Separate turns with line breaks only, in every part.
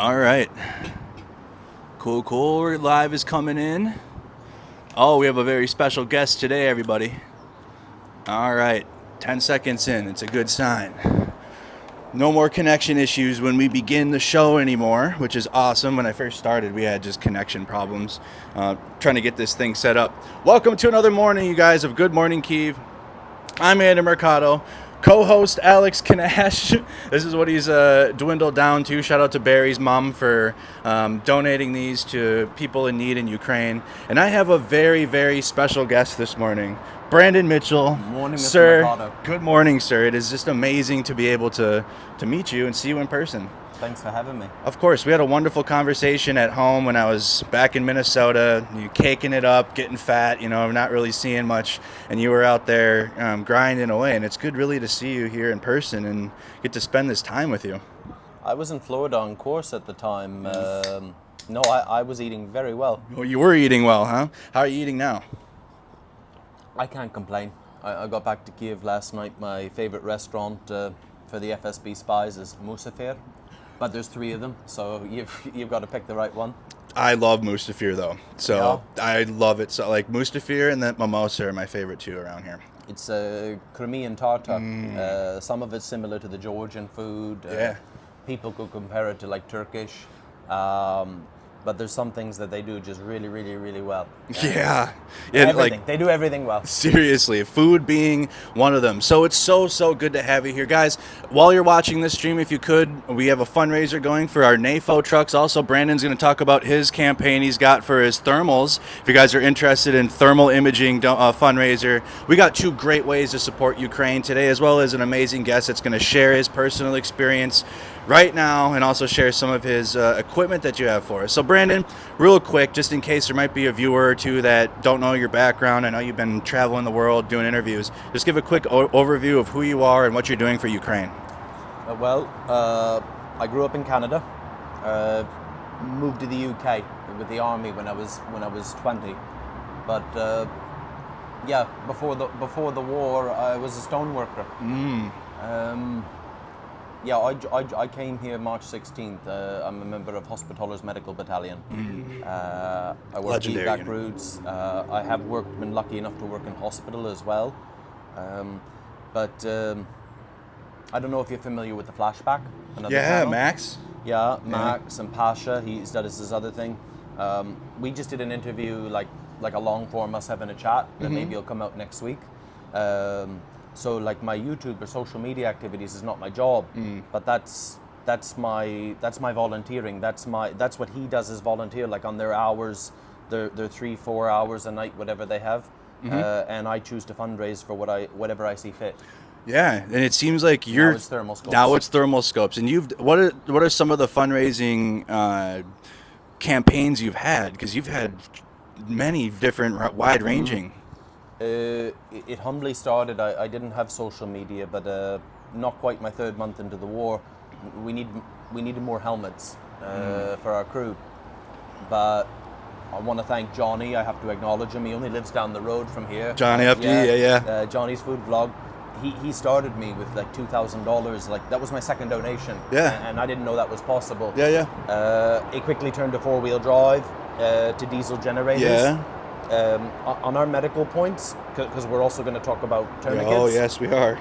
All right. Cool. Live is coming in. Oh, we have a very special guest today, everybody. All right. 10 seconds in. It's a good sign. No more connection issues when we begin the show anymore, which is awesome. When I first started, we had just connection problems trying to get this thing set up. Welcome to another morning, you guys, of Good Morning Kyiv. I'm Andy Mercado. Co-host Alex Kanash. This is what he's dwindled down to. Shout out to Barry's mom for donating these to people in need in Ukraine. And I have a very, very special guest this morning, Brandon Mitchell.
Good morning, Mr.
Sir.
Mercado.
Good morning, sir. It is just amazing to be able to meet you and see you in person.
Thanks for having me.
Of course, we had a wonderful conversation at home when I was back in Minnesota. You caking it up, getting fat, not really seeing much, and you were out there grinding away. And it's good, really, to see you here in person and get to spend this time with you.
I was in Florida on course at the time. I was eating very well.
Well, you were eating well, huh? How are you eating now?
I can't complain. I got back to Kyiv last night. My favorite restaurant for the FSB spies is Musafir. But there's 3 of them, so you've got to pick the right one.
I love Mustafir, though. So yeah. I love it. So like Mustafir and then mimosa are my favorite 2 around here.
It's a Crimean tartar. Some of it's similar to the Georgian food.
Yeah.
People could compare it to like Turkish. But there's some things that they do just really, really, really well.
Yeah.
Everything. They do everything well.
Seriously, food being one of them. So it's so good to have you here. Guys, while you're watching this stream, if you could, we have a fundraiser going for our NAFO trucks. Also, Brandon's going to talk about his campaign he's got for his thermals. If you guys are interested in thermal imaging fundraiser, we got 2 great ways to support Ukraine today, as well as an amazing guest that's going to share his personal experience right now and also share some of his equipment that you have for us. So Brandon, real quick, just in case there might be a viewer or 2 that don't know your background, I know you've been traveling the world doing interviews, just give a quick overview of who you are and what you're doing for Ukraine.
I grew up in Canada, moved to the UK with the army when I was 20, but before the war I was a stoneworker. I came here March 16th. I'm a member of Hospitallers Medical Battalion. I work in bac routes. I have been lucky enough to work in hospital as well. I don't know if you're familiar with the flashback.
Channel. Max.
Yeah, Max and Pasha. That is his other thing. We just did an interview, like a long form, us having a chat. That maybe will come out next week. So like my YouTube or social media activities is not my job, but that's my volunteering. That's what he does as volunteer. Like on their hours, their 3-4 hours a night, whatever they have, and I choose to fundraise for whatever I see fit.
Yeah, and it seems like
now it's thermoscopes.
Now it's thermoscopes, and what are some of the fundraising campaigns you've had? Because you've had many different, wide ranging.
It humbly started. I didn't have social media, but not quite my 3rd month into the war, we needed more helmets for our crew. But I want to thank Johnny. I have to acknowledge him. He only lives down the road from here.
Johnny yeah.
Johnny's food vlog. He started me with like $2,000. Like that was my 2nd donation.
Yeah.
And I didn't know that was possible.
Yeah.
It quickly turned to 4-wheel drive, to diesel generators.
Yeah.
On our medical points, because we're also going to talk about tourniquets.
Oh, yes, we are.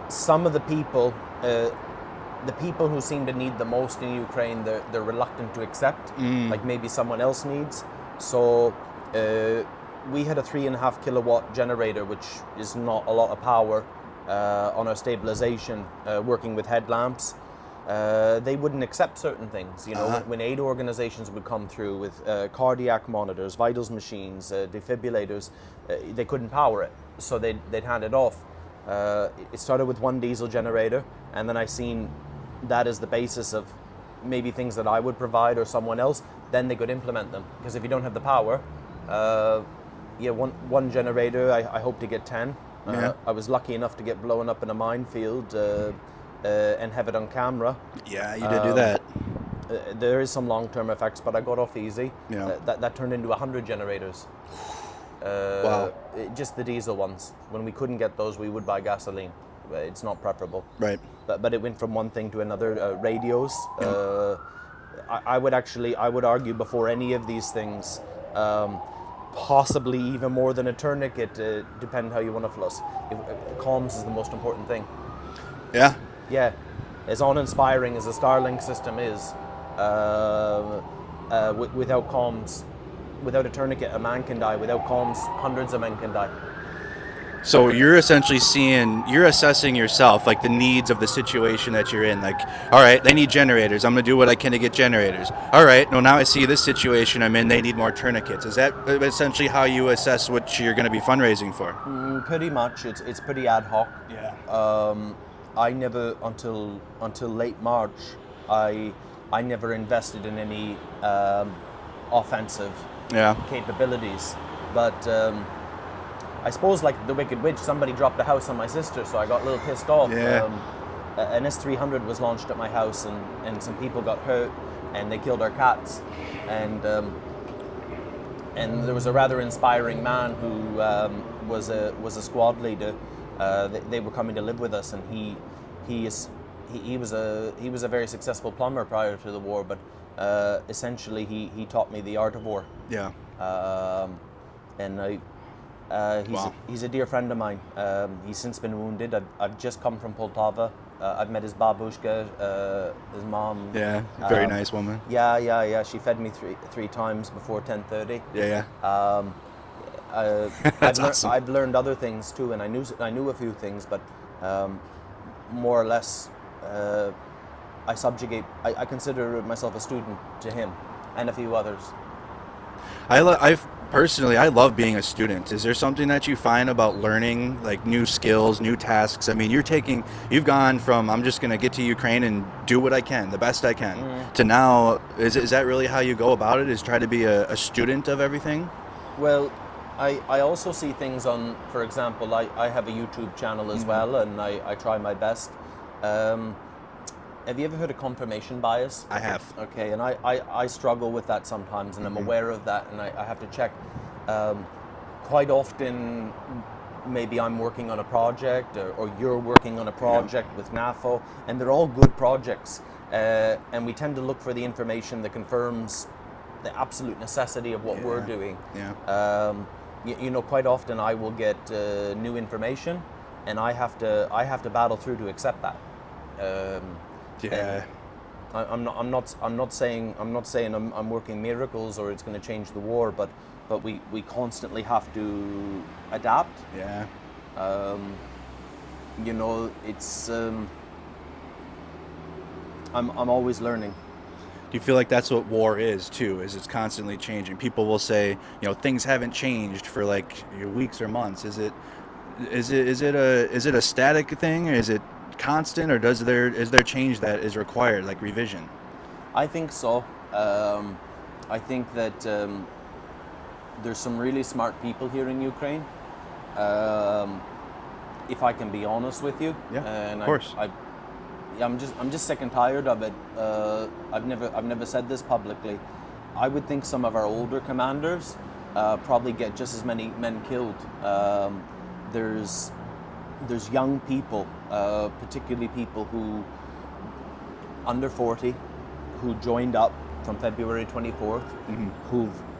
Some of the people who seem to need the most in Ukraine, they're reluctant to accept, like maybe someone else needs. So we had a 3.5 kilowatt generator, which is not a lot of power, on our stabilization, working with headlamps. They wouldn't accept certain things, when aid organizations would come through with cardiac monitors, vitals machines, defibrillators, they couldn't power it, so they'd hand it off. It started with 1 diesel generator, and then I seen that as the basis of maybe things that I would provide or someone else, then they could implement them. Because if you don't have the power, one generator, I hope to get 10. I was lucky enough to get blown up in a minefield, and have it on camera.
Yeah, you did do that.
There is some long-term effects, but I got off easy.
Yeah.
That turned into 100 generators.
Wow.
Just the diesel ones. When we couldn't get those, we would buy gasoline. It's not preferable.
Right.
But it went from one thing to another. Radios. I would argue before any of these things, possibly even more than a tourniquet, depending how you want to floss. Comms is the most important thing.
Yeah.
Yeah, as uninspiring as the Starlink system is, without comms, without a tourniquet, a man can die. Without comms, hundreds of men can die.
So you're essentially you're assessing yourself, like the needs of the situation that you're in. Like, all right, they need generators. I'm going to do what I can to get generators. All right, no, now I see this situation I'm in, they need more tourniquets. Is that essentially how you assess what you're going to be fundraising for?
Pretty much. It's pretty ad hoc.
Yeah.
I never, until late March, I never invested in any offensive capabilities. But I suppose, like the Wicked Witch, somebody dropped a house on my sister, so I got a little pissed off.
Yeah.
An S300 was launched at my house, and some people got hurt, and they killed our cats. And there was a rather inspiring man who was a squad leader. They were coming to live with us, and he was a very successful plumber prior to the war, but essentially he taught me the art of war.
Yeah.
And
Wow.
he's a dear friend of mine. He's since been wounded. I've just come from Poltava. I've met his babushka, his mom.
Yeah, very nice woman.
Yeah. She fed me three times before 10:30.
Yeah.
That's
awesome.
I've learned other things too, and I knew a few things, but more or less, I consider myself a student to him and a few others.
I love being a student. Is there something that you find about learning, like new skills, new tasks? I mean, you've gone from I'm just going to get to Ukraine and do what I can, the best I can, to now, is that really how you go about it, is try to be a student of everything?
Well, I also see things on, for example, I have a YouTube channel as well, and I try my best. Have you ever heard of confirmation bias?
I have.
Okay, and I struggle with that sometimes, and I'm aware of that, and I have to check. Quite often, maybe I'm working on a project, or you're working on a project with NAFO, and they're all good projects, and we tend to look for the information that confirms the absolute necessity of what we're doing.
Yeah.
You know, quite often I will get new information, and I have to battle through to accept that.
Yeah.
I'm not saying I'm working miracles or it's going to change the war, but we constantly have to adapt.
Yeah.
You know, it's I'm always learning.
Do you feel like that's what war is too? Is it's constantly changing? People will say, things haven't changed for like weeks or months. Is it a static thing, or is it constant, or is there change that is required, like revision?
I think so. I think that there's some really smart people here in Ukraine. If I can be honest with you,
of course.
I'm just sick and tired of it. I've never said this publicly. I would think some of our older commanders probably get just as many men killed. There's young people, particularly people who under 40, who joined up from February 24th,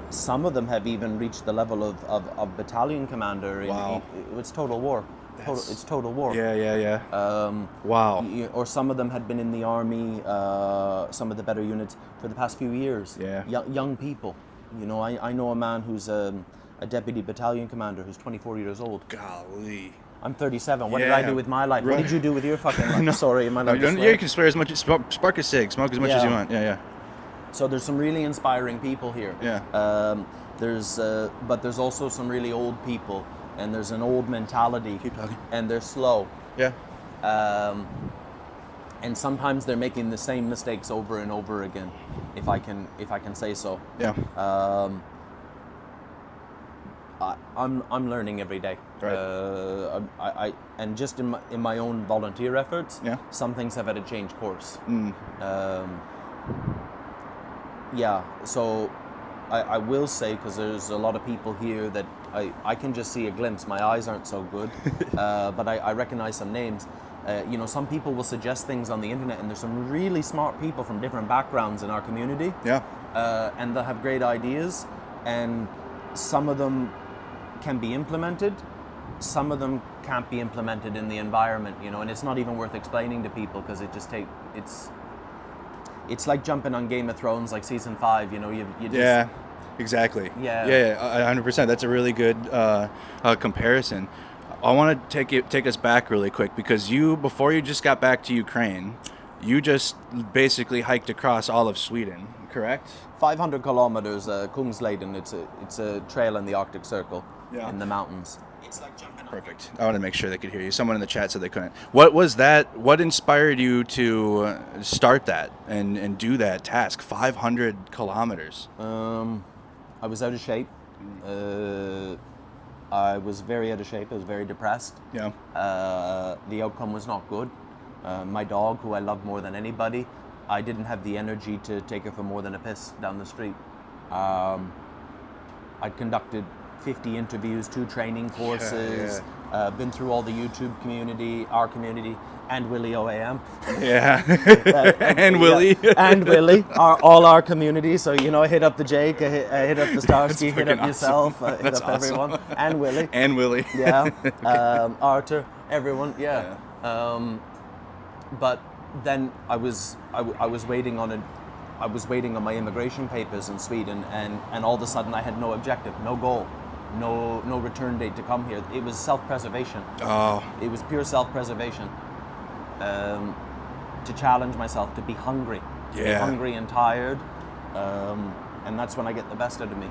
some of them have even reached the level of battalion commander.
Wow.
It's total war. It's total war.
Yeah. Wow.
Or some of them had been in the army, some of the better units, for the past few years.
Yeah.
Young people. I know a man who's a deputy battalion commander who's 24 years old.
Golly.
I'm 37. What did I do with my life?
Right.
What did you do with your fucking life? No. Sorry, am I not
Yeah, you can swear as much, spark a cig, smoke as much as you want. Yeah.
So there's some really inspiring people here.
Yeah.
But there's also some really old people, and there's an old mentality.
Keep talking.
And they're slow.
Yeah.
And sometimes they're making the same mistakes over and over again, if I can say so.
Yeah.
I'm learning every day.
Right.
I and just in my own volunteer efforts, some things have had to change course. So I will say, because there's a lot of people here that I can just see a glimpse. My eyes aren't so good, but I recognize some names. You know, some people will suggest things on the internet, and there's some really smart people from different backgrounds in our community.
Yeah.
And they'll have great ideas, and some of them can be implemented. Some of them can't be implemented in the environment, you know, and it's not even worth explaining to people because it just it's like jumping on Game of Thrones, like season 5, you know, you just...
Yeah, exactly.
Yeah.
100%. That's a really good comparison. I want to take us back really quick because before you just got back to Ukraine, you just basically hiked across all of Sweden, correct?
500 kilometers, Kungsleden. It's a trail in the Arctic Circle in the mountains. It's like jumping on...
Perfect. I want to make sure they could hear you. Someone in the chat said they couldn't. What was that? What inspired you to start that and do that task? 500 kilometers.
I was out of shape. I was very out of shape. I was very depressed.
Yeah.
The outcome was not good. My dog, who I love more than anybody, I didn't have the energy to take her for more than a piss down the street. I'd conducted 50 interviews, 2 training courses, been through all the YouTube community, our community, and Willie OAM.
Yeah. And Willie.
And Willie, all our community. So, you know, I hit up the Jake, I hit up the Starsky, hit up yourself, I hit up everyone. And Willie.
And Willie.
Yeah. Arthur, everyone, yeah. But then I was waiting on my immigration papers in Sweden, and all of a sudden I had no objective, no goal, no return date to come here. It was self-preservation.
Oh.
It was pure self-preservation. To challenge myself, to be hungry, hungry and tired, and that's when I get the best out of me.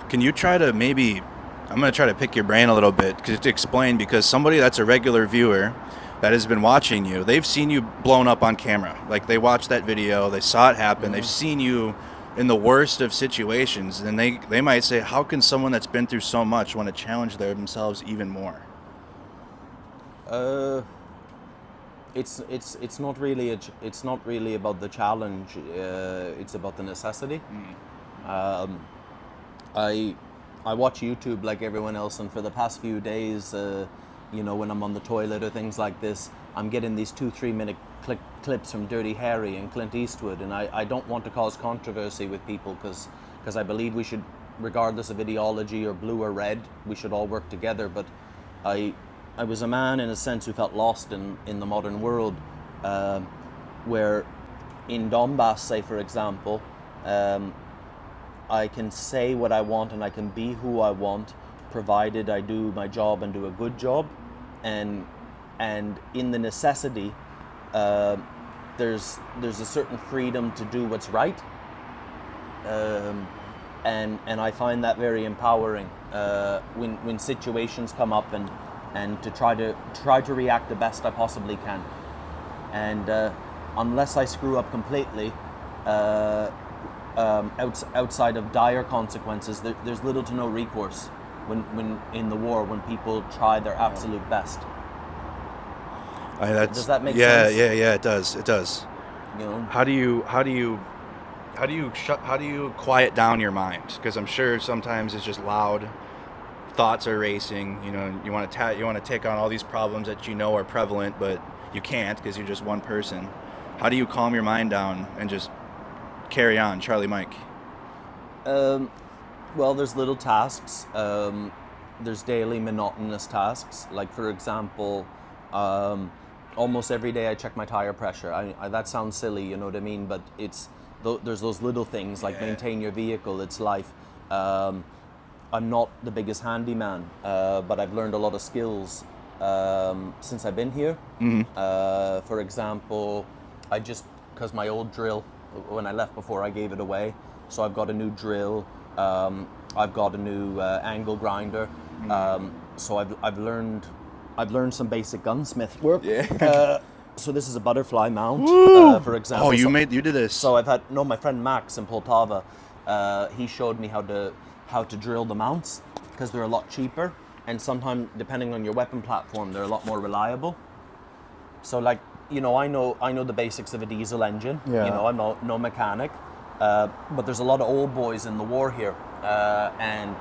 Can you try to I'm going to try to pick your brain a little bit to explain, because somebody that's a regular viewer that has been watching you, they've seen you blown up on camera. Like, they watched that video, they saw it happen, they've seen you in the worst of situations, and they might say, how can someone that's been through so much want to challenge themselves even more?
It's not really it's not really about the challenge. It's about the necessity. I watch YouTube like everyone else, and for the past few days, you know, when I'm on the toilet or things like this, I'm getting these 2-3 minute clips from Dirty Harry and Clint Eastwood, and I don't want to cause controversy with people because I believe we should, regardless of ideology or blue or red, we should all work together. But I was a man, in a sense, who felt lost in the modern world, where in Donbass, say for example, I can say what I want and I can be who I want, provided I do my job and do a good job, and in the necessity, there's a certain freedom to do what's right, and I find that very empowering when situations come up, and to try to react the best I possibly can, and unless I screw up completely, outside of dire consequences, there's little to no recourse when in the war, when people try their absolute best. Does that make sense?
Yeah, it does.
You know,
how do you quiet down your mind? Because I'm sure sometimes it's just loud, thoughts are racing, you know, you want to take on all these problems that you know are prevalent, but you can't because you're just one person. How do you calm your mind down and just carry on, Charlie Mike?
Well, there's little tasks. There's daily monotonous tasks. Like, for example, almost every day I check my tire pressure. That sounds silly, you know what I mean? But there's those little things like maintain your vehicle. It's life. I'm not the biggest handyman, but I've learned a lot of skills since I've been here. For example, because my old drill, when I left before I gave it away, so I've got a new drill. I've got a new angle grinder. So I've learned some basic gunsmith work. Yeah. So this is a butterfly mount, for example.
Oh, you did this.
So my friend Max in Poltava, he showed me how to drill the mounts, because they're a lot cheaper, and sometimes, depending on your weapon platform, they're a lot more reliable. So, like, you know, I know the basics of a diesel engine. Yeah. You know, I'm no mechanic, But there's a lot of old boys in the war here, and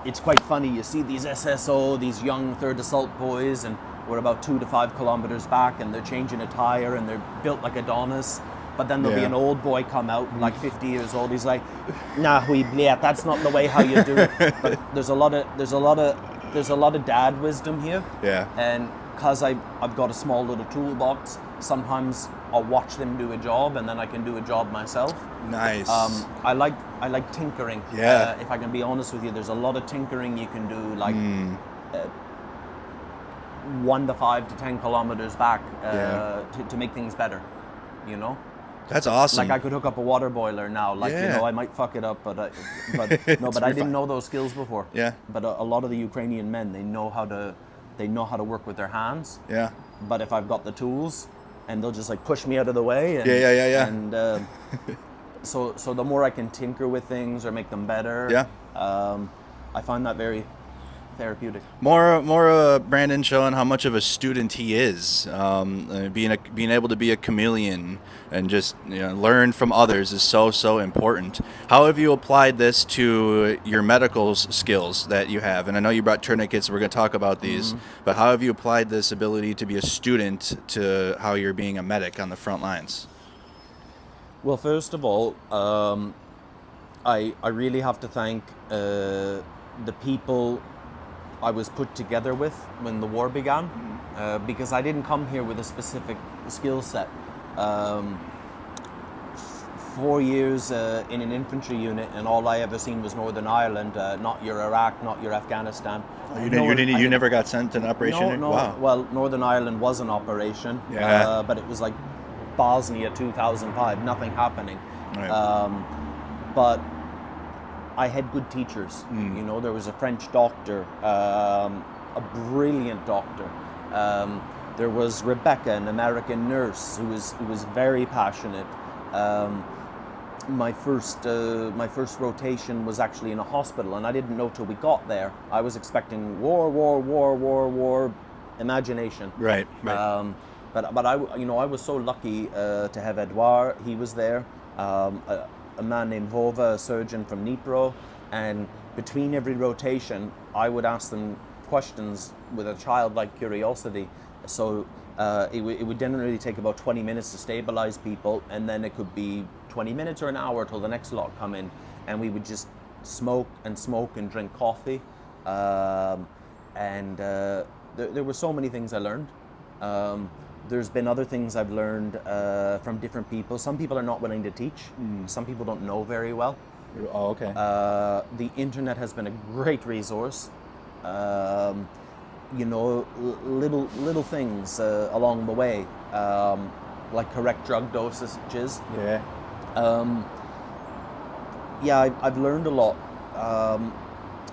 it's quite funny. You see these SSO, these young third assault boys, and we're about 2 to 5 kilometers back, and they're changing a tire, and they're built like Adonis. But then there'll be an old boy come out, like 50 years old. He's like, "Nah, that's not the way how you do it." But there's a lot of dad wisdom here.
Yeah.
And because I've got a small little toolbox, sometimes I'll watch them do a job, and then I can do a job myself.
Nice.
I like tinkering.
Yeah.
If I can be honest with you, there's a lot of tinkering you can do, like 1 to 5 to 10 kilometers back to make things better. You know.
That's awesome.
Like I could hook up a water boiler now. Like I might fuck it up, but I didn't know those skills before.
Yeah.
But a lot of the Ukrainian men, they know how to work with their hands.
Yeah.
But if I've got the tools, and they'll just like push me out of the way. And,
Yeah.
And so the more I can tinker with things or make them better, I find that very therapeutic.
More Brandon showing how much of a student he is. Being able to be a chameleon and just learn from others is so important. How have you applied this to your medical skills that you have? And I know you brought tourniquets. We're going to talk about these, but how have you applied this ability to be a student to how you're being a medic on the front lines?
Well, first of all, I really have to thank the people I was put together with when the war began, because I didn't come here with a specific skill set. 4 years in an infantry unit, and all I ever seen was Northern Ireland, not your Iraq, not your Afghanistan.
Oh, you never got sent to an operation?
No.
Wow.
Well, Northern Ireland was an operation, but it was like Bosnia 2005, nothing happening.
Right.
But I had good teachers. There was a French doctor, a brilliant doctor. There was Rebecca, an American nurse, who was very passionate. My first rotation was actually in a hospital, and I didn't know till we got there. I was expecting war, imagination.
Right.
But I was so lucky to have Edouard. He was there. A man named Vova, a surgeon from Dnipro, and between every rotation, I would ask them questions with a childlike curiosity. So it would generally take about 20 minutes to stabilize people, and then it could be 20 minutes or an hour till the next lot come in, and we would just smoke and drink coffee. There were so many things I learned. There's been other things I've learned from different people. Some people are not willing to teach. Some people don't know very well.
Oh, okay.
The internet has been a great resource. Little things along the way, like correct drug dosages.
Yeah.
I've learned a lot.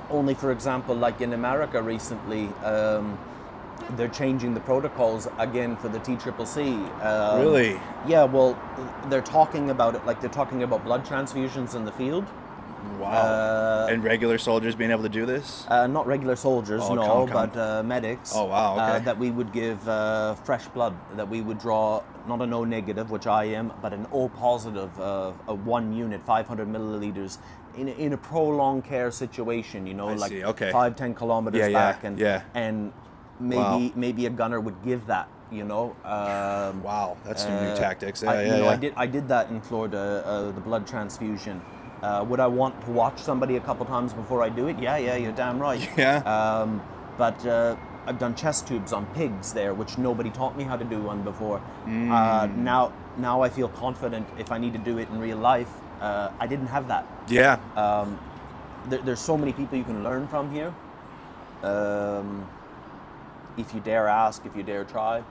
Only, for example, like in America recently, they're changing the protocols again for the TCCC.
Really?
Yeah, well, they're talking about it like they're talking about blood transfusions in the field.
Wow. And regular soldiers being able to do this?
Not regular soldiers, but medics.
Oh, wow, okay.
That we would give fresh blood, that we would draw not an O negative, which I am, but an O positive, a 1 unit, 500 milliliters, in a prolonged care situation,
I see. Okay.
5-10 kilometers back, and maybe a gunner would give that.
Wow, that's some new tactics.
I did that in Florida, the blood transfusion. Would I want to watch somebody a couple times before I do it? Yeah, you're damn right.
Yeah.
But I've done chest tubes on pigs there, which nobody taught me how to do one before. Now I feel confident if I need to do it in real life. I didn't have that.
Yeah.
There's so many people you can learn from here. If you dare ask, if you dare try.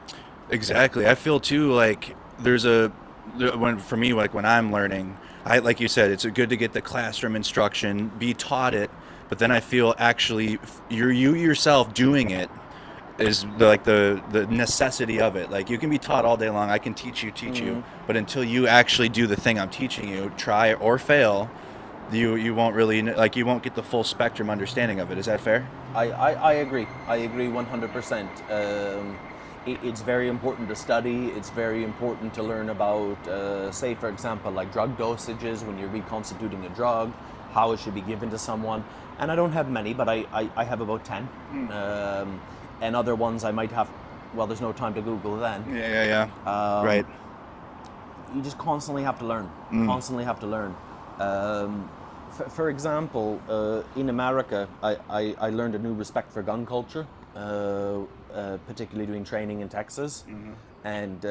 Exactly. I feel too like for me, like when I'm learning, like you said, it's good to get the classroom instruction, be taught it, but then I feel actually you yourself doing it is the necessity of it. Like you can be taught all day long, I can teach you, but until you actually do the thing I'm teaching you, try or fail, you won't really you won't get the full spectrum understanding of it. Is that fair?
I agree. I agree 100%. it's very important to study. It's very important to learn about, say, for example, like drug dosages when you're reconstituting a drug, how it should be given to someone. And I don't have many, but I have about 10. And other ones I might have, well, there's no time to Google then.
Yeah. Right.
You just constantly have to learn. Constantly have to learn. For example, in America, I learned a new respect for gun culture, particularly doing training in Texas. And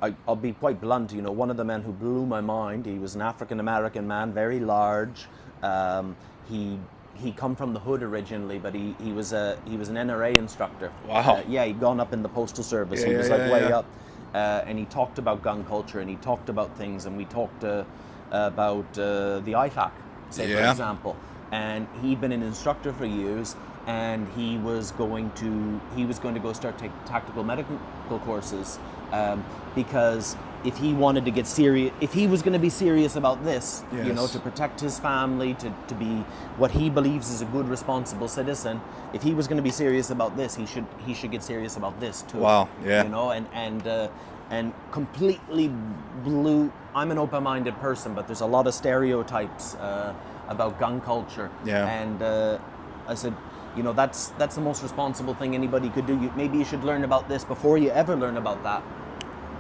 I'll be quite blunt, you know, one of the men who blew my mind, he was an African-American man, very large. He come from the hood originally, but he was an NRA instructor.
Wow.
Yeah, he'd gone up in the postal service. He was way up. And he talked about gun culture, and he talked about things, and we talked about the IFAC, say, for example. And he'd been an instructor for years, and he was going to go start taking tactical medical courses, because if he wanted to get serious, if he was going to be serious about this, you know, to protect his family, to be what he believes is a good, responsible citizen, if he was going to be serious about this, he should get serious about this too.
Wow. Yeah.
You know, and completely blew. I'm an open-minded person, but there's a lot of stereotypes about gun culture. Yeah. And I said, you know, that's the most responsible thing anybody could do. Maybe you should learn about this before you ever learn about that.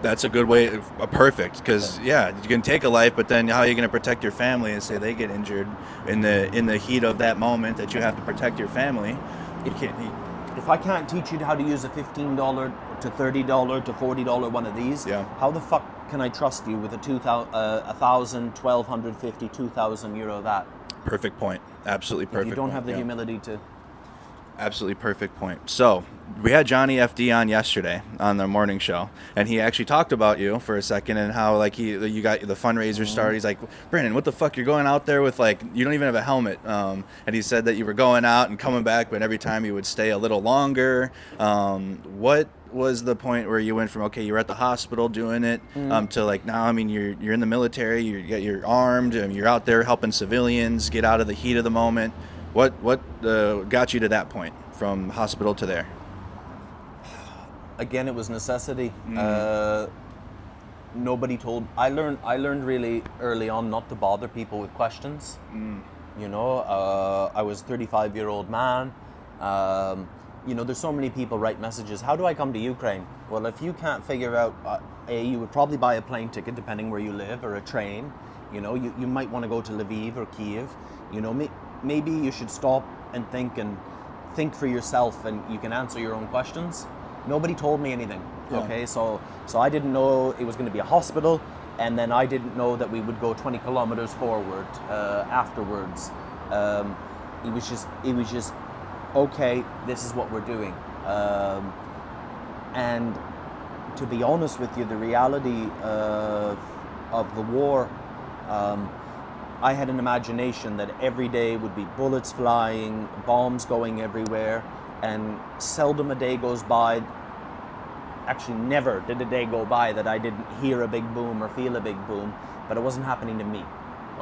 That's a good way, perfect, because you can take a life, but then how are you going to protect your family and say they get injured in the heat of that moment that you have to protect your family?
If I can't teach you how to use a $15 to $30 to $40 one of these, how the fuck can I trust you with a 1,000, 1,250, 2,000 euro that?
Perfect point. Absolutely perfect.
If you don't have the humility to.
Absolutely perfect point. So we had Johnny FD on yesterday on the morning show, and he actually talked about you for a second and how like you got the fundraiser started. He's like, Brandon, what the fuck? You're going out there with like you don't even have a helmet. And he said that you were going out and coming back, but every time you would stay a little longer. What was the point where you went from okay, you're at the hospital doing it to like now? I mean, you're in the military. You're armed. And you're out there helping civilians get out of the heat of the moment. What got you to that point from hospital to there?
Again, it was necessity. Nobody told. I learned really early on not to bother people with questions. You know, I was a 35-year-old man. You know, there's so many people write messages. How do I come to Ukraine? Well, if you can't figure out, you would probably buy a plane ticket depending where you live, or a train. You know, you might want to go to Lviv or Kyiv. You know, maybe you should stop and think for yourself, and you can answer your own questions. Nobody told me anything. Okay, so I didn't know it was going to be a hospital, and then I didn't know that we would go 20 kilometers forward afterwards. It was just okay. This is what we're doing, and to be honest with you, the reality of the war. I had an imagination that every day would be bullets flying, bombs going everywhere, and seldom a day goes by, actually never did a day go by that I didn't hear a big boom or feel a big boom, but it wasn't happening to me,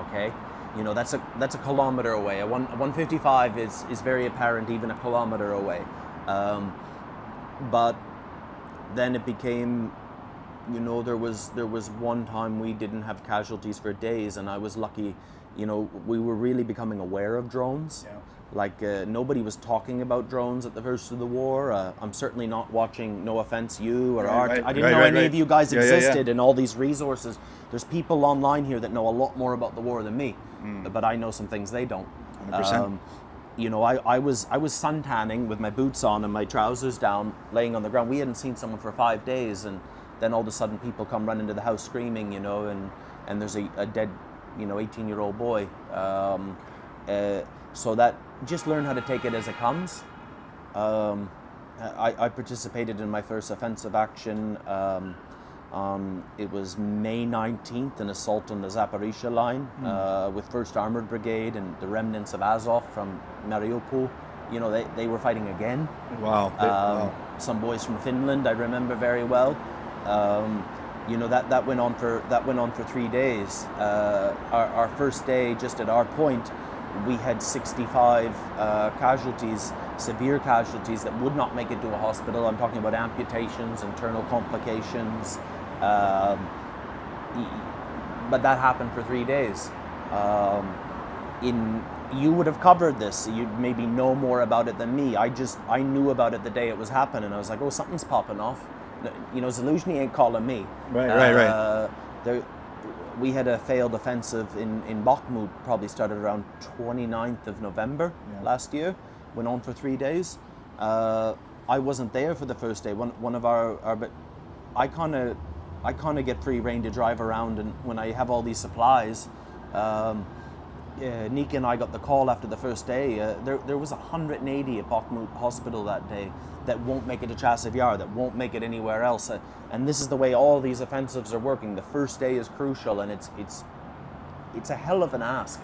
okay? You know, that's a kilometer away. A 155 is very apparent even a kilometer away. But then it became, you know, there was one time we didn't have casualties for days, and I was lucky. You know, we were really becoming aware of drones. Like nobody was talking about drones at the first of the war. I'm certainly not watching, no offense, you or Art. I didn't know any of you guys existed, and all these resources. There's people online here that know a lot more about the war than me, but I know some things they don't.
100%.
You know, I was sun tanning with my boots on and my trousers down, laying on the ground. We hadn't seen someone for 5 days, and then all of a sudden people come running to the house screaming, you know, and there's a dead, you know, 18-year-old boy. So that, just learn how to take it as it comes. I participated in my first offensive action. It was May 19th, an assault on the Zaporizhia line with 1st Armored Brigade and the remnants of Azov from Mariupol. You know, they were fighting again.
Wow.
Some boys from Finland, I remember very well. You know, that went on for 3 days. Our first day, just at our point, we had 65 casualties, severe casualties that would not make it to a hospital. I'm talking about amputations, internal complications, but that happened for 3 days. You would have covered this, so you'd maybe know more about it than me. I knew about it the day it was happening. I was like, oh, something's popping off. You know, Zaluzhny ain't calling me.
Right.
We had a failed offensive in Bakhmut, probably started around 29th of November last year. Went on for 3 days. I wasn't there for the first day. One of but I kind of get free rein to drive around, and when I have all these supplies, Nika and I got the call after the first day. There was 180 at Bakhmut Hospital that day that won't make it to Chasiv Yar, that won't make it anywhere else. And this is the way all these offensives are working. The first day is crucial, and it's a hell of an ask.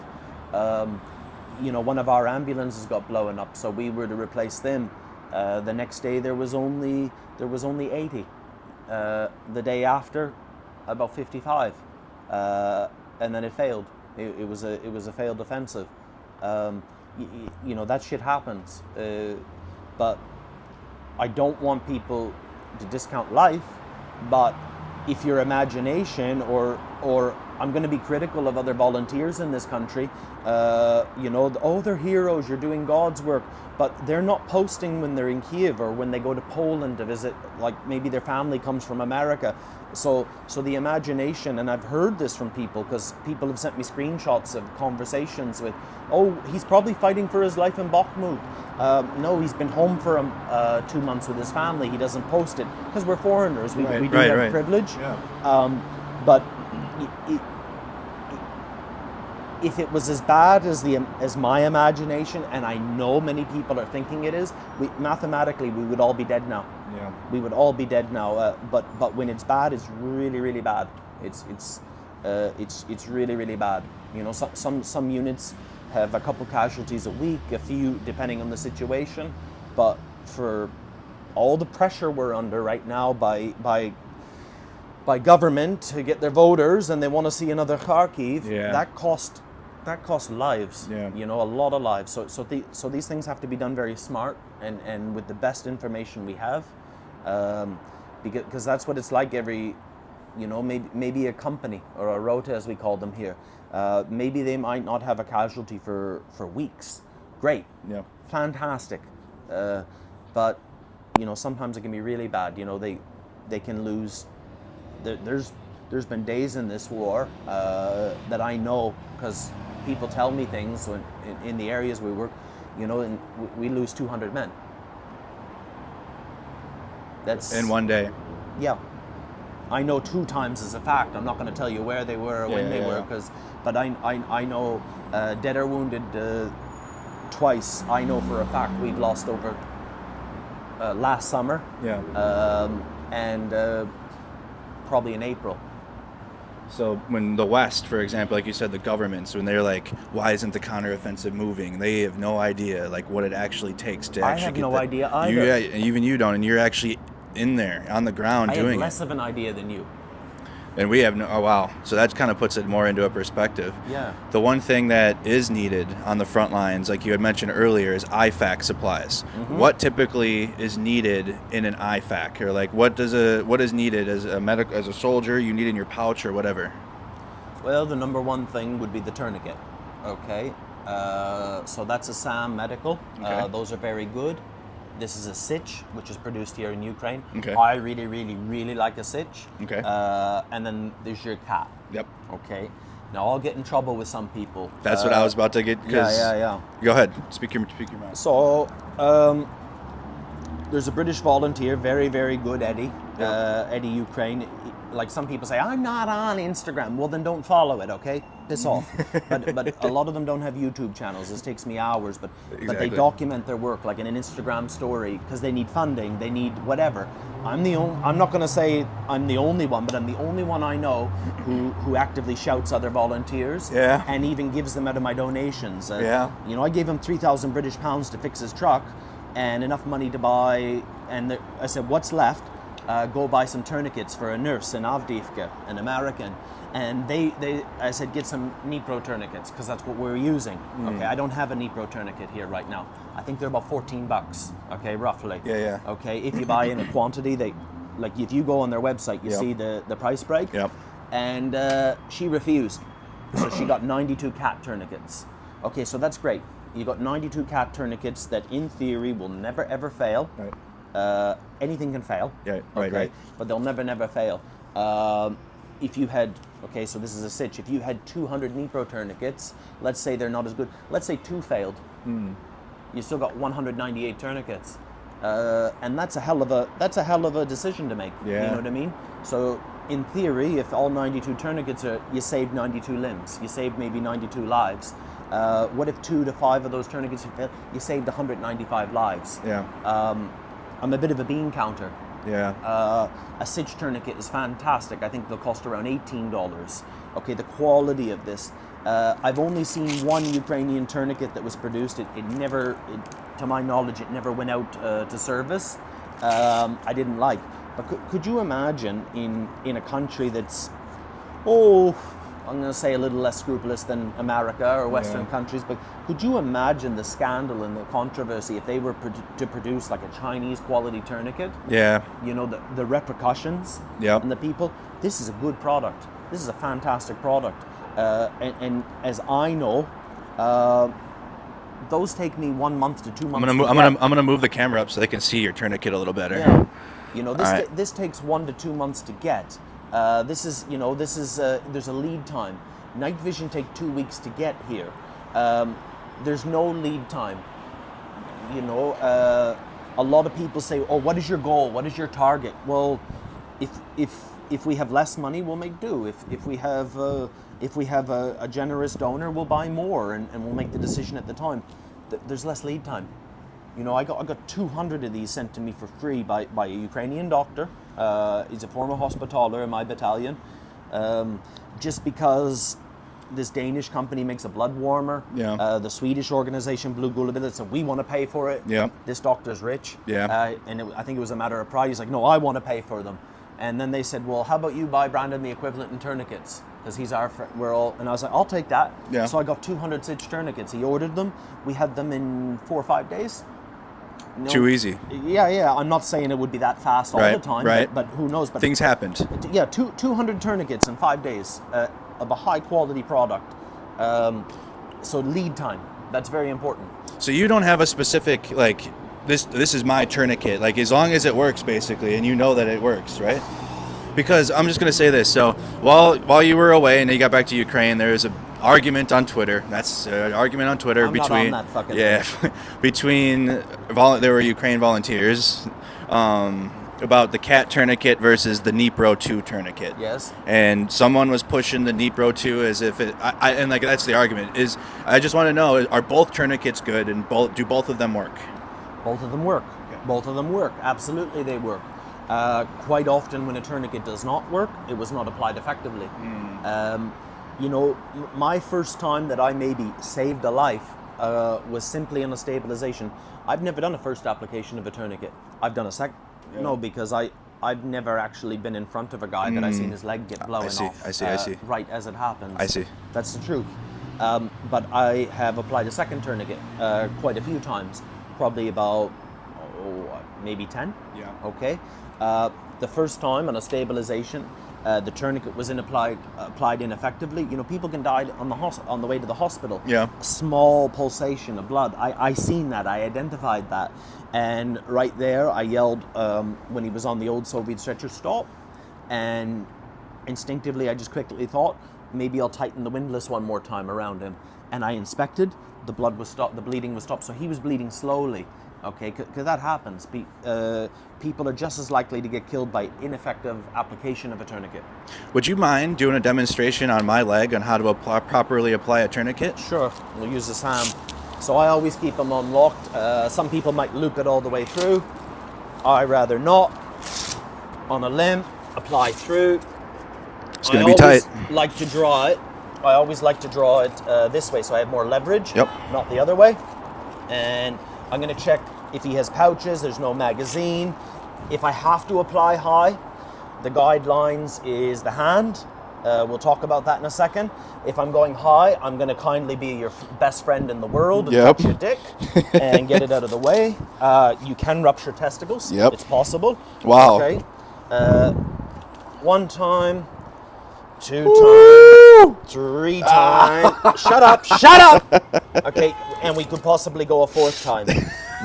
You know, one of our ambulances got blown up, so we were to replace them. The next day there was only 80. The day after, about 55, and then it failed. It was a failed offensive. You know, that shit happens, but I don't want people to discount life. But if your imagination, or I'm going to be critical of other volunteers in this country, you know, oh, they're heroes, you're doing God's work, but they're not posting when they're in Kyiv or when they go to Poland to visit, like maybe their family comes from America. So the imagination, and I've heard this from people, because people have sent me screenshots of conversations with, oh, he's probably fighting for his life in Bakhmut. No, he's been home for 2 months with his family. He doesn't post it because we're foreigners. We do have privilege. Yeah. But if it was as bad as my imagination, and I know many people are thinking it is, mathematically we would all be dead now. Yeah. We would all be dead now. But when it's bad, it's really, really bad. It's really, really bad. You know, some units have a couple casualties a week, a few depending on the situation. But for all the pressure we're under right now by government to get their voters, and they want to see another Kharkiv, that cost lives. Yeah. You know, a lot of lives. So these things have to be done very smart and with the best information we have, because that's what it's like every, you know, maybe a company or a rota, as we call them here. Maybe they might not have a casualty for weeks. Great. Yeah. Fantastic. But you know, sometimes it can be really bad. You know, they can lose. There's been days in this war that I know, because people tell me things in the areas we work, you know, and we lose 200 men. That's
in one day.
Yeah, I know 2 times as a fact. I'm not going to tell you where they were or when they were, but I know dead or wounded twice. I know for a fact we've lost over last summer. Yeah. And probably in April.
So when the West, for example, like you said, the governments, when they're like, why isn't the counteroffensive moving? They have no idea like what it actually takes to actually get
I have no idea either.
Even you don't, and you're actually in there on the ground doing it. I
have less of an idea than you.
And we have no, oh wow. So that kind of puts it more into a perspective.
Yeah.
The one thing that is needed on the front lines, like you had mentioned earlier, is IFAC supplies. Mm-hmm. What typically is needed in an IFAC, or like what is needed as a soldier you need in your pouch or whatever?
Well, the number one thing would be the tourniquet. Okay. So that's a SAM medical. Okay. Those are very good. This is a Sich, which is produced here in Ukraine. Okay. I really, really, really like a Sich. Okay. And then there's your cap. Yep. Okay. Now I'll get in trouble with some people.
That's what I was about to get.
Yeah.
Go ahead. Speak your mind.
So there's a British volunteer, very, very good, Eddie. Yep. Eddie Ukraine. Like some people say, I'm not on Instagram. Well, then don't follow it, okay? Piss off. But a lot of them don't have YouTube channels. This takes me hours, but they document their work like in an Instagram story because they need funding, they need whatever. I'm not going to say I'm the only one, but I'm the only one I know who actively shouts other volunteers and even gives them out of my donations. You know, I gave him 3,000 British pounds to fix his truck and enough money to buy, and I said, what's left? go buy some tourniquets for a nurse in Avdiivka, an American. And I said, get some Dnipro tourniquets, because that's what we're using. Okay, I don't have a Dnipro tourniquet here right now. I think they're about $14, okay, roughly.
Yeah.
Okay, if you buy in a quantity, like if you go on their website, you see the price break.
Yep.
And she refused. So she got 92 cat tourniquets. Okay, so that's great. You got 92 cat tourniquets that in theory will never ever fail.
Right.
Anything can fail.
Yeah,
okay,
right.
But they'll never fail. If you had, okay, so this is a sitch. If you had 200 Dnipro tourniquets, let's say they're not as good. Let's say 2 failed. You still got 198 tourniquets, and that's a hell of a decision to make.
Yeah.
You know what I mean? So in theory, if all 92 tourniquets are, you saved 92 limbs. You saved maybe 92 lives. What if 2 to 5 of those tourniquets failed? You saved 195 lives.
Yeah.
I'm a bit of a bean counter.
Yeah.
A Sitch tourniquet is fantastic. I think they'll cost around $18. Okay, the quality of this. I've only seen one Ukrainian tourniquet that was produced. To my knowledge, it never went out to service. I didn't like. But could you imagine in a country that's, I'm going to say a little less scrupulous than America or Western countries, but could you imagine the scandal and the controversy if they were to produce like a Chinese quality tourniquet?
Yeah.
You know, the repercussions and the people. This is a good product. This is a fantastic product. And as I know, those take me 1 month to 2 months.
I'm gonna move the camera up so they can see your tourniquet a little better.
Yeah. You know, this
Right.
this takes 1 to 2 months to get. There's a lead time. Night vision take 2 weeks to get here. There's no lead time. You know, a lot of people say, "Oh, what is your goal? What is your target?" Well, if we have less money, we'll make do. If we have a generous donor, we'll buy more, and we'll make the decision at the time. There's less lead time. You know, I got 200 of these sent to me for free by a Ukrainian doctor. He's a former hospitaller in my battalion. Just because this Danish company makes a blood warmer.
Yeah.
The Swedish organization Blue Gulliver said, we want to pay for it.
Yeah.
This doctor's rich.
Yeah.
I think it was a matter of pride. He's like, no, I want to pay for them. And then they said, well, how about you buy Brandon the equivalent in tourniquets? Because he's our friend. And I was like, I'll take that.
Yeah.
So I got 200 Sitch tourniquets. He ordered them. We had them in 4 or 5 days. No,
Too easy.
Yeah. I'm not saying it would be that fast all the time,
right.
but who knows? But
things happened.
Yeah, 200 tourniquets in 5 days of a high quality product. So lead time, that's very important.
So you don't have a specific, like, this is my tourniquet, like, as long as it works, basically, and you know that it works, right? Because I'm just going to say this. So while you were away and you got back to Ukraine, there was an argument on Twitter. That's an argument on Twitter
I'm
between
not on that fucking
thing. Between there were Ukraine volunteers about the cat tourniquet versus the Dnipro 2 tourniquet.
Yes.
And someone was pushing the Dnipro 2 as if it. And like that's the argument. I just want to know: are both tourniquets good, and do both of them work?
Both of them work.
Okay.
Both of them work. Absolutely, they work. Quite often, when a tourniquet does not work, it was not applied effectively. You know, my first time that I maybe saved a life was simply on a stabilization. I've never done a first application of a tourniquet. I've done a second. Yeah. No, because I've never actually been in front of a guy that I seen his leg get blown off.
I see.
Right as it happens.
I see.
That's the truth. But I have applied a second tourniquet quite a few times, probably about maybe 10.
Yeah.
Okay. The first time on a stabilization, the tourniquet was applied ineffectively. You know, people can die on the way to the hospital.
Yeah.
A small pulsation of blood. I seen that. I identified that, and right there, I yelled when he was on the old Soviet stretcher, "Stop!" And instinctively, I just quickly thought, maybe I'll tighten the windlass one more time around him. And I inspected. The blood was stopped. The bleeding was stopped. So he was bleeding slowly. Okay, because that happens. People are just as likely to get killed by ineffective application of a tourniquet.
Would you mind doing a demonstration on my leg on how to properly apply a tourniquet?
Sure, we'll use this hand. So I always keep them unlocked. Some people might loop it all the way through. I rather not. On a limb, apply through.
It's going to be tight.
Like to draw it. I always like to draw it this way, so I have more leverage.
Yep.
Not the other way. And I'm going to check if he has pouches. There's no magazine. If I have to apply high, the guidelines is the hand. We'll talk about that in a second. If I'm going high, I'm going to kindly be your best friend in the world and touch your dick and get it out of the way. You can rupture testicles.
Yep.
It's possible.
Wow.
Okay. 1 time, 2 times, 3 times. Shut up. Okay, and we could possibly go a 4th time.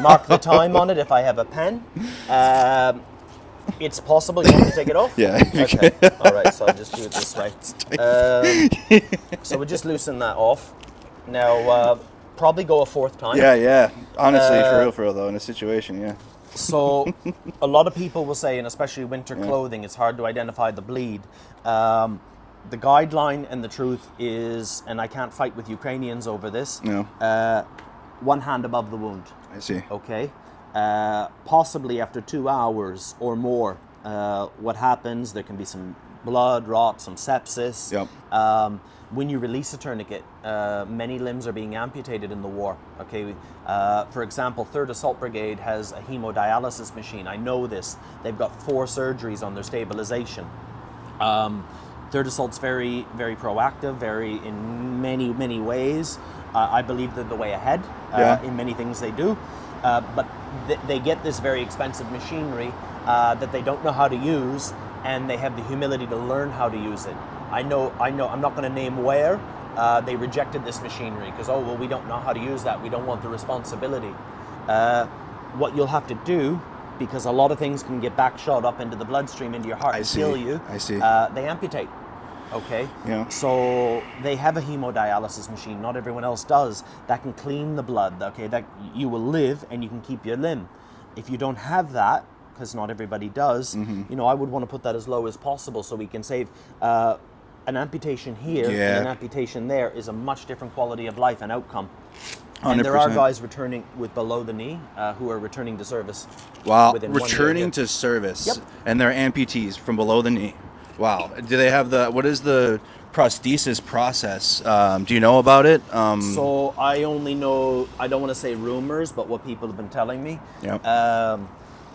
Mark the time on it if I have a pen. It's possible. You want me to take it off?
Yeah.
Okay. All right. So I'll just do it this way. So we'll just loosen that off. Now, probably go a 4th time.
Yeah. Honestly, for real though, in a situation, yeah.
So a lot of people will say, and especially winter clothing, it's hard to identify the bleed. The guideline and the truth is, and I can't fight with Ukrainians over this.
No.
1 hand above the wound.
I see.
Okay. Possibly after 2 hours or more, what happens, there can be some blood, rot, some sepsis.
Yep.
When you release a tourniquet, many limbs are being amputated in the war. Okay. For example, 3rd Assault Brigade has a hemodialysis machine. I know this. They've got 4 surgeries on their stabilization. 3rd Assault's very, very proactive, very in many ways. I believe they're the way ahead in many things they do. But they get this very expensive machinery that they don't know how to use, and they have the humility to learn how to use it. I know, I'm not going to name where they rejected this machinery because, we don't know how to use that. We don't want the responsibility. What you'll have to do, because a lot of things can get back shot up into the bloodstream, into your heart and kill you.
I see.
They amputate. Okay.
Yeah.
So they have a hemodialysis machine. Not everyone else does. That can clean the blood. Okay. That you will live and you can keep your limb. If you don't have that, because not everybody does, I would want to put that as low as possible so we can save. An amputation here and an amputation there is a much different quality of life and outcome. 100%. And there are guys returning with below the knee who are returning to service.
Wow. Returning to service.
Yep.
And they're amputees from below the knee. Wow. Do they have what is the prosthesis process? Do you know about it?
So I only know, I don't want to say rumors, but what people have been telling me.
Yep.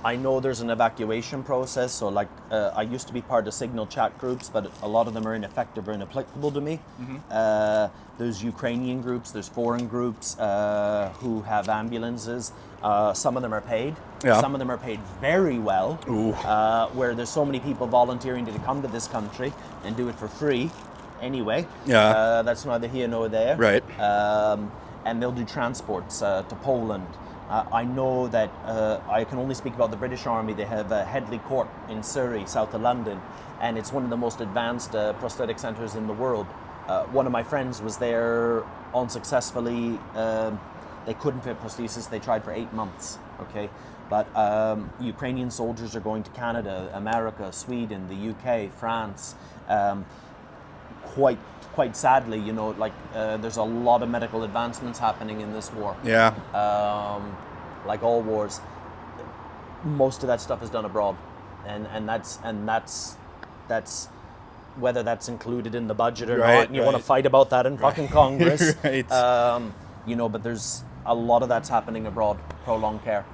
I know there's an evacuation process. So I used to be part of signal chat groups, but a lot of them are ineffective or inapplicable to me. There's Ukrainian groups, there's foreign groups who have ambulances. Some of them are paid.
Yeah.
Some of them are paid very well, where there's so many people volunteering to come to this country and do it for free anyway.
Yeah.
That's neither here nor there.
Right.
And they'll do transports to Poland. I know that I can only speak about the British Army. They have Headley Court in Surrey, south of London, and it's one of the most advanced prosthetic centres in the world. One of my friends was there unsuccessfully. They couldn't fit prosthesis. They tried for 8 months. Okay, but Ukrainian soldiers are going to Canada, America, Sweden, the UK, France. Quite sadly, there's a lot of medical advancements happening in this war.
Yeah.
Like all wars, most of that stuff is done abroad, and that's whether that's included in the budget or not. And you want to fight about that in fucking Congress.
Right.
But there's a lot of that's happening abroad, prolonged care,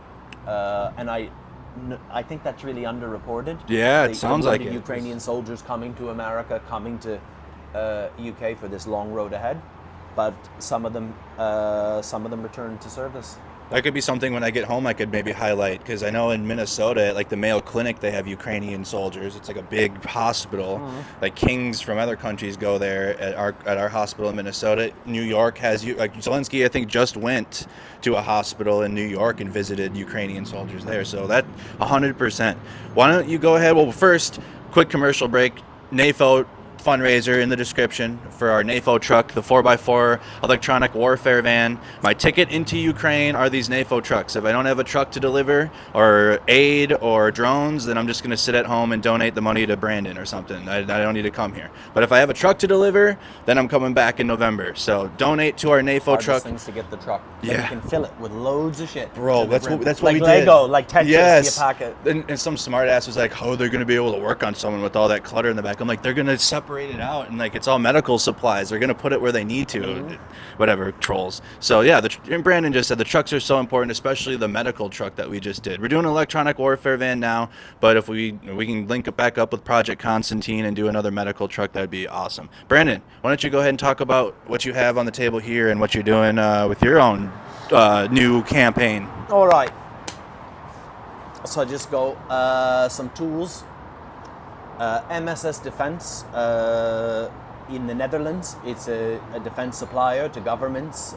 and I think that's really underreported.
Yeah, it sounds like it.
Ukrainian soldiers coming to America, coming to UK for this long road ahead, but some of them return to service.
That could be something when I get home I could maybe highlight, because I know in Minnesota at the Mayo Clinic they have Ukrainian soldiers. It's like a big hospital. Like kings from other countries go there at our hospital in Minnesota. New York has Zelensky I think just went to a hospital in New York and visited Ukrainian soldiers there. So that 100%. Why don't you go ahead? Well, first, quick commercial break. NAFO fundraiser in the description for our NAFO truck, the 4x4 electronic warfare van. My ticket into Ukraine are these NAFO trucks. If I don't have a truck to deliver or aid or drones, then I'm just going to sit at home and donate the money to Brandon or something. I don't need to come here. But if I have a truck to deliver, then I'm coming back in November. So donate to our NAFO truck.
Things to get the truck.
Yeah.
Then you can fill it with loads of shit.
Bro, that's what
like
we did.
Lego, like Tetris,
yes.
you pack it.
And some smart ass was like, oh, they're going to be able to work on someone with all that clutter in the back. I'm like, they're going to separate separated out, and like it's all medical supplies. They're gonna put it where they need to, whatever trolls. So yeah, and Brandon just said the trucks are so important, especially the medical truck that we just did. We're doing an electronic warfare van now, but if we can link it back up with Project Constantine and do another medical truck, that'd be awesome. Brandon, why don't you go ahead and talk about what you have on the table here and what you're doing with your own new campaign.
All right. So I just go some tools. MSS Defense in the Netherlands. It's a defense supplier to governments,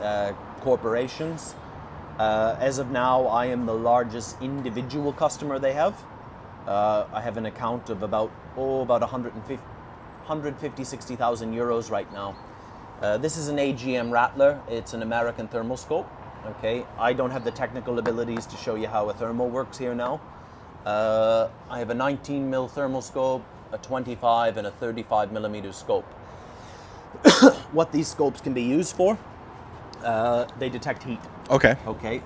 corporations. As of now, I am the largest individual customer they have. I have an account of about 60,000 euros right now. This is an AGM Rattler. It's an American thermoscope. Okay, I don't have the technical abilities to show you how a thermal works here now. I have a 19 mil thermoscope, a 25 and a 35 millimeter scope. What these scopes can be used for, they detect heat.
Okay.
Okay,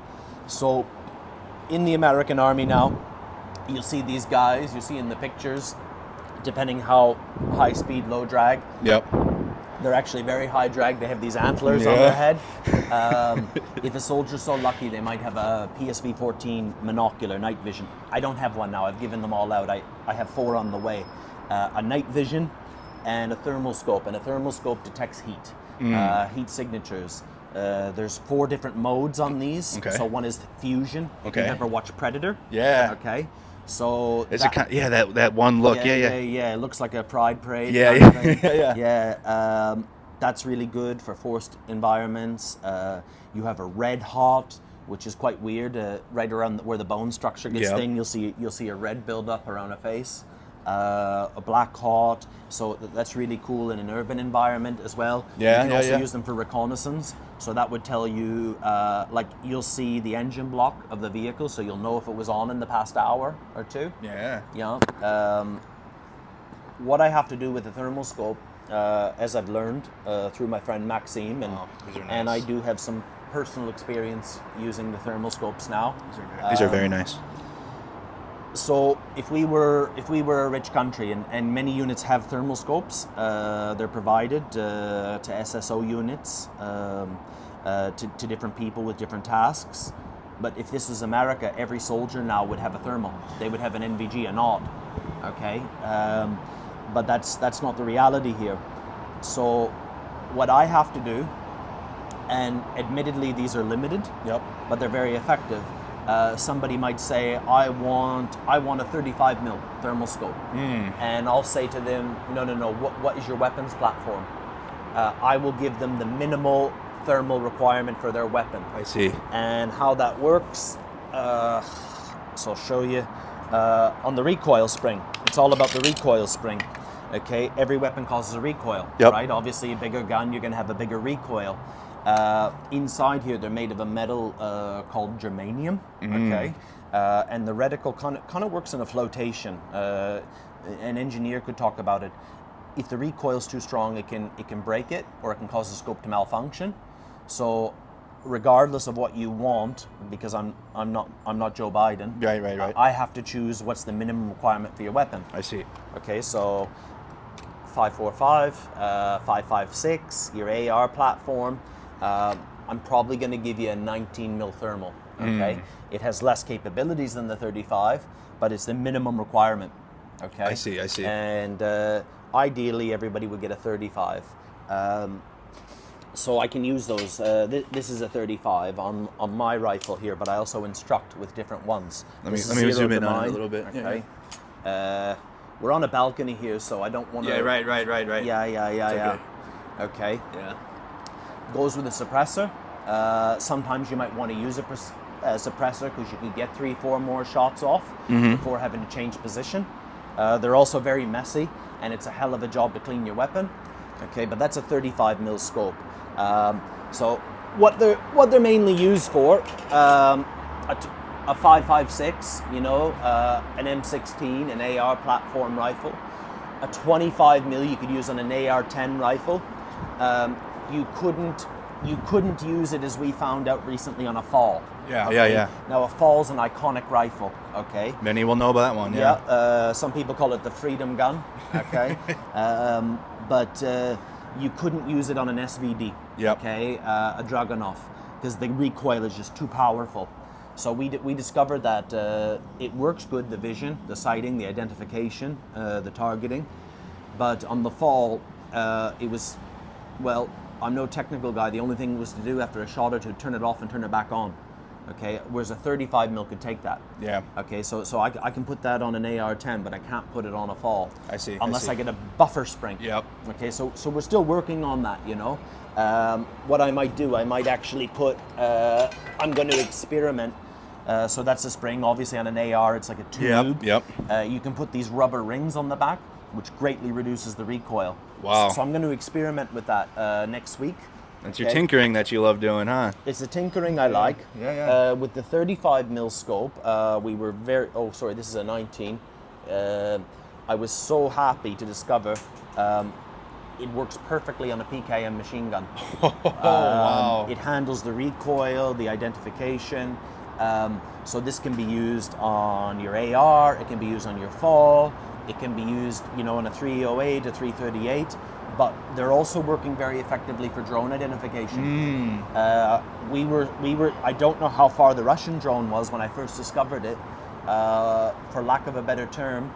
so in the American Army now, you'll see these guys, you see in the pictures, depending how high speed, low drag.
Yep.
They're actually very high drag. They have these antlers on their head. If a soldier's so lucky, they might have a PSV-14 monocular night vision. I don't have one now. I've given them all out. I have 4 on the way. A night vision and a thermoscope. And a thermoscope detects heat, heat signatures. There's 4 different modes on these.
Okay.
So one is fusion.
Okay.
You've ever watched Predator?
Yeah.
Okay. So
Is it that one look? Yeah.
It looks like a pride parade.
Yeah.
That's really good for forced environments. You have a red hot, which is quite weird. Right around where the bone structure gets thin, you'll see a red buildup around a face. A black hot, so that's really cool in an urban environment as well. You can also use them for reconnaissance. So that would tell you, like you'll see the engine block of the vehicle, so you'll know if it was on in the past hour or 2.
Yeah.
Yeah. What I have to do with the thermoscope, as I've learned through my friend Maxime, and I do have some personal experience using the thermoscopes now.
These are very nice.
So if we were a rich country, and many units have thermoscopes, they're provided to SSO units, to different people with different tasks. But if this was America, every soldier now would have a thermal. They would have an NVG, a NOD. Okay, but that's not the reality here. So what I have to do, and admittedly these are limited, but they're very effective. Somebody might say, I want a 35 mil thermoscope. And I'll say to them, no, what is your weapons platform? I will give them the minimal thermal requirement for their weapon.
I see.
And how that works, so I'll show you on the recoil spring. It's all about the recoil spring. Okay, every weapon causes a recoil, right? Obviously a bigger gun, you're gonna have a bigger recoil. Inside here, they're made of a metal called germanium. Okay, and the reticle kind of works in a flotation. An engineer could talk about it. If the recoil's too strong, it can break it, or it can cause the scope to malfunction. So, regardless of what you want, because I'm not Joe Biden.
Right.
I have to choose what's the minimum requirement for your weapon.
I see.
Okay, so 545, 556, your AR platform. I'm probably going to give you a 19 mil thermal. Okay, it has less capabilities than the 35, but it's the minimum requirement. Okay,
I see.
And ideally, everybody would get a 35. So I can use those. This is a 35 on my rifle here, but I also instruct with different ones.
Let me zoom in on it a little bit.
Okay. We're on a balcony here, so I don't want to.
Yeah, right.
Yeah. Okay.
Yeah.
Goes with a suppressor. Sometimes you might want to use a suppressor because you can get 3-4 more shots off before having to change position. They're also very messy, and it's a hell of a job to clean your weapon. Okay, but that's a 35 mil scope. So what they're mainly used for, a 5.56, an M16, an AR platform rifle, a 25 mil you could use on an AR-10 rifle. You couldn't use it, as we found out recently, on a FAL.
Yeah.
Now a FAL's an iconic rifle. Okay.
Many will know about that one. Yeah.
Some people call it the freedom gun. Okay. but you couldn't use it on an SVD.
Yep.
Okay, a Dragunov, because the recoil is just too powerful. So we discovered that it works good, the vision, the sighting, the identification, the targeting, but on the fall, it was, well, I'm no technical guy. The only thing was to do after a shot or two, turn it off and turn it back on. Okay, whereas a 35 mil could take that.
Yeah.
Okay, so I can put that on an AR-10, but I can't put it on a fall.
I see.
Unless I get a buffer spring.
Yep.
Okay, so we're still working on that, you know. What I might do, I might actually put, I'm going to experiment. So that's a spring. Obviously on an AR, it's like a tube.
Yep.
You can put these rubber rings on the back, which greatly reduces the recoil.
Wow.
So I'm going to experiment with that next week.
That's your tinkering that you love doing, huh?
It's the tinkering I like.
Yeah.
With the 35 mil scope, we were very. Oh, sorry, this is a 19. I was so happy to discover it works perfectly on a PKM machine gun.
Wow.
It handles the recoil, the identification. So this can be used on your AR. It can be used on your fall. It can be used, you know, on a 308, a 338. But they're also working very effectively for drone identification. We were. I don't know how far the Russian drone was when I first discovered it. For lack of a better term,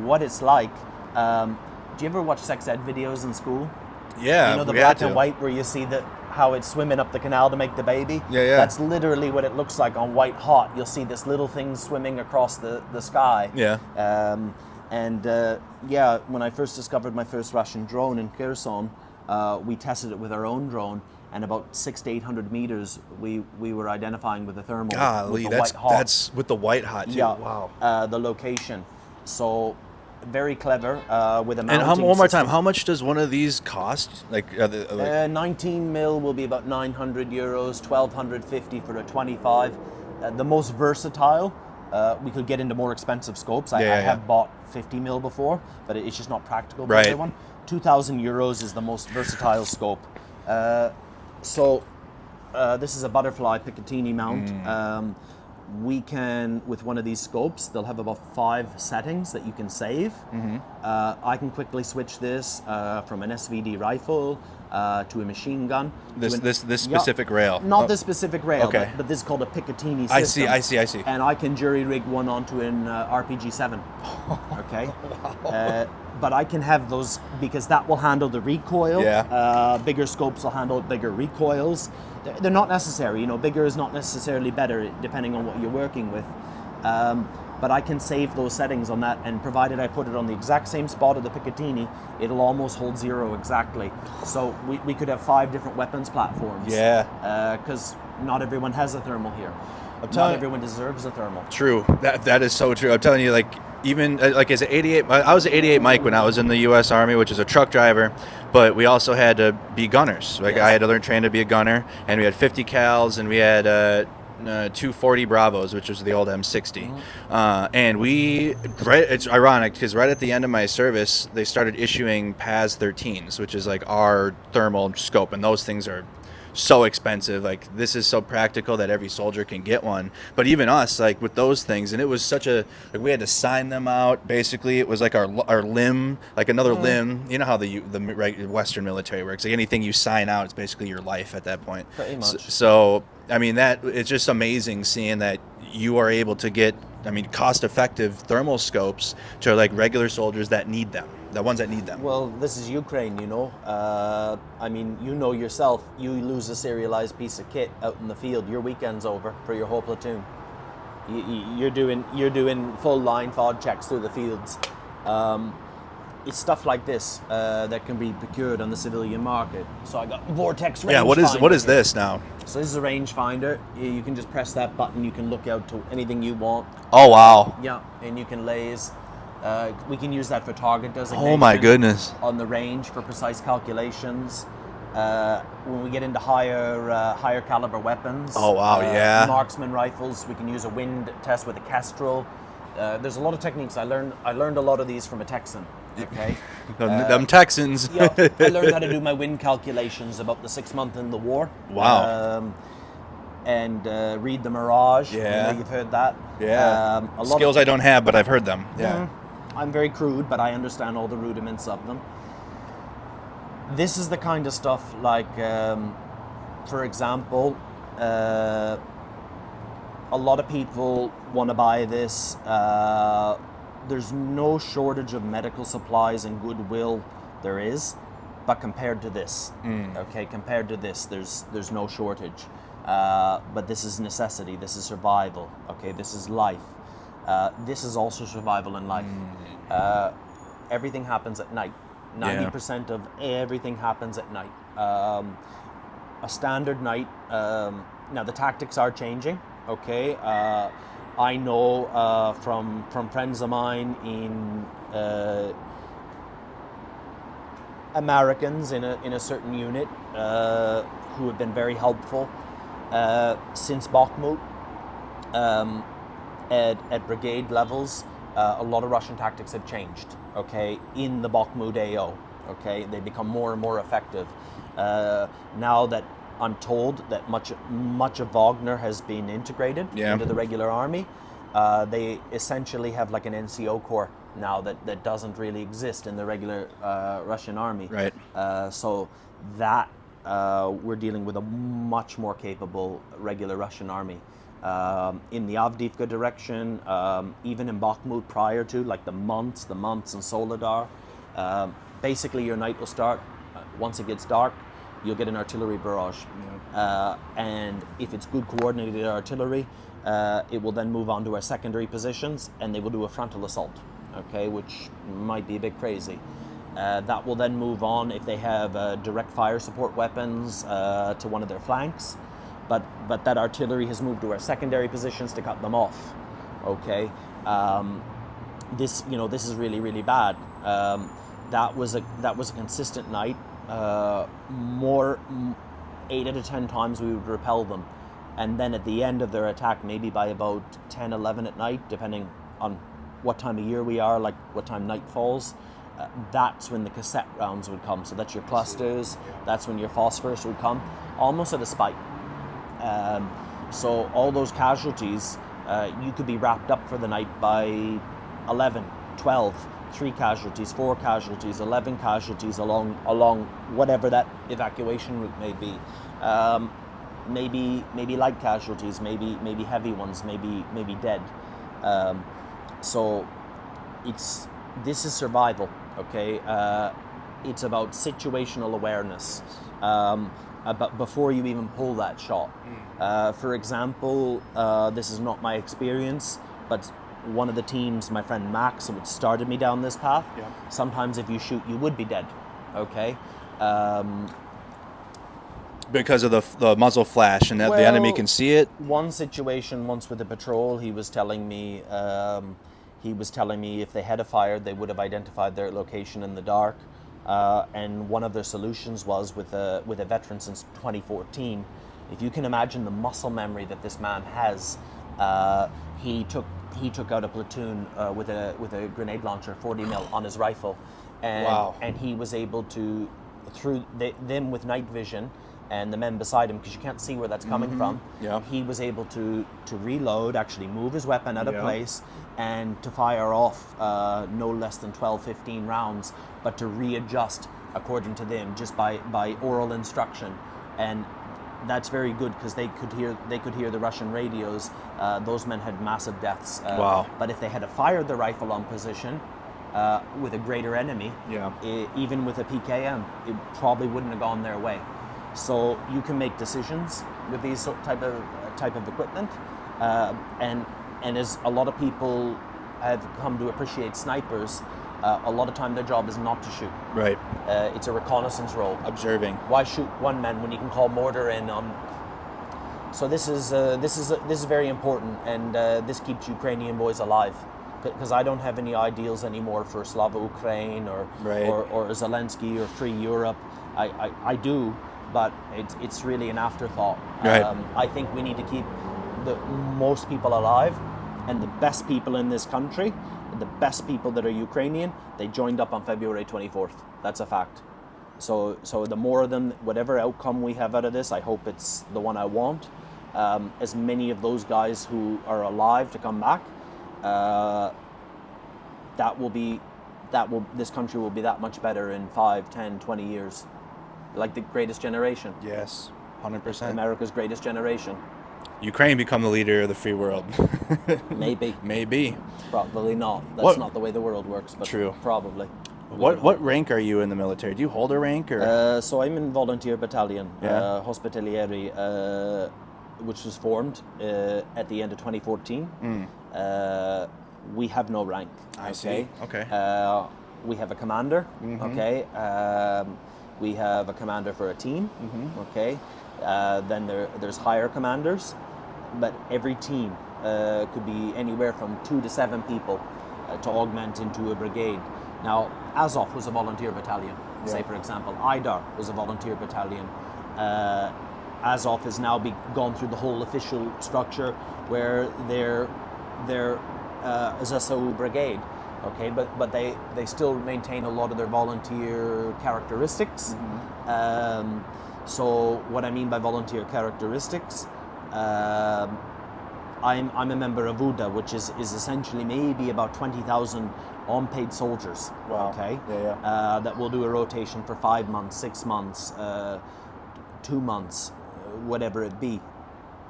what it's like. Do you ever watch sex ed videos in school?
Yeah,
you know the
we had
black and white where you see how it's swimming up the canal to make the baby.
Yeah.
That's literally what it looks like on white hot. You'll see this little thing swimming across the sky.
Yeah.
When I first discovered my first Russian drone in Kherson, we tested it with our own drone, and about 600 to 800 meters, we were identifying with the thermal.
Golly,
with the white hot.
that's with the white hot too.
Yeah.
Wow.
The location. So very clever with a mounting
And one more time,
system.
how much does one of these cost?
19 mil will be about 900 euros, 1250 for a 25. The most versatile. We could get into more expensive scopes. I have bought 50 mil before, but it's just not practical for everyone. 2,000 euros is the most versatile scope. This is a butterfly Picatinny mount. We can, with one of these scopes, they'll have about 5 settings that you can save. I can quickly switch this from an SVD rifle to a machine gun.
This specific rail.
Not this specific rail,
okay.
but this is called a Picatinny system.
I see.
And I can jury rig one onto an RPG-7. Okay. Wow. But I can have those because that will handle the recoil.
Yeah.
Bigger scopes will handle bigger recoils. They're not necessary, you know, bigger is not necessarily better depending on what you're working with. But I can save those settings on that, and provided I put it on the exact same spot of the Picatinny, it'll almost hold 0 exactly. So we could have 5 different weapons platforms.
Yeah.
Because not everyone has a thermal here. Not everyone deserves a thermal.
True. That is so true. I'm telling you, even as an 88, I was an 88 Mike when I was in the U.S. Army, which is a truck driver, but we also had to be gunners. I had to train to be a gunner, and we had 50 cals, and we had 240 Bravos, which was the old M60. And it's ironic because right at the end of my service, they started issuing PAS 13s, which is like our thermal scope, and those things are so expensive. This is so practical that every soldier can get one, but even us, with those things, and it was such a we had to sign them out. Basically it was like our limb, another limb. You know how the Western military works. Anything you sign out, it's basically your life at that point.
Pretty much.
So I mean, that it's just amazing seeing that you are able to get cost-effective thermal scopes to regular soldiers that need them. The ones that need them.
Well, this is Ukraine, you know. You know yourself, you lose a serialized piece of kit out in the field, your weekend's over for your whole platoon. You're doing full line fog checks through the fields. It's stuff like this that can be procured on the civilian market. So I got Vortex range.
Yeah, what is this now?
So this is a rangefinder. You can just press that button. You can look out to anything you want.
Oh wow.
Yeah, and you can laze. We can use that for target designation.
Oh my goodness.
On the range for precise calculations. When we get into higher caliber weapons.
Oh wow, yeah.
Marksman rifles, we can use a wind test with a Kestrel. There's a lot of techniques. I learned a lot of these from a Texan. Okay.
Them Texans.
Yeah, I learned how to do my wind calculations about the 6 month in the war.
Wow.
And read the Mirage.
Yeah.
You've heard that.
Yeah. Skills I don't have, but I've heard them. Yeah.
I'm very crude, but I understand all the rudiments of them. This is the kind of stuff like, for example, a lot of people want to buy this. There's no shortage of medical supplies and goodwill. There is, but compared to this, okay, compared to this, there's no shortage. But this is necessity. This is survival. Okay, this is life. This is also survival in life. Everything happens at night. 90% of everything happens at night. A standard night. Now the tactics are changing. Okay, I know from friends of mine in Americans in a certain unit who have been very helpful since Bakhmut at brigade levels. A lot of Russian tactics have changed. Okay, in the Bakhmut AO. Okay, they become more and more effective now that I'm told that much of Wagner has been integrated into the regular army. They essentially have like an NCO corps now that doesn't really exist in the regular Russian army.
Right.
So that we're dealing with a much more capable regular Russian army. In the Avdiivka direction, even in Bakhmut prior to, like the months and Soledar, basically your night will start. Once it gets dark, you'll get an artillery barrage. And if it's good coordinated artillery, it will then move on to our secondary positions and they will do a frontal assault, okay, which might be a bit crazy. That will then move on if they have direct fire support weapons to one of their flanks. But that artillery has moved to our secondary positions to cut them off, okay? This is really, really bad. That was a consistent night. 8 out of 10 times we would repel them, and then at the end of their attack, maybe by about 10, 11 at night, depending on what time of year we are, like what time night falls, that's when the cassette rounds would come. So that's your clusters, that's when your phosphorus would come, almost at a spike. So all those casualties, you could be wrapped up for the night by 11, 12, 3 casualties, 4 casualties, 11 casualties along whatever that evacuation route may be. Maybe light casualties, maybe heavy ones, maybe dead. So this is survival, okay? It's about situational awareness. But before you even pull that shot. For example, this is not my experience, but one of the teams, my friend Max, which started me down this path, sometimes if you shoot, you would be dead, okay?
Because of the muzzle flash and that the enemy can see it?
One situation once with a patrol, he was telling me if they had a fire, they would have identified their location in the dark. And one of their solutions was with a veteran since 2014. If you can imagine the muscle memory that this man has, he took out a platoon with a grenade launcher, 40 mil, on his rifle, and he was able to, through them with night vision and the men beside him, because you can't see where that's coming from. He was able to reload, actually move his weapon out of place, and to fire off no less than 12, 15 rounds, but to readjust according to them, just by oral instruction. And that's very good, because they could hear the Russian radios. Those men had massive deaths. But if they had fired the rifle on position with a greater enemy, even with a PKM, it probably wouldn't have gone their way. So you can make decisions with these type of equipment, and as a lot of people have come to appreciate snipers, a lot of time their job is not to shoot.
Right.
It's a reconnaissance role.
Observing.
Why shoot one man when you can call mortar in on? So this is very important, and this keeps Ukrainian boys alive. Because I don't have any ideals anymore for Slava Ukraine or Zelensky or Free Europe. I do, but it's really an afterthought.
Right.
I think we need to keep the most people alive, and the best people in this country, the best people that are Ukrainian, they joined up on February 24th. That's a fact. So the more of them, whatever outcome we have out of this, I hope it's the one I want. As many of those guys who are alive to come back, that will be this country will be that much better in 5, 10, 20 years. Like the greatest generation.
Yes, 100%.
America's greatest generation.
Ukraine become the leader of the free world.
Maybe.
Maybe.
Probably not. That's not the way the world works, but
True.
Probably.
What rank are you in the military? Do you hold a rank or?
So I'm in volunteer battalion,
Yeah.
Hospitalieri, which was formed at the end of 2014. We have no rank.
I see. Okay.
We have a commander.
Mm-hmm.
Okay. We have a commander for a team.
Mm-hmm.
Okay. Then there's higher commanders, but every team could be anywhere from 2 to 7 people to augment into a brigade. Now, Azov was a volunteer battalion.
Yeah.
Say, for example, IDAR was a volunteer battalion. Azov has now gone through the whole official structure where they're a ZSOU brigade. Okay, but they still maintain a lot of their volunteer characteristics.
Mm-hmm.
So what I mean by volunteer characteristics, I'm a member of UDA, which is essentially maybe about 20,000 unpaid soldiers.
Wow.
Okay.
Yeah.
That will do a rotation for 5 months, 6 months, 2 months, whatever it be.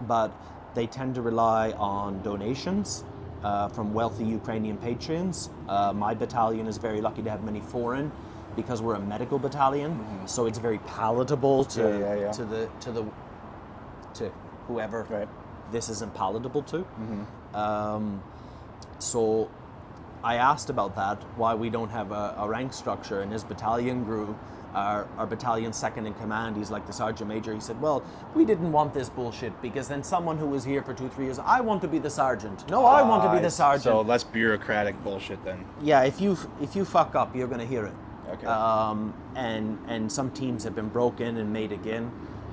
But they tend to rely on donations from wealthy Ukrainian patrons. My battalion is very lucky to have many foreign, because we're a medical battalion, so it's very palatable to whoever this isn't palatable to. So I asked about that, why we don't have a rank structure, and his battalion grew. Our battalion second in command, he's like the sergeant major. He said, well, we didn't want this bullshit, because then someone who was here for 2-3 years, I want to be the sergeant. No, I want to be the sergeant.
So less bureaucratic bullshit then.
Yeah, if you fuck up, you're going to hear it.
Okay.
And some teams have been broken and made again.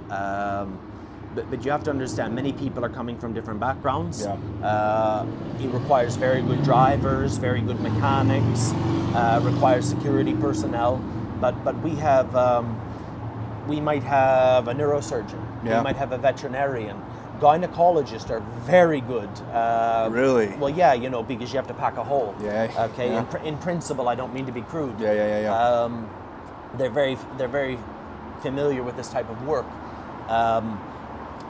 But you have to understand, many people are coming from different backgrounds.
Yeah.
It requires very good drivers, very good mechanics, requires security personnel. But we have, we might have a neurosurgeon,
Yeah.
we might have a veterinarian. Gynecologists are very good.
Really?
Well, yeah, because you have to pack a hole.
Yeah.
Okay.
Yeah.
In principle, I don't mean to be crude.
Yeah.
They're very familiar with this type of work.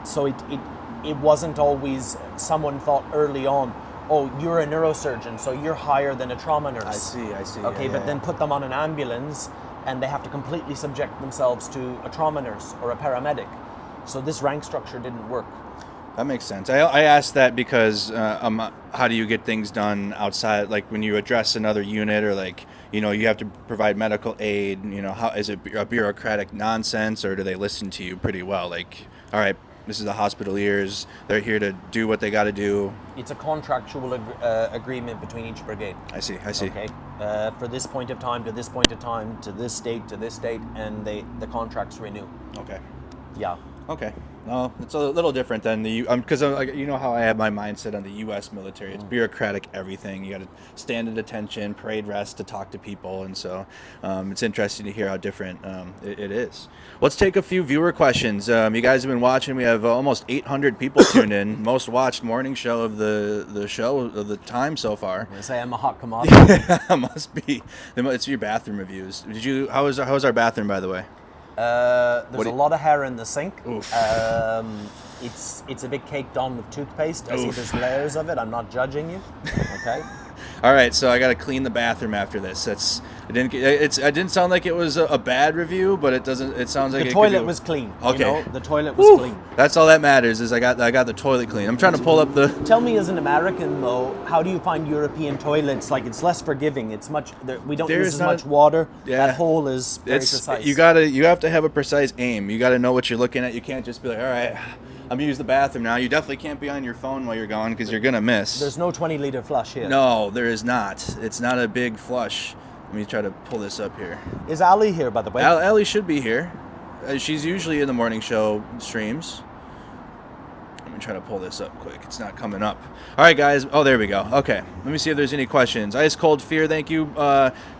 So it wasn't always, someone thought early on, oh, you're a neurosurgeon, so you're higher than a trauma nurse.
I see.
Okay,
Yeah,
but then put them on an ambulance and they have to completely subject themselves to a trauma nurse or a paramedic. So this rank structure didn't work.
That makes sense. I asked that because how do you get things done outside, like when you address another unit, or like, you have to provide medical aid, how is it a bureaucratic nonsense, or do they listen to you pretty well? Like, all right, this is the Hospitaliers, they're here to do what they got to do.
It's a contractual agreement between each brigade. I see. Okay. For this point of time to this point of time to this date, and the contracts renew.
Okay.
Yeah.
Okay. No, it's a little different than the because you know how I have my mindset on the U.S. military. It's bureaucratic everything. You got to stand at attention, parade rest to talk to people, and so it's interesting to hear how different it is. Let's take a few viewer questions. You guys have been watching. We have almost 800 people tuned in. Most watched morning show of the show of the time so far.
I say I'm a hot commodity.
Must be. It's your bathroom reviews. How was our bathroom, by the way?
There's a lot of hair in the sink.
Oof.
It's a bit caked on with toothpaste. I see there's layers of it. I'm not judging you. Okay.
All right, so I got to clean the bathroom after this. It didn't sound like it was a bad review, but it doesn't. It sounds like
the toilet was clean.
Okay.
The toilet was clean.
That's all that matters. Is I got the toilet clean. I'm trying to pull up the.
Tell me, as an American though, how do you find European toilets? Like, it's less forgiving. It's much. We don't use as much water.
Yeah.
That hole is very precise.
You have to have a precise aim. You got to know what you're looking at. You can't just be like, all right, I'm gonna use the bathroom now. You definitely can't be on your phone while you're going, because you're gonna miss.
There's no 20-liter flush here.
No, there is not. It's not a big flush. Let me try to pull this up here.
Is Ali here, by the way?
Ali should be here. She's usually in the morning show streams. Let me try to pull this up quick. It's not coming up. All right, guys. Oh, there we go. Okay. Let me see if there's any questions. Ice Cold Fear, thank you.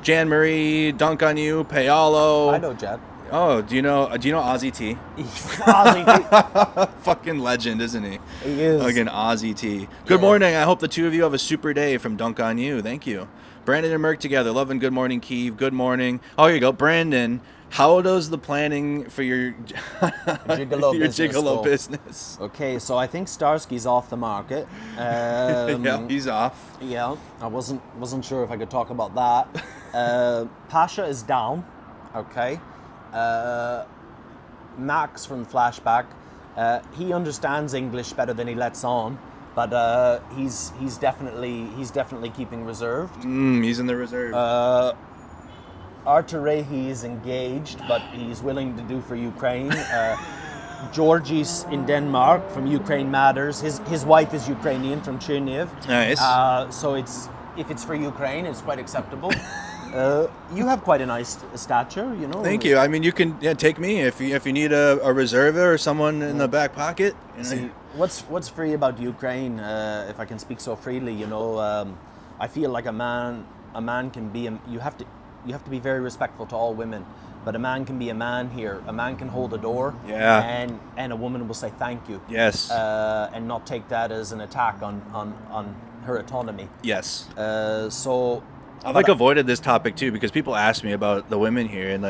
Jan Marie, Dunk on You, Payalo.
I know Jad.
Oh, do you know Ozzy T?
Ozzy T.
Fucking legend, isn't he?
He is.
Fucking Ozzy T. Good morning. I hope the two of you have a super day from Dunk on You. Thank you. Brandon and Merc together. Love and good morning, Kyiv. Good morning. Oh, here you go. Brandon, how does the planning for your
Gigolo
your
business
gigolo
go?
business?
Okay, so I think Starsky's off the market.
Yeah, he's off.
Yeah, I wasn't sure if I could talk about that. Pasha is down. Okay. Max from Flashback, he understands English better than he lets on, but he's definitely keeping reserved.
He's in the reserve.
Arturehi is engaged, but he's willing to do for Ukraine. Georgie's in Denmark from Ukraine Matters. His wife is Ukrainian from Kyiv.
Nice.
So if it's for Ukraine, it's quite acceptable. You have quite a nice stature, you know.
Thank you. I mean, you can take me if you need a reserver or someone in the back pocket.
See, what's free about Ukraine? If I can speak so freely, you know, I feel like a man can be. You have to be very respectful to all women, but a man can be a man here. A man can hold a door.
Yeah.
And a woman will say thank you.
Yes.
And not take that as an attack on her autonomy.
Yes.
So.
I've avoided this topic too because people ask me about the women here, and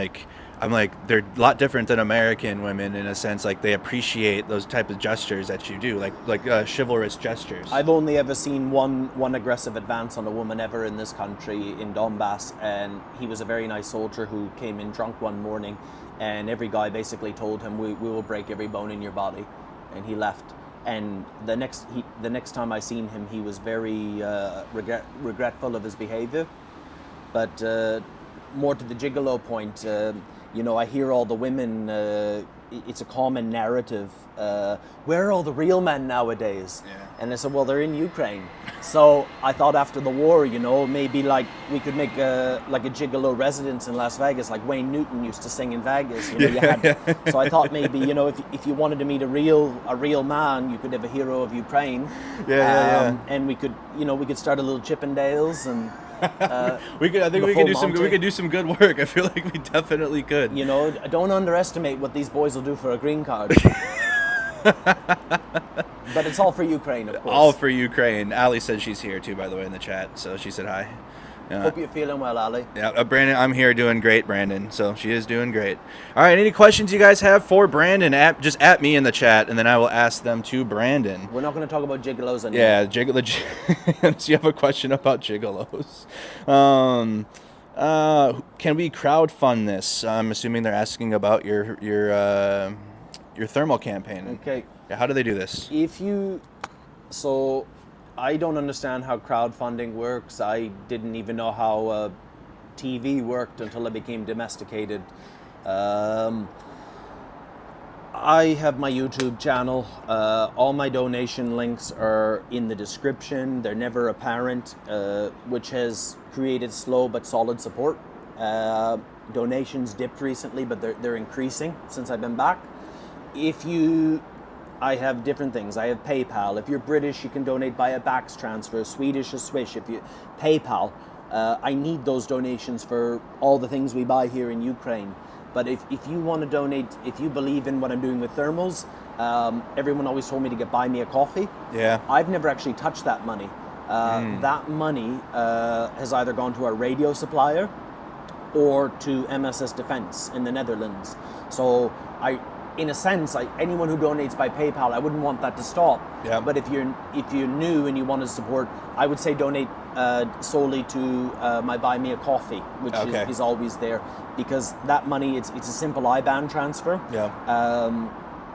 I'm like, they're a lot different than American women in a sense. Like, they appreciate those type of gestures that you do, like chivalrous gestures.
I've only ever seen one aggressive advance on a woman ever in this country, in Donbass, and he was a very nice soldier who came in drunk one morning, and every guy basically told him, we will break every bone in your body, and he left. And the next time I seen him, he was very regretful of his behavior. But more to the gigolo point, you know, I hear all the women, it's a common narrative, where are all the real men nowadays?
Yeah.
And I said, well, they're in Ukraine. So I thought after the war, you know, maybe like we could make a gigolo residence in Las Vegas, like Wayne Newton used to sing in Vegas. You know, so I thought maybe, you know, if you wanted to meet a real man, you could have a hero of Ukraine. And we could start a little Chippendales and.
We could do some good work. I feel like we definitely could.
You know, don't underestimate what these boys will do for a green card. But it's all for Ukraine, of course.
All for Ukraine. Ali said she's here too, by the way, in the chat. So she said hi.
Hope you're feeling well, Ali.
Yeah, Brandon, I'm here doing great, Brandon. So she is doing great. All right, any questions you guys have for Brandon? Just at me in the chat, and then I will ask them to Brandon.
We're not going to talk about gigolos anymore.
Yeah, so you have a question about gigolos. Can we crowdfund this? I'm assuming they're asking about your thermal campaign.
Okay.
Yeah, how do they do this?
I don't understand how crowdfunding works. I didn't even know how TV worked until I became domesticated. I have my YouTube channel. All my donation links are in the description. They're never apparent, which has created slow but solid support. Donations dipped recently, but they're increasing since I've been back. I have different things. I have PayPal. If you're British, you can donate by a bacs transfer. Swedish is Swish. PayPal. I need those donations for all the things we buy here in Ukraine. But if you want to donate, if you believe in what I'm doing with thermals, everyone always told me to buy me a coffee.
Yeah.
I've never actually touched that money. That money has either gone to our radio supplier or to MSS Defense in the Netherlands. So in a sense, anyone who donates by PayPal, I wouldn't want that to stop.
Yeah.
But if you're new and you want to support, I would say donate solely to my Buy Me a Coffee, which is always there, because that money, it's a simple IBAN transfer.
Yeah.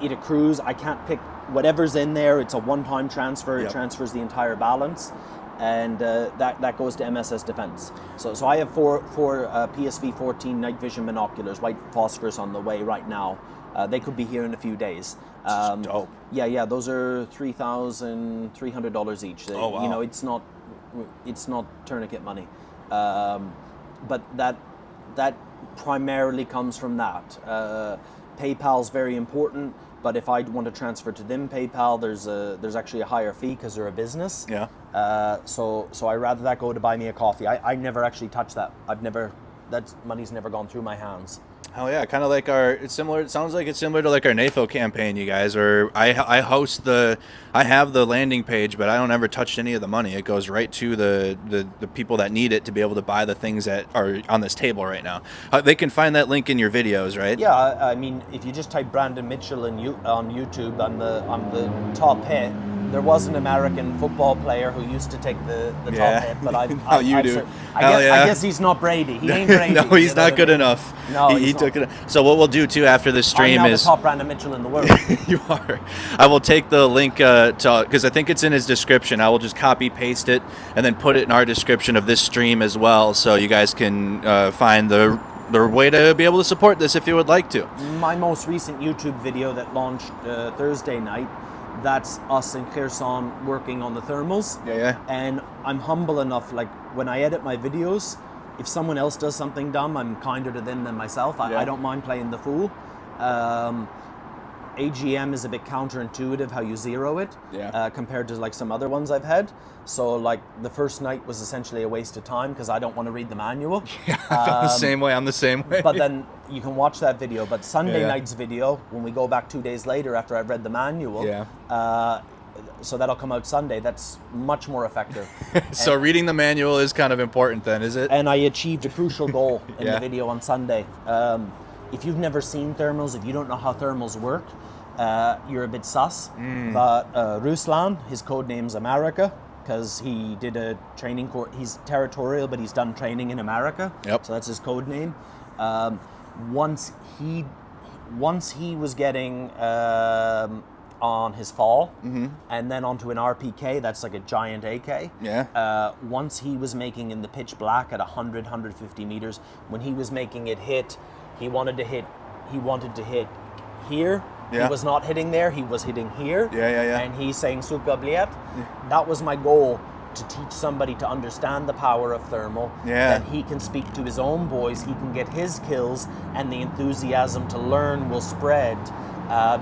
It accrues. I can't pick whatever's in there. It's a one-time transfer.
Yep.
It transfers the entire balance, and that goes to MSS Defense. So I have four PSV 14 night vision binoculars, white phosphorus on the way right now. They could be here in a few days.
Dope.
Yeah, those are $3,300 each.
Oh, wow.
You know, it's not tourniquet money, but that primarily comes from that. PayPal's very important, but if I want to transfer to them PayPal, there's actually a higher fee because they're a business.
Yeah.
So I rather that go to Buy Me a Coffee. I never actually touched that. That money's never gone through my hands.
Oh yeah, kind of like it's similar. It sounds like it's similar to like our NAFO campaign, you guys. Where I have the landing page, but I don't ever touch any of the money. It goes right to the people that need it to be able to buy the things that are on this table right now. They can find that link in your videos, right?
Yeah, I mean, if you just type Brandon Mitchell on YouTube, I'm the top hit. There was an American football player who used to take the top hit, but
Now you do.
I guess he's not Brady. He ain't Brady.
No, he's not good enough.
No,
he took it. So what we'll do too after this stream
I'm now
is
the top Brandon Mitchell in the world.
You are. I will take the link because I think it's in his description. I will just copy paste it and then put it in our description of this stream as well, so you guys can find the way to be able to support this if you would like to.
My most recent YouTube video that launched Thursday night, that's us in Kherson working on the thermals.
Yeah.
And I'm humble enough, like when I edit my videos, if someone else does something dumb, I'm kinder to them than myself. I don't mind playing the fool. AGM is a bit counterintuitive how you zero it compared to like some other ones I've had. So like the first night was essentially a waste of time because I don't want to read the manual.
Yeah, I felt the same way. I'm the same way.
But then you can watch that video. But Sunday night's video, when we go back 2 days later after I've read the manual, so that'll come out Sunday. That's much more effective.
So reading the manual is kind of important then, is it?
And I achieved a crucial goal in the video on Sunday. If you've never seen thermals, if you don't know how thermals work, you're a bit sus. But Ruslan, his code name's America, because he did a training course. He's territorial, but he's done training in America.
Yep.
So that's his code name. Once he was getting on his fall, and then onto an RPK, that's like a giant AK.
Yeah.
Once he was making in the pitch black at 100, 150 meters, when he was making it hit, he wanted to hit here.
Yeah.
He was not hitting there, he was hitting here.
Yeah.
And he's saying Suka Bliet. That was my goal, to teach somebody to understand the power of thermal.
Yeah.
That he can speak to his own boys, he can get his kills, and the enthusiasm to learn will spread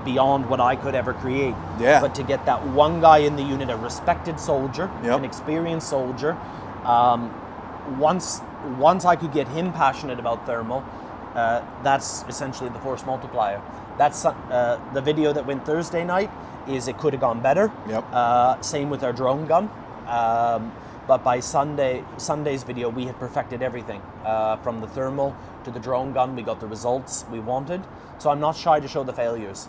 beyond what I could ever create.
Yeah.
But to get that one guy in the unit, a respected soldier, an experienced soldier, once I could get him passionate about thermal, that's essentially the force multiplier. That's the video that went Thursday night. It could have gone better.
Yep.
Same with our drone gun. But by Sunday's video, we had perfected everything. From the thermal to the drone gun, we got the results we wanted. So I'm not shy to show the failures.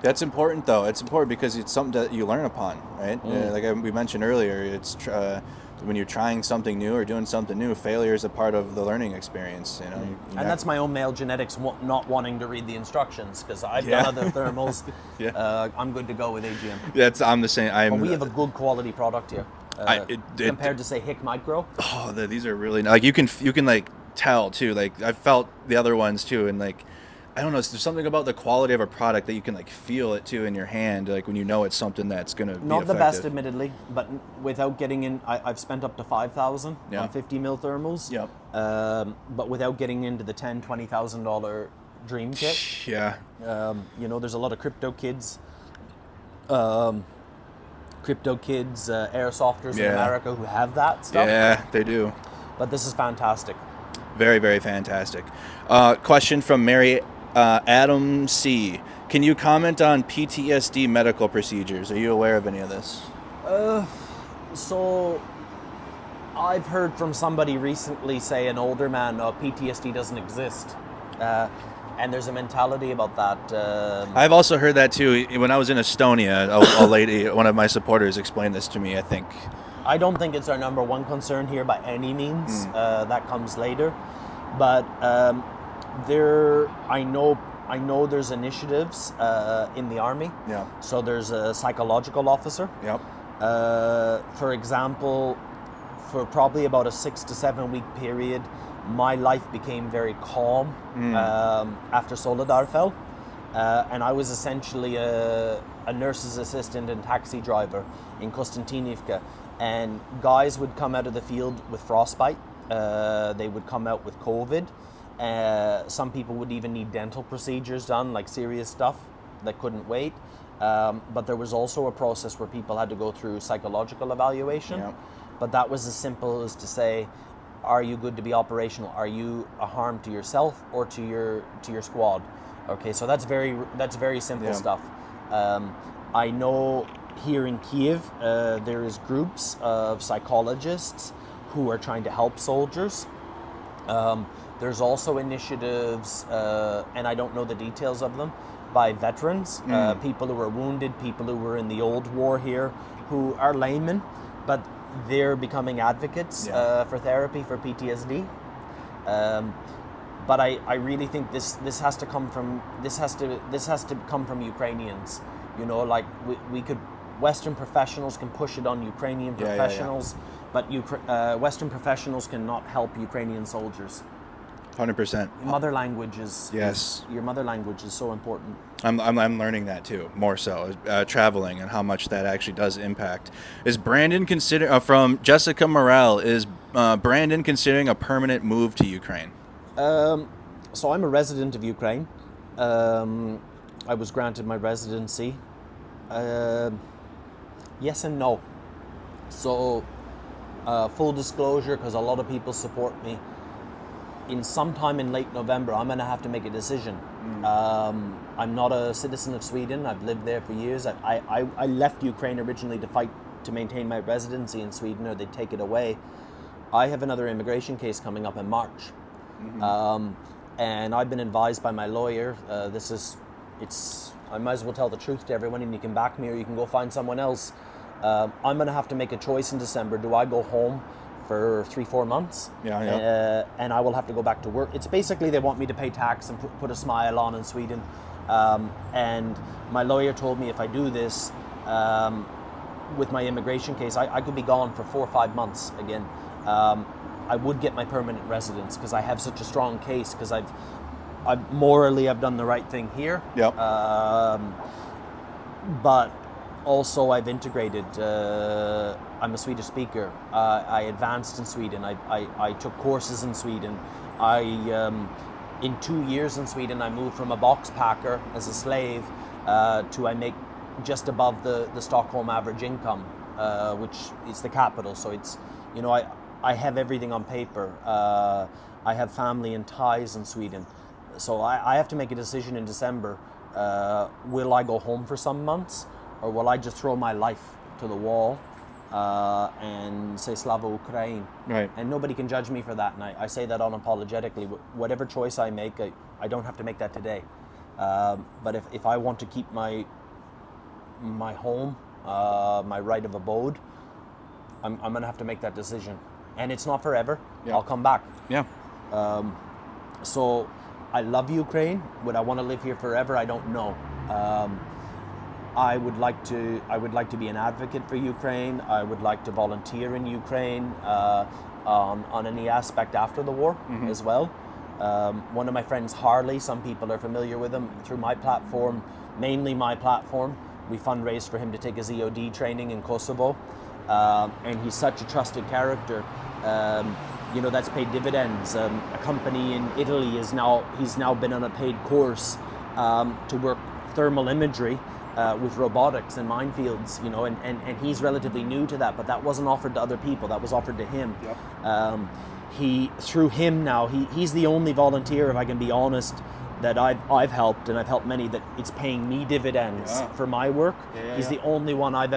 That's important, though. It's important because it's something that you learn upon, right? Like we mentioned earlier, it's when you're trying something new or doing something new, failure is a part of the learning experience. You know,
and that's my own male genetics, not wanting to read the instructions, because I've done other thermals. I'm good to go with AGM.
I'm the same.
But we have a good quality product here compared to say Hick Micro.
Oh, these are really like you can like tell too. Like I felt the other ones too, and like I don't know. There's something about the quality of a product that you can like feel it too in your hand, like when you know it's something that's going to be
not
effective.
The best, admittedly, but without getting in, I've spent up to 5,000 on 50 mil thermals.
Yep.
But without getting into the $10,000-$20,000 dream kit.
Yeah.
There's a lot of crypto kids. Airsofters in America who have that stuff.
Yeah, they do.
But this is fantastic.
Very, very fantastic. Question from Mary Adam C. Can you comment on PTSD medical procedures? Are you aware of any of this?
So I've heard from somebody recently say, an older man, PTSD doesn't exist. And there's a mentality about that.
I've also heard that too. When I was in Estonia, a lady, one of my supporters, explained this to me, I think.
I don't think it's our number one concern here by any means. That comes later. But I know there's initiatives in the Army.
Yeah.
So there's a psychological officer.
Yep.
For example, for probably about a 6 to 7 week period, my life became very calm after Soledar fell. And I was essentially a nurse's assistant and taxi driver in Konstantinivka. And guys would come out of the field with frostbite. They would come out with COVID. Some people would even need dental procedures done, like serious stuff that couldn't wait. But there was also a process where people had to go through psychological evaluation.
Yep.
But that was as simple as to say, are you good to be operational? Are you a harm to yourself or to your squad? Okay, so that's very simple stuff. I know here in Kyiv there is groups of psychologists who are trying to help soldiers. There's also initiatives, and I don't know the details of them, by veterans, people who were wounded, people who were in the old war here, who are laymen, but they're becoming advocates for therapy for PTSD. But I really think this has to come from Ukrainians. You know, like we could, Western professionals can push it on Ukrainian professionals, but Western professionals cannot help Ukrainian soldiers.
100%.
Mother language is your mother language is so important.
I'm learning that too, more so, traveling and how much that actually does impact. Is Brandon from Jessica Morel, is Brandon considering a permanent move to Ukraine?
So I'm a resident of Ukraine. I was granted my residency. Yes and no. So full disclosure, because a lot of people support me, sometime in late November, I'm going to have to make a decision. I'm not a citizen of Sweden. I've lived there for years. I left Ukraine originally to maintain my residency in Sweden, or they'd take it away. I have another immigration case coming up in March. And I've been advised by my lawyer, I might as well tell the truth to everyone, and you can back me or you can go find someone else. I'm going to have to make a choice in December. Do I go home for 3-4 months? And I will have to go back to work. It's basically they want me to pay tax and put a smile on in Sweden. And my lawyer told me if I do this with my immigration case, I could be gone for 4 or 5 months again. I would get my permanent residence because I have such a strong case, because I've morally I've done the right thing here. But also I've integrated. I'm a Swedish speaker. I advanced in Sweden. I took courses in Sweden. In 2 years in Sweden, I moved from a box packer as a slave to I make just above the Stockholm average income, which is the capital. So it's, you know, I have everything on paper. I have family and ties in Sweden. So I have to make a decision in December. Will I go home for some months, or will I just throw my life to the wall and say Slava Ukraine?
Right.
And nobody can judge me for that. And I say that unapologetically. Whatever choice I make, I don't have to make that today. But if I want to keep my home, my right of abode, I'm going to have to make that decision. And it's not forever. I'll come back. So I love Ukraine. Would I want to live here forever? I don't know. I would like to be an advocate for Ukraine. I would like to volunteer in Ukraine on any aspect after the war as well. One of my friends, Harley, some people are familiar with him through my platform, mainly my platform. We fundraised for him to take his EOD training in Kosovo. And he's such a trusted character. You know, that's paid dividends. A company in Italy he's now been on a paid course to work thermal imagery with robotics and minefields, you know, and he's relatively new to that, but that wasn't offered to other people, that was offered to him. Through him now, he's the only volunteer, if I can be honest, that I've helped, and I've helped many, that it's paying me dividends for my work. He's the only one I've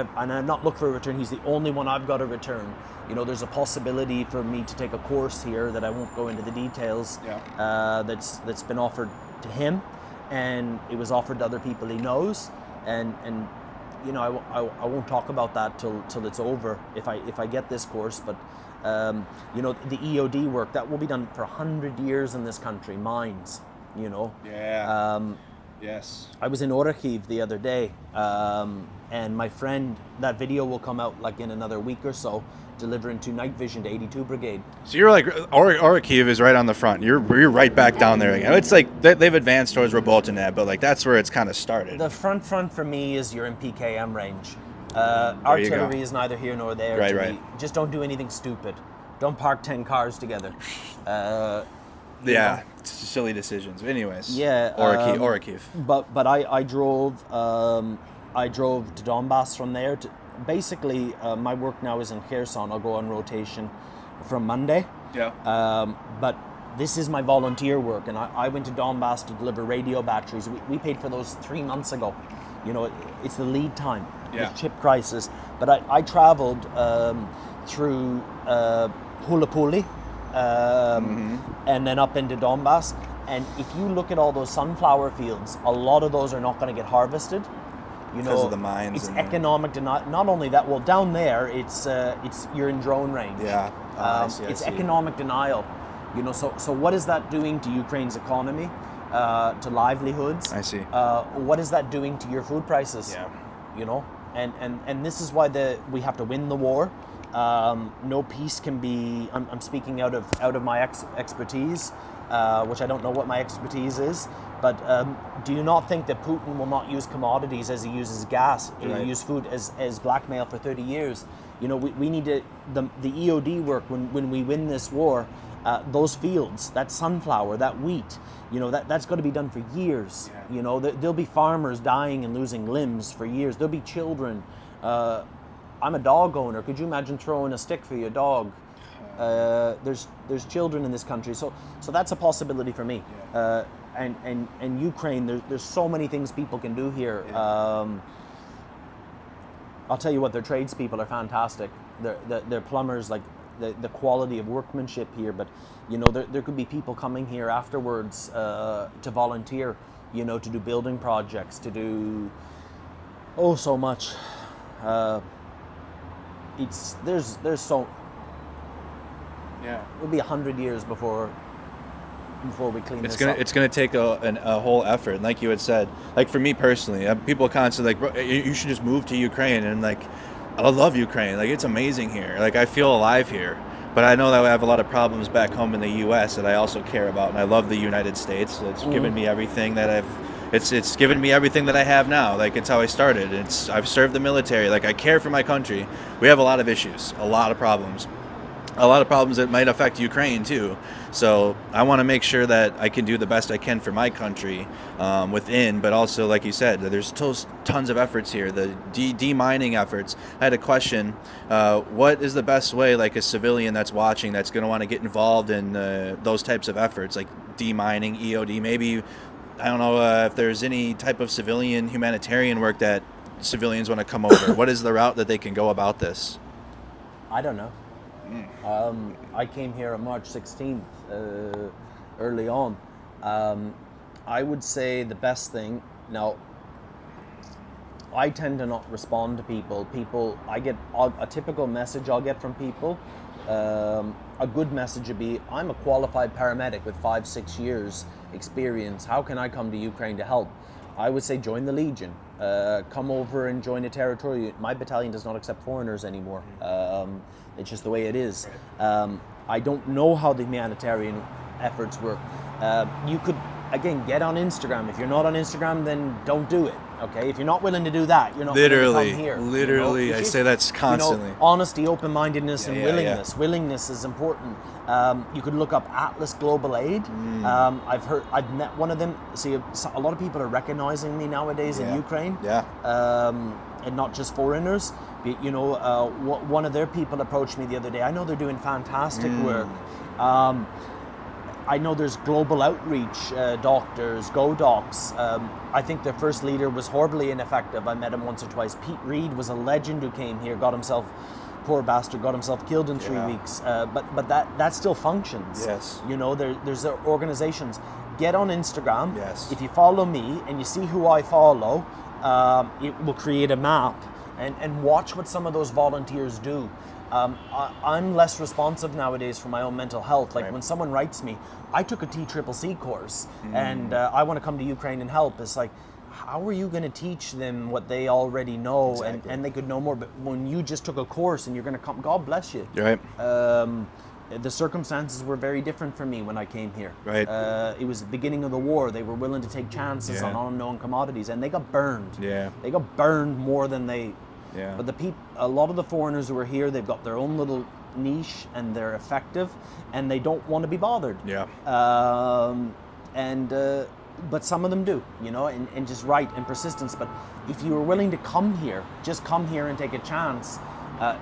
not looked for a return, he's the only one I've got a return. You know, there's a possibility for me to take a course here that I won't go into the details, that's been offered to him, and it was offered to other people he knows, and you know, I won't talk about that till it's over if I get this course, but you know, the EOD work that will be done for 100 years in this country, mines, you know.
Yes.
I was in Kyiv the other day, and my friend, that video will come out like in another week or so, delivering to night vision to 82 Brigade.
So you're like, Kyiv is right on the front. You're right back down there again. It's like they've advanced towards Roboltyneb, but like that's where it's kind of started.
The front for me is you're in PKM range. Artillery is neither here nor there.
Right.
Just don't do anything stupid. Don't park 10 cars together.
It's silly decisions. Anyways. Or a Kyiv.
But I drove to Donbass from there. Basically, my work now is in Kherson. I'll go on rotation from Monday.
Yeah.
But this is my volunteer work, and I went to Donbass to deliver radio batteries. We paid for those 3 months ago. You know, it's the lead time,
Yeah.
the chip crisis. But I traveled through Hulapuli and then up into Donbass. And if you look at all those sunflower fields, a lot of those are not going to get harvested. You know,
Because of the mines.
It's economic to not only that. Well, down there, it's you're in drone range.
Yeah. I see.
It's economic denial. You know, so what is that doing to Ukraine's economy, to livelihoods?
I see.
What is that doing to your food prices?
Yeah.
You know, and this is why we have to win the war. No peace can be. I'm speaking out of my expertise, which I don't know what my expertise is. But do you not think that Putin will not use commodities as he uses gas? He'll
Right.
use food as blackmail for 30 years. You know, we need to the EOD work when we win this war. Those fields, that sunflower, that wheat, you know, that's got to be done for years.
Yeah.
You know, there'll be farmers dying and losing limbs for years. There'll be children. I'm a dog owner. Could you imagine throwing a stick for your dog? There's children in this country, so that's a possibility for me.
Yeah.
And Ukraine, there's so many things people can do here.
Yeah.
I'll tell you what, their tradespeople are fantastic. They're plumbers, like the quality of workmanship here. But you know, there could be people coming here afterwards to volunteer. You know, to do building projects, to do so much. There's so.
Yeah.
It'll be 100 years before we clean
It's
this up.
gonna take a whole effort. And like you had said, like for me personally, people are constantly like, bro, you should just move to Ukraine. And like, I love Ukraine. Like, it's amazing here. Like, I feel alive here. But I know that I have a lot of problems back home in the U.S. that I also care about. And I love the United States. It's given me everything that it's given me everything that I have now. Like, it's how I started. I've served the military. Like, I care for my country. We have a lot of issues, a lot of problems that might affect Ukraine too. So I want to make sure that I can do the best I can for my country within, but also, like you said, there's tons of efforts here. The demining efforts. I had a question. What is the best way, like a civilian that's watching, that's going to want to get involved in those types of efforts, like demining, EOD? Maybe, I don't know if there's any type of civilian humanitarian work that civilians want to come over. What is the route that they can go about this?
I don't know. I came here on March 16th, early on. I would say the best thing, now, I tend to not respond to people. I get a typical message I'll get from people. A good message would be, I'm a qualified paramedic with 5-6 years experience. How can I come to Ukraine to help? I would say join the Legion. Come over and join a territorial. My battalion does not accept foreigners anymore. It's just the way it is. I don't know how the humanitarian efforts work. You could, again, get on Instagram. If you're not on Instagram, then don't do it. Okay, if you're not willing to do that, you're not willing to come here.
Literally, I say that's constantly.
Honesty, open-mindedness, and
Yeah.
willingness. Willingness is important. You could look up Atlas Global Aid. I've met one of them. See, a lot of people are recognizing me nowadays in Ukraine.
Yeah.
And not just foreigners. You know, one of their people approached me the other day. I know they're doing fantastic work. I know there's global outreach doctors, GoDocs. I think their first leader was horribly ineffective. I met him once or twice. Pete Reed was a legend who came here, poor bastard, got himself killed in 3 weeks. But that still functions.
Yes.
You know, there's organizations. Get on Instagram.
Yes.
If you follow me and you see who I follow, it will create a map and watch what some of those volunteers do. I'm less responsive nowadays for my own mental health. Like when someone writes me, I took a TCCC course and I want to come to Ukraine and help. It's like, how are you going to teach them what they already know?
Exactly.
And they could know more? But when you just took a course and you're going to come, God bless you.
You're right.
The circumstances were very different for me when I came here.
Right.
It was the beginning of the war. They were willing to take chances on unknown commodities, and they got burned.
Yeah.
They got burned more than they.
Yeah.
But a lot of the foreigners who are here, they've got their own little niche, and they're effective, and they don't want to be bothered.
Yeah.
But some of them do, you know, and just and persistence. But if you were willing to come here, just come here and take a chance,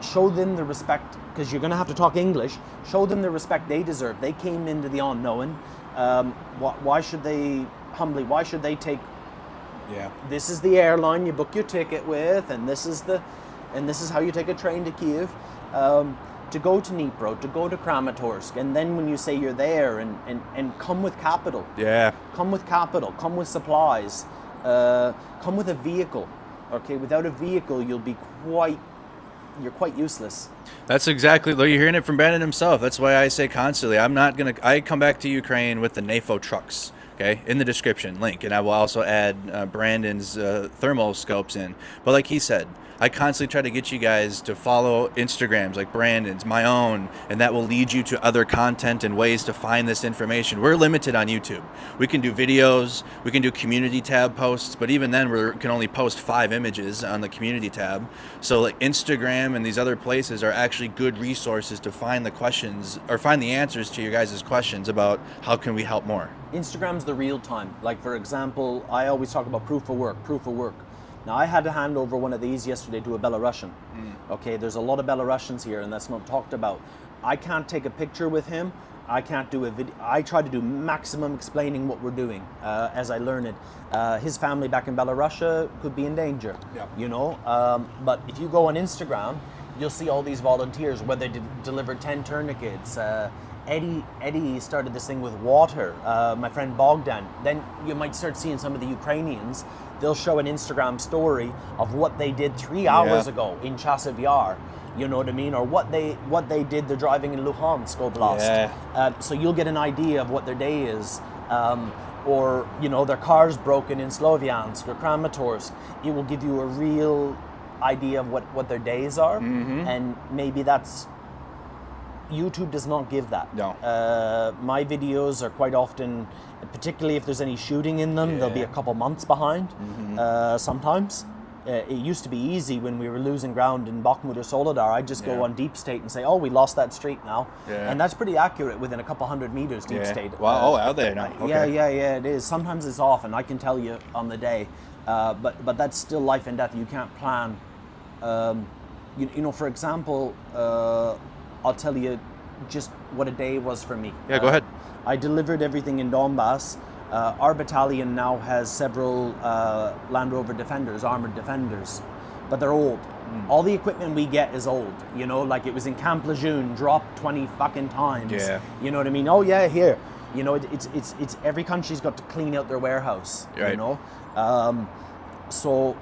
Show them the respect, because you're going to have to talk English. Show them the respect they deserve. They came into the unknown. Why should they why should they take, this is the airline you book your ticket with, and this is how you take a train to Kyiv, to go to Dnipro, to go to Kramatorsk, and then when you say you're there, and come with capital.
Yeah.
Come with capital, come with supplies, come with a vehicle. Okay, without a vehicle, you're quite useless.
That's exactly, you're hearing it from Brandon himself. That's why I say constantly, I come back to Ukraine with the NAFO trucks, okay, in the description link, and I will also add Brandon's thermoscopes in. But like he said, I constantly try to get you guys to follow Instagrams like Brandon's, my own, and that will lead you to other content and ways to find this information. We're limited on YouTube. We can do videos, we can do community tab posts, but even then we can only post 5 images on the community tab. So like Instagram and these other places are actually good resources to find the questions or find the answers to your guys' questions about how can we help more.
Instagram's the real time. Like, for example, I always talk about proof of work. Now, I had to hand over one of these yesterday to a Belarusian. Okay, there's a lot of Belarusians here, and that's not talked about. I can't take a picture with him. I can't do a video. I try to do maximum explaining what we're doing as I learn it. His family back in Belarus could be in danger, you know. But if you go on Instagram, you'll see all these volunteers, where they delivered 10 tourniquets. Eddie started this thing with water, my friend Bogdan. Then you might start seeing some of the Ukrainians. They'll show an Instagram story of what they did 3 hours ago in Chasiv Yar, you know what I mean? Or what they did, they're driving in Luhansk Oblast. So you'll get an idea of what their day is. Or, you know, their car's broken in Sloviansk or Kramatorsk. It will give you a real idea of what their days are. And maybe that's, YouTube does not give that.
No.
My videos are quite often, particularly if there's any shooting in them, they'll be a couple months behind sometimes. It used to be easy when we were losing ground in Bakhmut or Soledar. I'd just go on Deep State and say, oh, we lost that street now. And that's pretty accurate within a couple hundred meters, Deep State.
Wow, are they now? Okay.
Yeah, it is. Sometimes it's off, and I can tell you on the day. But that's still life and death. You can't plan. You know, for example, I'll tell you just what a day was for me.
Yeah, go ahead.
I delivered everything in Donbass. Our battalion now has several Land Rover Defenders, armored Defenders, but they're old. All the equipment we get is old. You know, like it was in Camp Lejeune, dropped 20 fucking times. You know what I mean? Oh yeah, here. You know, it's every country's got to clean out their warehouse.
Right.
You know, so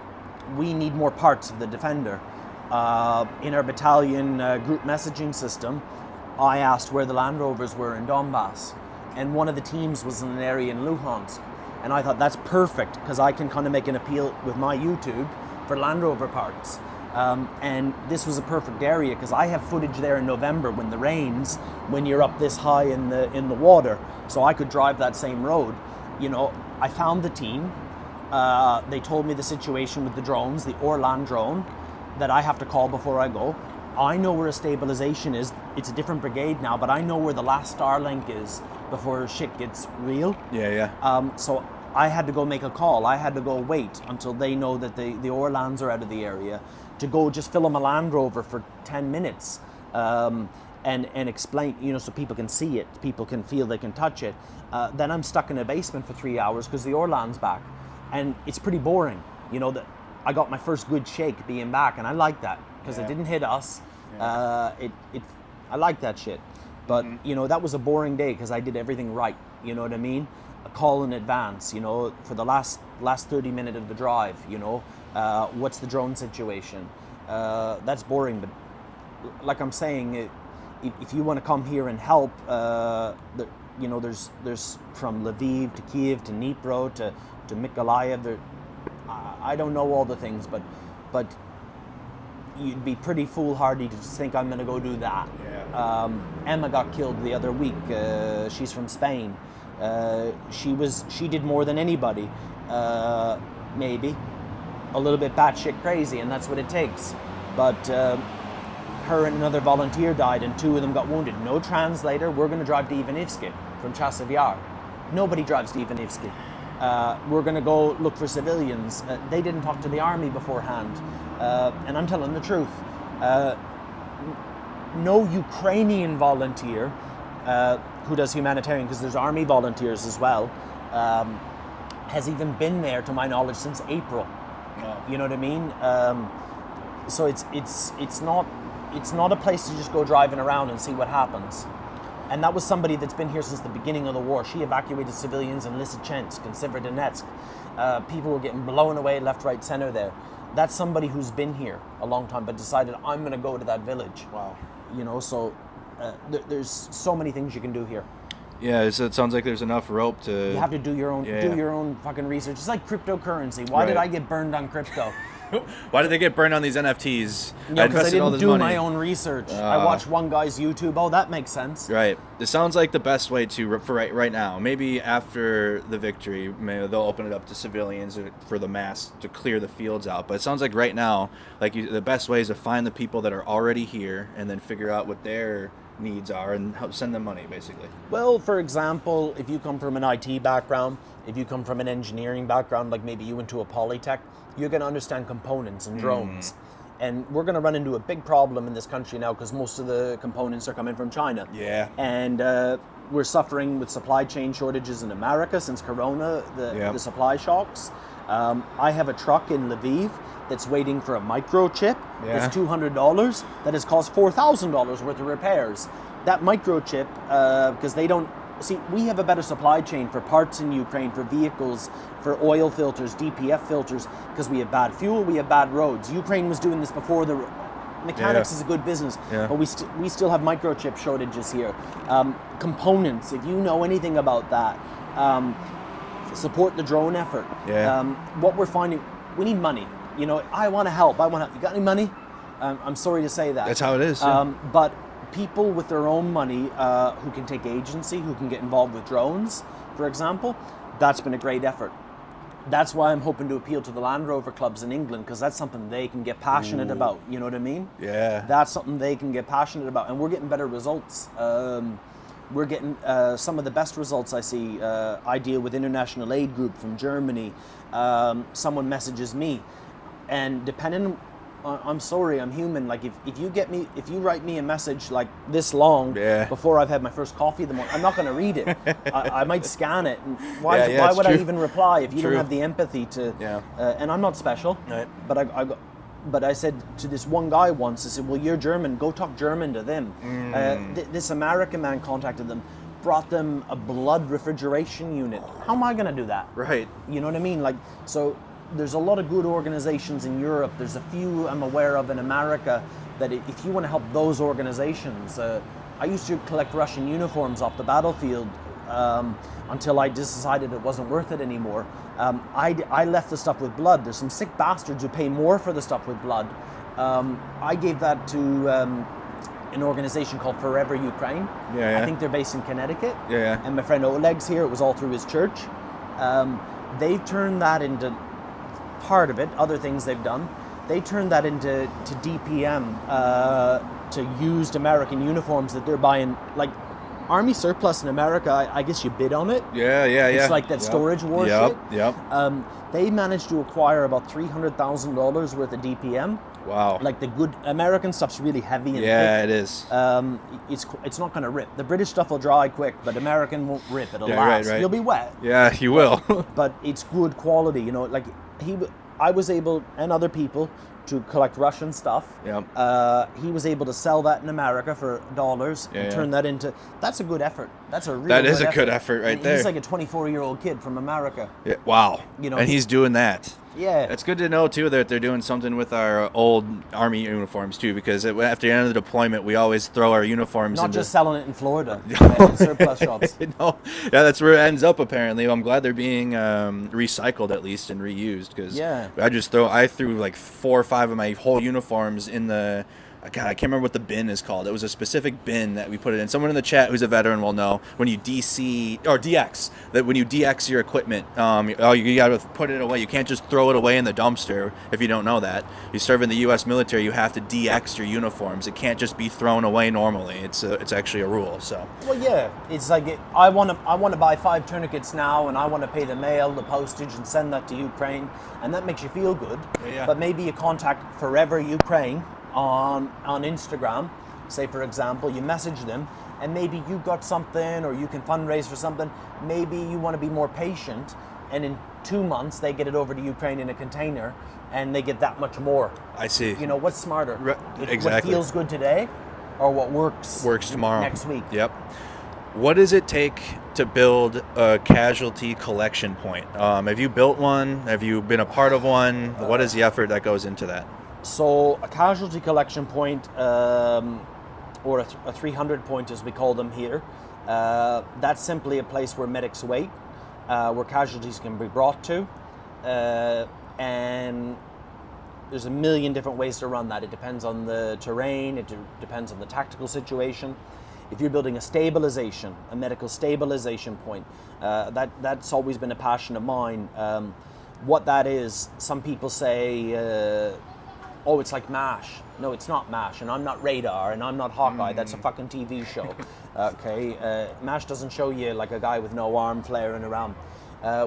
we need more parts of the Defender. In our battalion group messaging system, I asked where the Land Rovers were in Donbass, and one of the teams was in an area in Luhansk, and I thought that's perfect because I can kind of make an appeal with my YouTube for Land Rover parts, and this was a perfect area because I have footage there in November when the rains, when you're up this high in the water, so I could drive that same road. You know, I found the team. They told me the situation with the drones, the Orlan drone, that I have to call before I go. I know where a stabilization is. It's a different brigade now, but I know where the last Starlink is before shit gets real. So I had to go make a call. I had to go wait until they know that the Orlans are out of the area to go just fill them a Land Rover for 10 minutes and explain, you know, so people can see it, people can feel, they can touch it. Then I'm stuck in a basement for 3 hours because the Orlan's back. And it's pretty boring, you know, that I got my first good shake being back, and I like that because it didn't hit us. I like that shit. But you know, that was a boring day because I did everything right. You know what I mean? A call in advance. You know, for the last 30 minutes of the drive. You know, what's the drone situation? That's boring. But like I'm saying, if you want to come here and help, you know, there's from Lviv to Kyiv to Dnipro to Mykolaiv. I don't know all the things, but you'd be pretty foolhardy to just think I'm going to go do that. Emma got killed the other week. She's from Spain. She did more than anybody, maybe a little bit batshit crazy, and that's what it takes. But her and another volunteer died, and 2 of them got wounded. No translator. We're going to drive to Ivanivsky from Chasiv Yar. Nobody drives to Ivanivsky. We're going to go look for civilians. They didn't talk to the army beforehand. And I'm telling the truth. No Ukrainian volunteer who does humanitarian, because there's army volunteers as well, has even been there, to my knowledge, since April.
Wow.
You know what I mean? So it's not a place to just go driving around and see what happens. And that was somebody that's been here since the beginning of the war. She evacuated civilians in Lysychansk and Severodonetsk. People were getting blown away left, right, center there. That's somebody who's been here a long time, but decided, I'm going to go to that village.
Wow.
You know, so there's so many things you can do here.
Yeah, it sounds like there's enough rope to...
You have to do your own your own fucking research. It's like cryptocurrency. Why did I get burned on crypto?
Why did they get burned on these NFTs?
Yeah, because I didn't do my own research. I watched one guy's YouTube. Oh, that makes sense.
Right. It sounds like the best way to, for right now, maybe after the victory, maybe they'll open it up to civilians for the mass to clear the fields out. But it sounds like right now, the best way is to find the people that are already here and then figure out what their needs are and help send them money, basically.
Well, for example, if you come from an IT background, if you come from an engineering background, like maybe you went to a Polytech, you're going to understand components and drones. And we're going to run into a big problem in this country now because most of the components are coming from China.
Yeah.
And we're suffering with supply chain shortages in America since Corona, the supply shocks. I have a truck in Lviv that's waiting for a microchip that's $200 that has cost $4,000 worth of repairs. That microchip, because they don't... See, we have a better supply chain for parts in Ukraine, for vehicles, for oil filters, DPF filters, because we have bad fuel, we have bad roads. Ukraine was doing this before the... Mechanics is a good business, but we still have microchip shortages here. Components, if you know anything about that, support the drone effort. What we're finding, we need money. You know, I want to help. You got any money? I'm sorry to say that.
That's how it is.
But people with their own money who can take agency, who can get involved with drones, for example, that's been a great effort. That's why I'm hoping to appeal to the Land Rover clubs in England, because that's something they can get passionate about. You know what I mean?
Yeah.
That's something they can get passionate about, and we're getting better results. We're getting some of the best results I see. I deal with International Aid Group from Germany. Someone messages me, and depending, I'm sorry, I'm human. Like if you write me a message like this long before I've had my first coffee in the morning, I'm not going to read it. I might scan it. And why would I even reply if you don't have the empathy to? And I'm not special, but I said to this one guy once, I said, well, you're German, go talk German to them. This American man contacted them, brought them a blood refrigeration unit. How am I going to do that?
Right.
You know what I mean? Like, so there's a lot of good organizations in Europe. There's a few I'm aware of in America that if you want to help those organizations, I used to collect Russian uniforms off the battlefield until I decided it wasn't worth it anymore. I left the stuff with blood. There's some sick bastards who pay more for the stuff with blood. I gave that to an organization called Forever Ukraine. I think they're based in Connecticut. And my friend Oleg's here. It was all through his church. They've turned that into part of it. Other things they've done. They turned that into DPM, to used American uniforms that they're buying, like Army surplus in America. I guess you bid on it. It's like that storage war shit. They managed to acquire about $300,000 worth of DPM.
Wow.
Like the good American stuff's really heavy and thick.
It is.
It's not going to rip. The British stuff will dry quick, but American won't rip. It'll last.
Right.
You'll be wet.
Yeah, you will.
But it's good quality. You know, like I was able, and other people, to collect Russian stuff. He was able to sell that in America for dollars and turn that into. That's a good effort. That's a really
good effort right there.
He's like a 24-year-old kid from America.
Wow.
You know,
and he's doing that.
Yeah.
It's good to know, too, that they're doing something with our old Army uniforms, too, because after the end of the deployment, we always throw our uniforms
Not
into...
just selling it in Florida, in surplus shops.
No. Yeah, that's where it ends up, apparently. I'm glad they're being recycled, at least, and reused, because I threw like 4 or 5 of my whole uniforms in the... God, I can't remember what the bin is called. It was a specific bin that we put it in. Someone in the chat who's a veteran will know when you DX, that when you DX your equipment, you got to put it away. You can't just throw it away in the dumpster if you don't know that. You serve in the U.S. military, you have to DX your uniforms. It can't just be thrown away normally. It's actually a rule. So.
Well, yeah, it's like I want to buy 5 tourniquets now, and I want to pay the mail, the postage, and send that to Ukraine, and that makes you feel good. But maybe you contact Forever Ukraine. on Instagram, say for example, you message them, and maybe you got something, or you can fundraise for something. Maybe you want to be more patient, and in 2 months they get it over to Ukraine in a container, and they get that much more.
I see.
You know, what's smarter?
Exactly.
What feels good today, or what works
tomorrow,
next week?
Yep. What does it take to build a casualty collection point? Have you built one? Have you been a part of one? What is the effort that goes into that?
So a casualty collection point, or a 300 point as we call them here, that's simply a place where medics wait, where casualties can be brought to, and there's a million different ways to run that. It depends on the terrain, it depends on the tactical situation. If you're building a medical stabilization point, that's always been a passion of mine. What that is, some people say, oh, it's like MASH. No, it's not MASH, and I'm not Radar, and I'm not Hawkeye. That's a fucking TV show. Okay, MASH doesn't show you like a guy with no arm flaring around.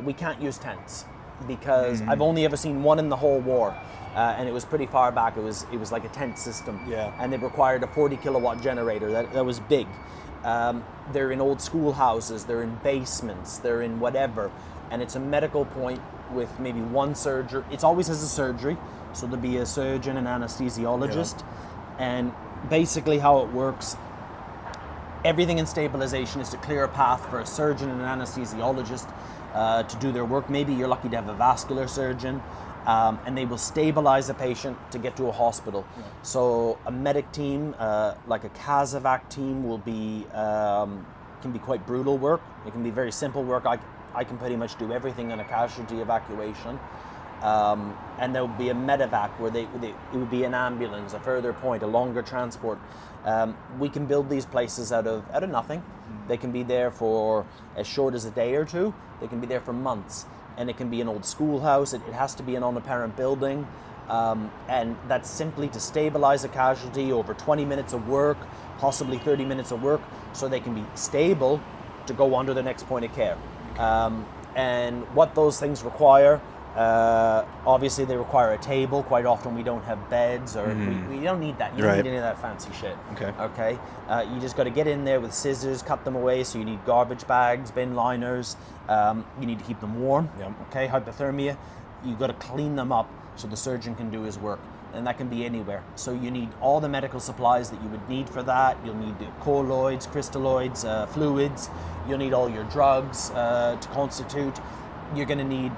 We can't use tents because I've only ever seen one in the whole war, and it was pretty far back. It was like a tent system, and it required a 40 kilowatt generator. That was big. They're in old schoolhouses, they're in basements, they're in whatever, and it's a medical point with maybe one surgery. It always has a surgery. So there'll be a surgeon and anesthesiologist, and basically how it works, everything in stabilization is to clear a path for a surgeon and an anesthesiologist to do their work. Maybe you're lucky to have a vascular surgeon, and they will stabilize a patient to get to a hospital. Yeah. So a medic team, like a CASEVAC team, will be can be quite brutal work. It can be very simple work. I can pretty much do everything on a casualty evacuation. And there would be a medevac where it would be an ambulance, a further point, a longer transport. We can build these places out of nothing. They can be there for as short as a day or two. They can be there for months, and it can be an old schoolhouse. It has to be an unapparent building, and that's simply to stabilize a casualty over 20 minutes of work, possibly 30 minutes of work, so they can be stable to go on to the next point of care. And what those things require. Obviously they require a table. Quite often we don't have beds, or we don't need that. You don't need any of that fancy shit. Okay. You just got to get in there with scissors, cut them away. So you need garbage bags, bin liners. You need to keep them warm. Okay. Hypothermia. You got to clean them up so the surgeon can do his work, and that can be anywhere. So you need all the medical supplies that you would need for that. You'll need the colloids, crystalloids, fluids. You'll need all your drugs to constitute. You're going to need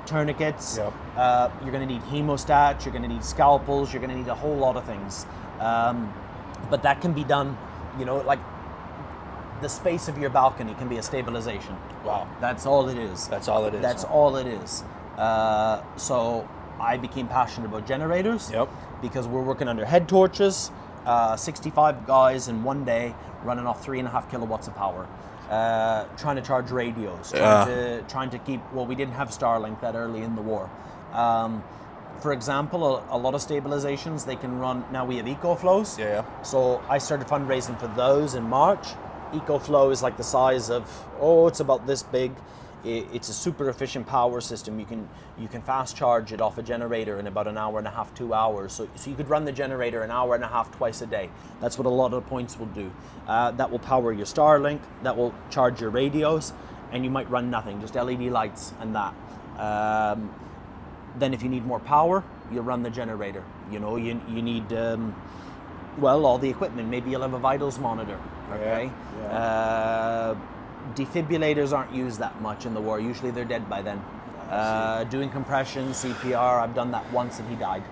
tourniquets, you're going to need hemostats, you're going to need scalpels, you're going to need a whole lot of things. But that can be done, like the space of your balcony can be a stabilization. Wow. That's all it is.
That's all it is.
That's all it is. So I became passionate about generators because we're working under head torches, 65 guys in one day running off 3.5 kilowatts of power. Trying to charge radios, trying to keep. Well, we didn't have Starlink that early in the war. For example, a lot of stabilizations they can run. Now we have EcoFlows. So I started fundraising for those in March. EcoFlow is like the size of it's about this big. It's a super efficient power system. You can fast charge it off a generator in about an hour and a half, 2 hours. So you could run the generator an hour and a half twice a day. That's what a lot of the points will do. That will power your Starlink. That will charge your radios, and you might run nothing, just LED lights and that. Then if you need more power, you'll run the generator. You need all the equipment. Maybe you'll have a vitals monitor. Okay. Defibrillators aren't used that much in the war. Usually they're dead by then. Doing compression, CPR, I've done that once and he died.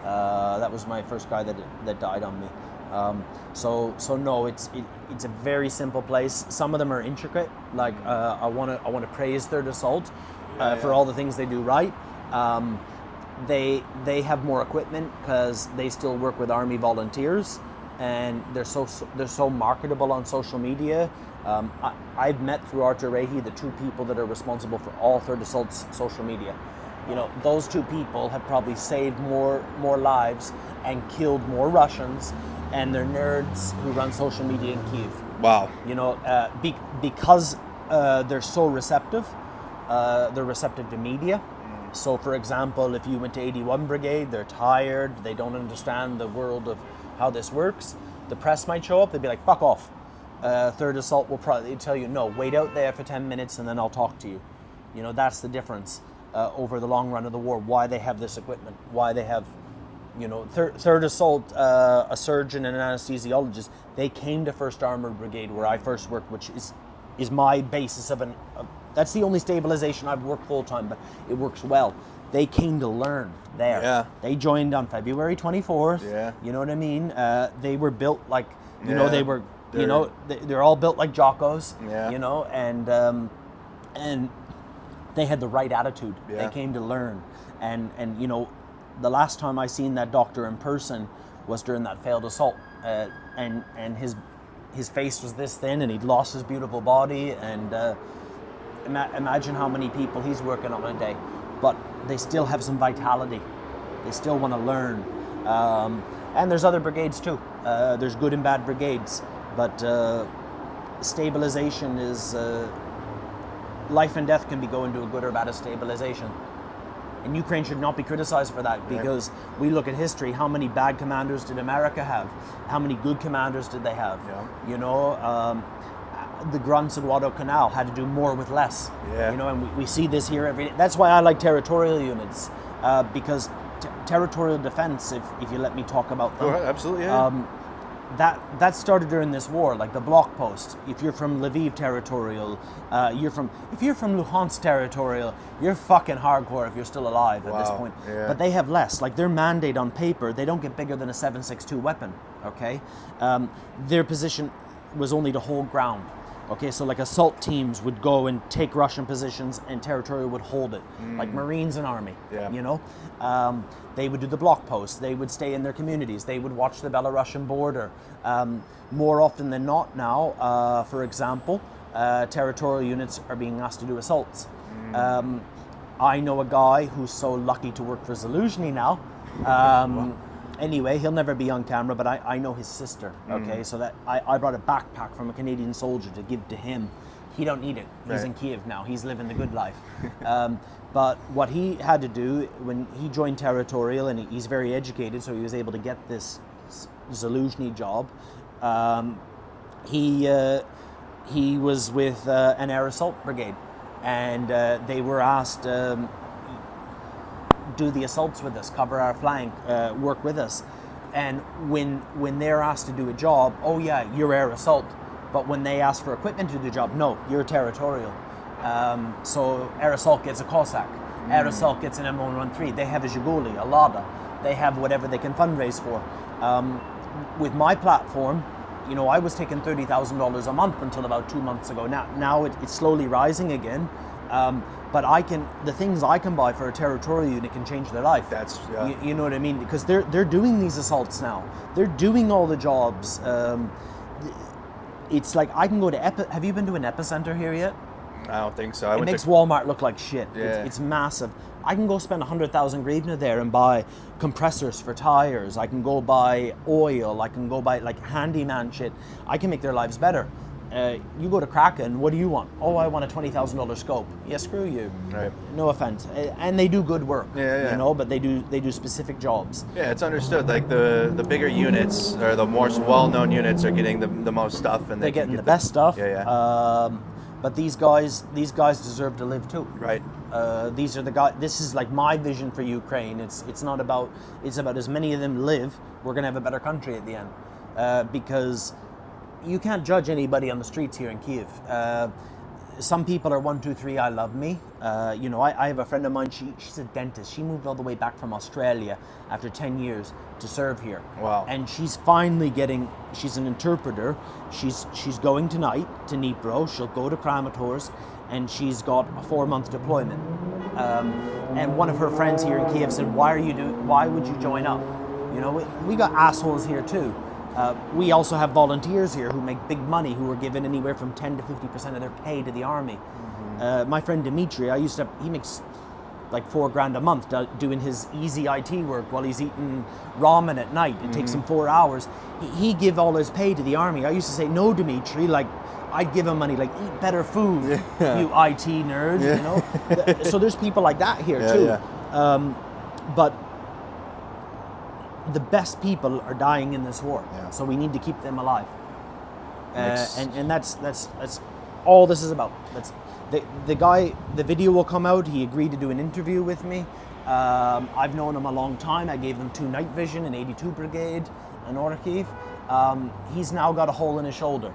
That was my first guy that died on me. So no, it's a very simple place. Some of them are intricate. Like I want to praise Third Assault for all the things they do right. They have more equipment because they still work with Army volunteers, and they're so marketable on social media. I've met through Artur Rehi the two people that are responsible for all Third Assault's social media. Those two people have probably saved more lives and killed more Russians, and they're nerds who run social media in Kyiv.
Wow.
Because they're so receptive. They're receptive to media. So, for example, if you went to 81 Brigade, they're tired, they don't understand the world of how this works. The press might show up, they'd be like, fuck off. 3rd Assault will probably tell you, no, wait out there for 10 minutes and then I'll talk to you. You know, that's the difference over the long run of the war, why they have this equipment, why they have, you know, 3rd Assault, a surgeon and an anesthesiologist, they came to 1st Armored Brigade where I first worked, which is my basis of that's the only stabilization I've worked full time, but it works well. They came to learn there.
Yeah.
They joined on February 24th.
Yeah.
You know what I mean? They were built like, you know, they were, you know, they're all built like Jockos.
Yeah.
You know, and they had the right attitude.
Yeah.
They came to learn, and you know, the last time I seen that doctor in person was during that failed assault, and his face was this thin, and he'd lost his beautiful body, and imagine how many people he's working on a day, but they still have some vitality. They still want to learn, and there's other brigades too. There's good and bad brigades, but stabilization is life and death can be going to a good or bad stabilization. And Ukraine should not be criticized for that, because we look at history. How many bad commanders did America have? How many good commanders did they have?
Yeah.
You know, the grunts in Guadalcanal had to do more with less.
Yeah.
You know, and we see this here every day. That's why I like territorial units, because territorial defense, if you let me talk about them.
Oh, absolutely, yeah.
That started during this war, like the block post. If you're from Lviv territorial, if you're from Luhansk territorial, you're fucking hardcore if you're still alive at this point.
Yeah.
But they have less. Like their mandate on paper, they don't get bigger than a 7.62 weapon. Okay, their position was only to hold ground. Okay, so like assault teams would go and take Russian positions, and territorial would hold it, like Marines and Army.
Yeah.
You know, they would do the block posts. They would stay in their communities. They would watch the Belarusian border. More often than not now, for example, territorial units are being asked to do assaults. I know a guy who's so lucky to work for Zaluzhny now. Anyway, he'll never be on camera, but I know his sister, okay? So that I brought a backpack from a Canadian soldier to give to him. He don't need it. He's in Kyiv now. He's living the good life. But what he had to do when he joined territorial, and he's very educated, so he was able to get this Zaluzhny job. He was with an air assault brigade, and they were asked, do the assaults with us, cover our flank, work with us. And when they're asked to do a job, oh yeah, you're air assault. But when they ask for equipment to do the job, no, you're territorial. So air assault gets a Cossack, air assault gets an M113. They have a Zhiguli, a Lada. They have whatever they can fundraise for. With my platform, you know, I was taking $30,000 a month until about 2 months ago. Now it's slowly rising again. But the things I can buy for a territorial unit can change their life.
That's
you know what I mean? Because they're doing these assaults now. They're doing all the jobs. It's like I can go to have you been to an epicenter here yet?
I don't think so.
It makes Walmart look like shit.
Yeah.
It's massive. I can go spend 100,000 hryvnia there and buy compressors for tires. I can go buy oil. I can go buy like handyman shit. I can make their lives better. You go to Kraken, what do you want? Oh, I want a $20,000 scope. Yeah, screw you.
Right.
No offense. And they do good work.
Yeah.
You know, but they do specific jobs.
Yeah, it's understood. Like the bigger units or the more well-known units are getting the most stuff, and
they're getting the best stuff.
Yeah.
But these guys deserve to live too.
Right.
These are the guys. This is like my vision for Ukraine. It's not about. It's about as many of them live. We're gonna have a better country at the end, because you can't judge anybody on the streets here in Kyiv. Some people are 1, 2, 3. I love me. You know, I have a friend of mine. She's a dentist. She moved all the way back from Australia after 10 years to serve here.
Wow.
And she's finally getting. She's an interpreter. She's going tonight to Dnipro. She'll go to Kramatorsk, and she's got a 4-month deployment. And one of her friends here in Kyiv said, "Why would you join up? You know, we got assholes here too." We also have volunteers here who make big money, who are given anywhere from 10 to 50% of their pay to the army. My friend Dimitri, he makes like $4,000 a month doing his easy IT work while he's eating ramen at night. It takes him 4 hours. He give all his pay to the army. I used to say, no, Dimitri, like I'd give him money, like, eat better food, you IT nerd, you know? So there's people like that here too. But the best people are dying in this war, so we need to keep them alive. And that's all this is about. That's the guy. The video will come out. He agreed to do an interview with me. I've known him a long time. I gave him 2 night vision in 82 Brigade in Kyiv. He's now got a hole in his shoulder.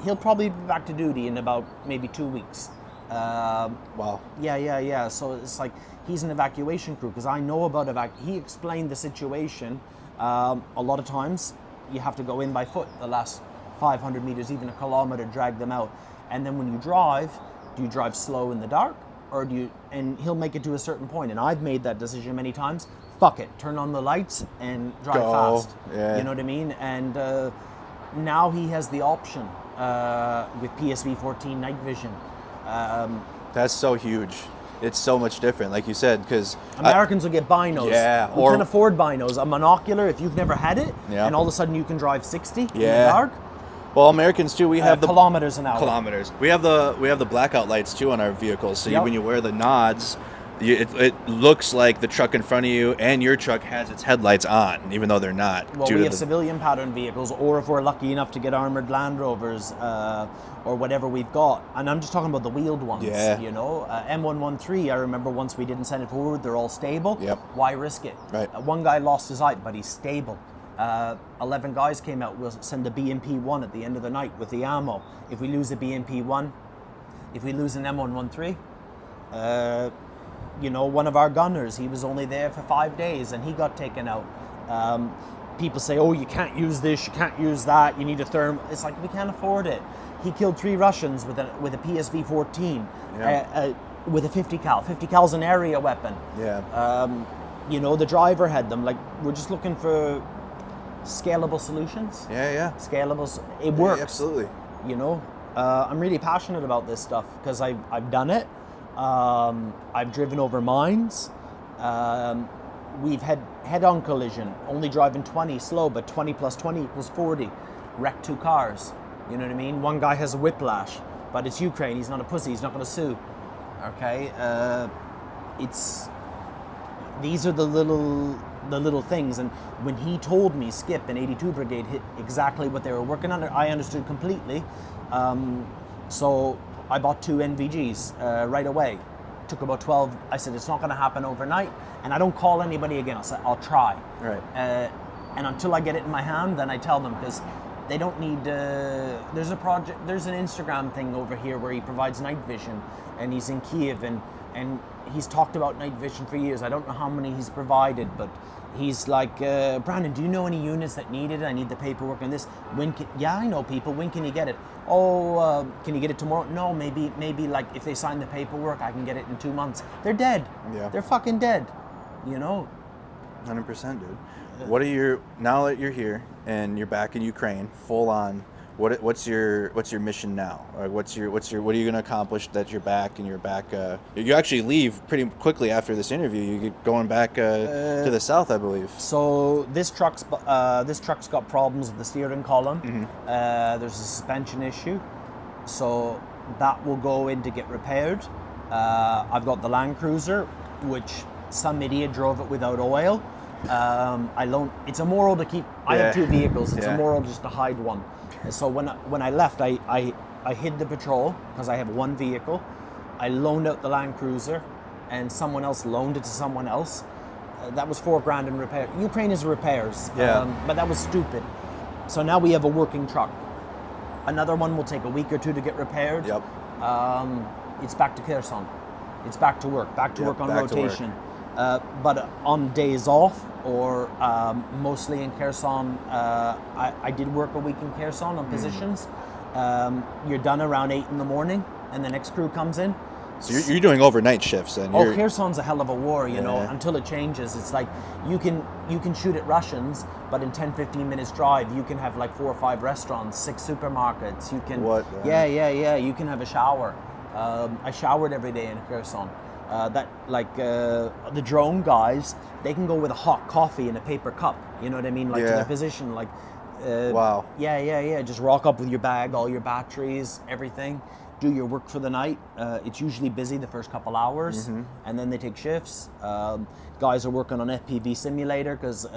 He'll probably be back to duty in about maybe 2 weeks.
Wow.
Yeah. So it's like he's an evacuation crew because I know about he explained the situation. A lot of times you have to go in by foot the last 500 meters, even a kilometer, drag them out. And then when you drive, do you drive slow in the dark or do you, and he'll make it to a certain point. And I've made that decision many times. Fuck it, turn on the lights and drive fast.
Yeah.
You know what I mean? And now he has the option with PSV 14 night vision.
That's so huge. It's so much different, like you said, because
Americans will get binos.
Yeah,
we can afford binos. A monocular, if you've never had it,
Yeah.
and all of a sudden you can drive 60 in the
Yeah.
dark.
Well, Americans too. We have the
kilometers an hour.
kilometers. We have the blackout lights too on our vehicles. So
Yep.
when you wear the nods, it looks like the truck in front of you and your truck has its headlights on, even though they're not.
Well, we have civilian pattern vehicles, or if we're lucky enough to get armored Land Rovers or whatever we've got. And I'm just talking about the wheeled ones.
Yeah.
You know, M113. I remember once we didn't send it forward. They're all stable.
Yep.
Why risk it?
Right.
One guy lost his eye, but he's stable. 11 guys came out. We'll send a BMP-1 at the end of the night with the ammo. If we lose a BMP-1, if we lose an M113, you know, one of our gunners, he was only there for 5 days and he got taken out. People say, oh, you can't use this, you can't use that, you need a therm. It's like, we can't afford it. He killed 3 Russians with a PSV-14, with a 50 cal. 50 cal's an area weapon.
Yeah.
You know, the driver had them. Like, we're just looking for scalable solutions.
Yeah.
Scalable, it works.
Yeah, absolutely.
You know, I'm really passionate about this stuff because I've done it. I've driven over mines. We've had head-on collision, only driving 20 slow, but 20 plus 20 equals 40. Wrecked 2 cars. You know what I mean? One guy has a whiplash, but it's Ukraine. He's not a pussy. He's not going to sue. Okay? These are the little things. And when he told me Skip and 82 Brigade hit exactly what they were working on, I understood completely. So I bought 2 NVGs right away. Took about 12. I said, it's not going to happen overnight. And I don't call anybody again. I'll say, I'll try.
Right.
And until I get it in my hand, then I tell them, because they don't need, there's an Instagram thing over here where he provides night vision, and he's in Kyiv, and he's talked about night vision for years. I don't know how many he's provided, but he's like, Brandon, do you know any units that need it? I need the paperwork on this. Yeah, I know people. When can you get it? Oh, can you get it tomorrow? No, maybe like if they sign the paperwork, I can get it in 2 months. They're dead.
Yeah.
They're fucking dead. You know?
100%, dude. What are your, now that you're here and you're back in Ukraine, full on, what's your mission now? Or what are you going to accomplish that you're back and you're back? You actually leave pretty quickly after this interview. You're going back to the south, I believe.
So this truck's got problems with the steering column. Mm-hmm. There's a suspension issue, so that will go in to get repaired. I've got the Land Cruiser, which some idiot drove it without oil. It's immoral to keep. I have 2 vehicles. It's immoral just to hide one. So when I left, I hid the patrol because I have 1 vehicle. I loaned out the Land Cruiser, and someone else loaned it to someone else. That was $4,000 in repair. Ukraine is repairs, but that was stupid. So now we have a working truck. Another one will take a week or 2 to get repaired.
Yep.
It's back to Kherson. It's back to work. Back to work on rotation. But on days off, or mostly in Kherson, I did work a week in Kherson on positions. You're done around 8 in the morning, and the next crew comes in.
So you're doing overnight shifts, and
Kherson's a hell of a war, you know. Until it changes, it's like you can shoot at Russians, but in 10-15 minutes drive, you can have like 4 or 5 restaurants, 6 supermarkets. You can you can have a shower. I showered every day in Kherson. The drone guys, they can go with a hot coffee in a paper cup. You know what I mean? Like to the position, like
Wow.
Yeah. Just rock up with your bag, all your batteries, everything. Do your work for the night. It's usually busy the first couple hours, and then they take shifts. Guys are working on FPV simulator because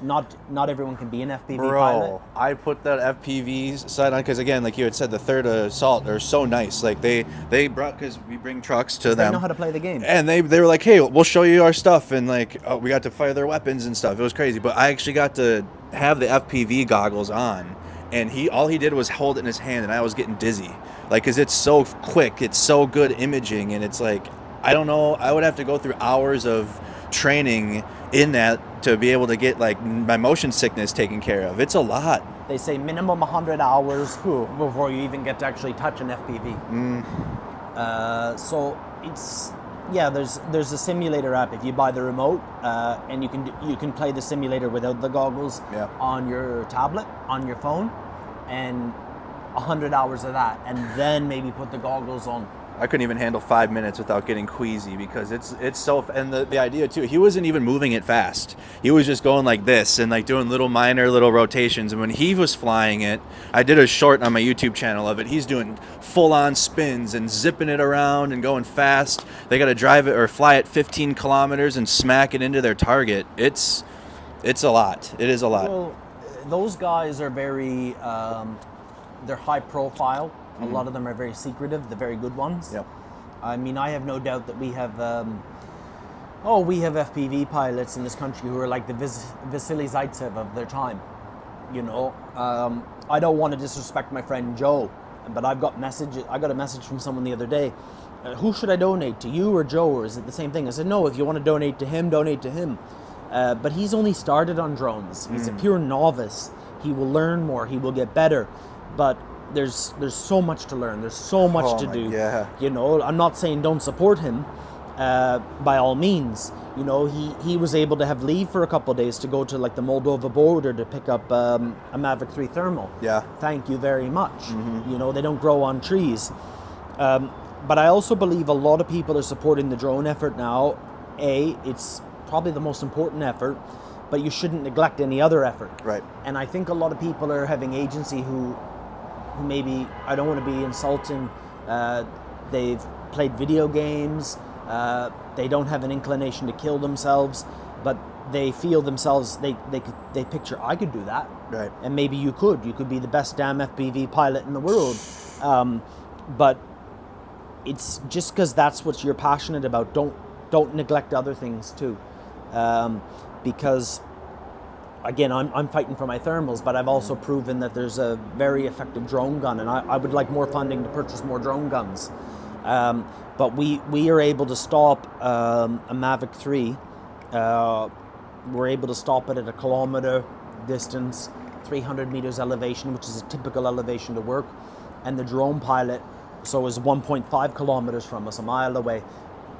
not everyone can be an FPV pilot.
I put that FPV side on because, again, like you had said, the third assault are so nice. Like they brought, because we bring trucks to them.
They know how to play the game.
And they were like, hey, we'll show you our stuff. And like, we got to fire their weapons and stuff. It was crazy. But I actually got to have the FPV goggles on. And all he did was hold it in his hand, and I was getting dizzy. Like, because it's so quick. It's so good imaging. And it's like, I don't know. I would have to go through hours of training in that to be able to get like my motion sickness taken care of. It's a lot.
They say minimum 100 hours before you even get to actually touch an FPV. So it's, yeah, there's a simulator app if you buy the remote, and you can play the simulator without the goggles on your tablet, on your phone, and 100 hours of that, and then maybe put the goggles on.
I couldn't even handle 5 minutes without getting queasy because it's so, and the idea too, he wasn't even moving it fast. He was just going like this and like doing minor little rotations. And when he was flying it, I did a short on my YouTube channel of it. He's doing full on spins and zipping it around and going fast. They got to drive it or fly it 15 kilometers and smack it into their target. It's a lot. It is a lot.
Well, those guys are very, they're high profile. A lot of them are very secretive, the very good ones.
Yep.
I mean, I have no doubt that we have FPV pilots in this country who are like the Vasily Zaitsev of their time. You know, I don't want to disrespect my friend Joe, but I got a message from someone the other day. Who should I donate to, you or Joe, or is it the same thing? I said, no, if you want to donate to him, donate to him. But he's only started on drones. He's a pure novice. He will learn more. He will get better. But there's so much to learn. There's so much to do.
Yeah.
You know, I'm not saying don't support him, by all means. You know, he was able to have leave for a couple of days to go to like the Moldova border to pick up a Mavic 3 thermal.
Yeah.
Thank you very much. You know, they don't grow on trees. But I also believe a lot of people are supporting the drone effort now. It's probably the most important effort, but you shouldn't neglect any other effort.
Right.
And I think a lot of people are having agency who maybe, I don't want to be insulting, they've played video games, they don't have an inclination to kill themselves, but they feel themselves, they picture, I could do that.
Right.
And maybe you could be the best damn FPV pilot in the world. But it's just because that's what you're passionate about, don't neglect other things too. Because again, I'm fighting for my thermals, but I've also proven that there's a very effective drone gun, and I would like more funding to purchase more drone guns. But we are able to stop a Mavic 3. We're able to stop it at a kilometer distance, 300 meters elevation, which is a typical elevation to work. And the drone pilot, so is 1.5 kilometers from us, a mile away.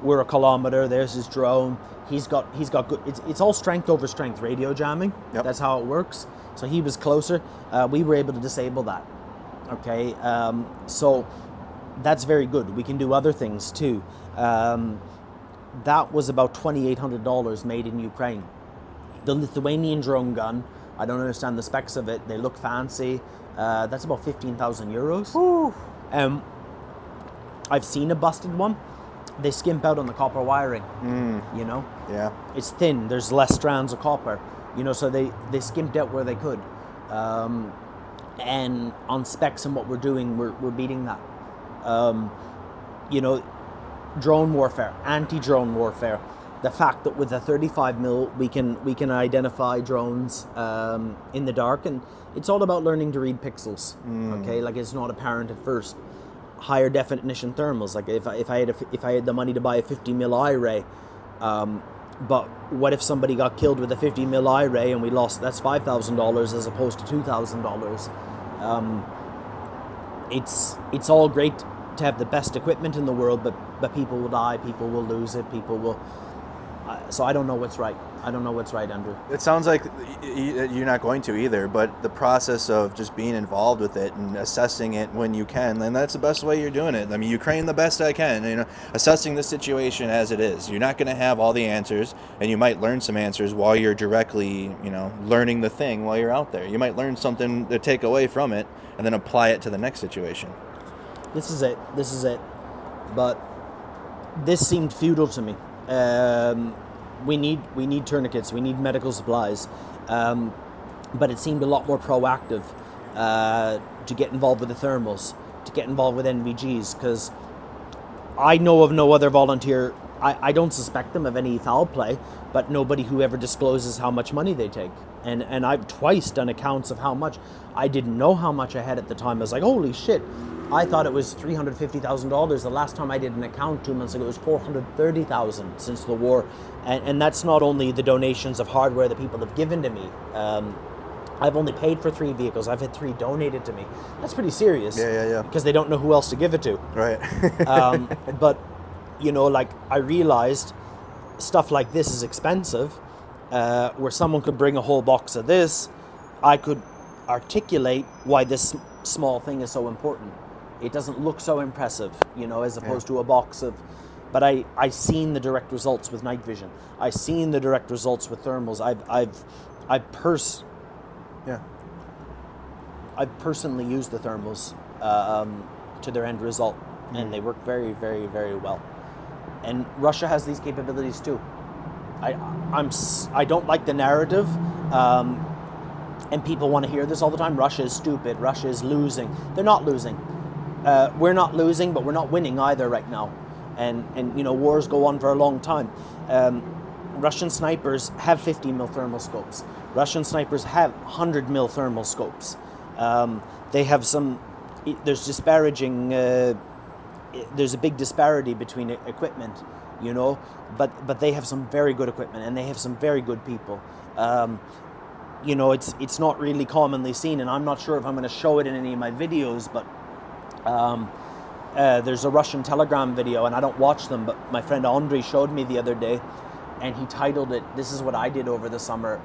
We're a kilometer, there's his drone. He's got good, it's all strength over strength radio jamming.
Yep.
That's how it works. So he was closer. We were able to disable that. Okay, so that's very good. We can do other things too. That was about $2,800 made in Ukraine. The Lithuanian drone gun, I don't understand the specs of it. They look fancy. That's about 15,000 euros.
Woo.
I've seen a busted one. They skimp out on the copper wiring, you know?
Yeah.
It's thin, there's less strands of copper, you know, so they skimped out where they could. And on specs and what we're doing, we're beating that. You know, drone warfare, anti-drone warfare. The fact that with a 35 mil, we can identify drones in the dark, and it's all about learning to read pixels, okay? Like, it's not apparent at first. Higher definition thermals, like if I had the money to buy a 50 mil eye-ray, but what if somebody got killed with a 50 mil eye-ray and we lost, that's $5,000 as opposed to $2,000. It's all great to have the best equipment in the world, but people will die, people will lose it, people will, So I don't know what's right. I don't know what's right, Andrew.
It sounds like you're not going to either, but the process of just being involved with it and assessing it when you can, then that's the best way you're doing it. I mean, Ukraine the best I can, assessing the situation as it is. You're not going to have all the answers, and you might learn some answers while you're directly, learning the thing while you're out there. You might learn something to take away from it and then apply it to the next situation.
This is it. But this seemed futile to me. We need tourniquets, we need medical supplies, but it seemed a lot more proactive to get involved with the thermals, to get involved with NVGs, because I know of no other volunteer. I don't suspect them of any foul play, but nobody who ever discloses how much money they take. And I've twice done accounts of how much. I didn't know how much I had at the time. I was like, holy shit. I thought it was $350,000. The last time I did an account 2 months ago, it was $430,000 since the war. And that's not only the donations of hardware that people have given to me. I've only paid for 3 vehicles. I've had 3 donated to me. That's pretty serious.
Yeah.
Because they don't know who else to give it to.
Right.
But, I realized stuff like this is expensive, where someone could bring a whole box of this. I could articulate why this small thing is so important. It doesn't look so impressive, as opposed to a box of... But I seen the direct results with night vision. I seen the direct results with thermals. I've personally used the thermals to their end result, and they work very, very, very well. And Russia has these capabilities too. I don't like the narrative, and people want to hear this all the time. Russia is stupid. Russia is losing. They're not losing. We're not losing, but we're not winning either right now. And wars go on for a long time. Russian snipers have 50 mil thermoscopes. Russian snipers have 100 mil thermoscopes. They have some. There's disparaging. There's a big disparity between equipment, but they have some very good equipment, and they have some very good people. It's not really commonly seen, and I'm not sure if I'm going to show it in any of my videos, but there's a Russian Telegram video, and I don't watch them, but my friend Andrei showed me the other day, and he titled it, "This is what I did over the summer."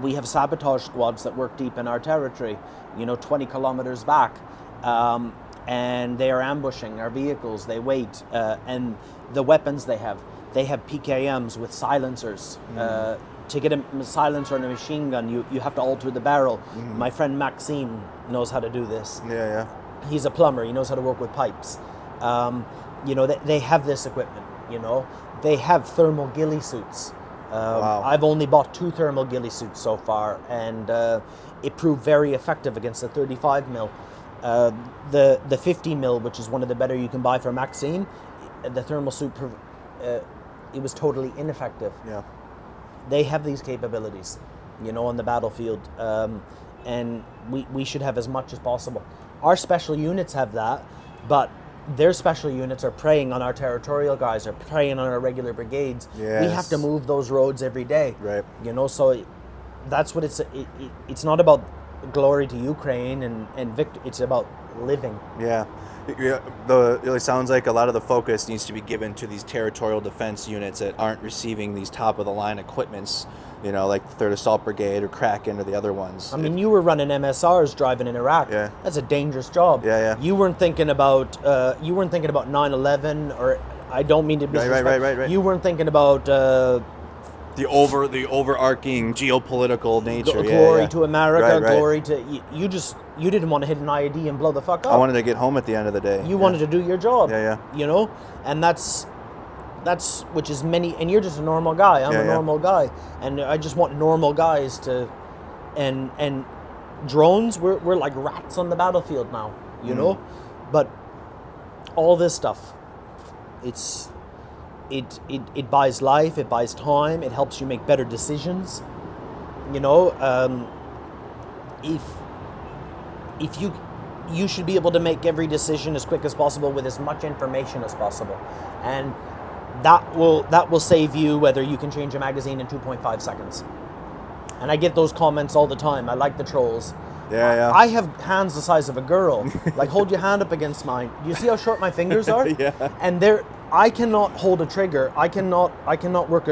We have sabotage squads that work deep in our territory, 20 kilometers back, and they are ambushing our vehicles. They wait, and the weapons they have PKMs with silencers. To get a silencer on a machine gun, you have to alter the barrel. My friend Maxime knows how to do this.
Yeah.
He's a plumber. He knows how to work with pipes. They have this equipment. They have thermal ghillie suits.
Wow.
I've only bought 2 thermal ghillie suits so far, and it proved very effective against the 35 mil. The 50 mil, which is one of the better you can buy for Maxime, the thermal suit, it was totally ineffective.
Yeah.
They have these capabilities, on the battlefield, and we should have as much as possible. Our special units have that, but their special units are preying on our territorial guys, are preying on our regular brigades.
Yes.
We have to move those roads every day.
Right.
So that's what it's not about glory to Ukraine and victory. It's about living.
Yeah. It sounds like a lot of the focus needs to be given to these territorial defense units that aren't receiving these top-of-the-line equipments, like the 3rd Assault Brigade or Kraken or the other ones.
I mean, you were running MSRs driving in Iraq.
Yeah.
That's a dangerous job.
Yeah.
You weren't thinking about 9/11, or I don't mean to disrespect.
Right.
You weren't thinking about
the overarching geopolitical nature.
glory to America,
Right.
glory to you didn't want to hit an IED and blow the fuck up.
I wanted to get home at the end of the day.
You wanted to do your job.
Yeah.
And that's which is many, and you're just a normal guy. I'm a normal guy, and I just want normal guys to, and drones. We're like rats on the battlefield now, but all this stuff, it buys life, it buys time, it helps you make better decisions. If you should be able to make every decision as quick as possible with as much information as possible, and that will save you whether you can change a magazine in 2.5 seconds. And I get those comments all the time. I like the trolls.
Yeah.
I have hands the size of a girl. Like, hold your hand up against mine. Do you see how short my fingers are?
Yeah.
And I cannot hold a trigger. I cannot work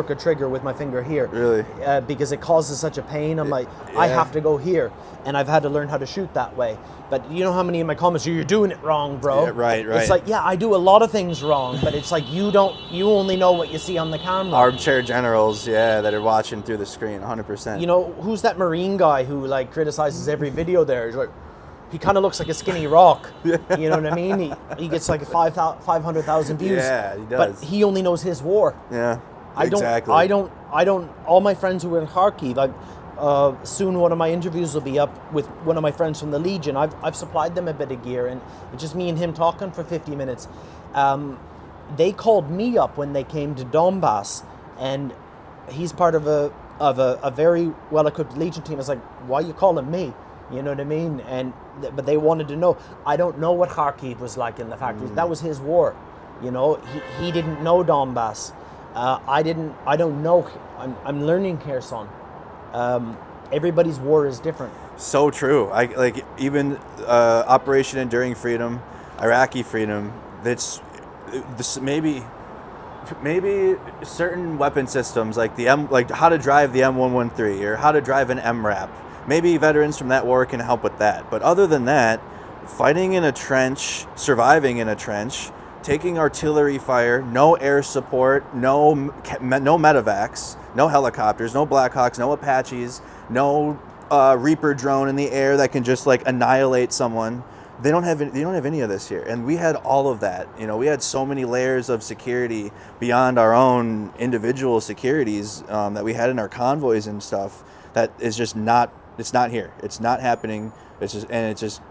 a trigger with my finger here.
Really?
Because it causes such a pain. I'm like, I have to go here, and I've had to learn how to shoot that way. But you know how many of my comments are, you're doing it wrong, bro.
Yeah, right.
It's like, yeah, I do a lot of things wrong, but it's like you only know what you see on the camera.
Armchair generals, that are watching through the screen, 100%.
You know, who's that Marine guy who like criticizes every video there? He's like, he kind of looks like a skinny rock. You know what I mean? He gets like 500,000 views.
Yeah, he does.
But he only knows his war.
Yeah,
exactly. I don't. All my friends who are in Kharkiv, like, soon one of my interviews will be up with one of my friends from the Legion. I've supplied them a bit of gear, and it's just me and him talking for 50 minutes. They called me up when they came to Donbass, and he's part of a very well-equipped Legion team. I was like, why are you calling me? You know what I mean? But they wanted to know. I don't know what Kharkiv was like in the factories. That was his war. You know, he didn't know Donbass. I don't know. I'm learning Kherson. Everybody's war is different.
So true. Even Operation Enduring Freedom, Iraqi Freedom. That's maybe certain weapon systems like how to drive the M113 or how to drive an MRAP. Maybe veterans from that war can help with that. But other than that, fighting in a trench, surviving in a trench, taking artillery fire, no air support, no medevacs, no helicopters, no Blackhawks, no Apaches, no Reaper drone in the air that can just like annihilate someone. They don't have any of this here, and we had all of that. You know, we had so many layers of security beyond our own individual securities that we had in our convoys and stuff. That is just not. It's not here. It's not happening. It's just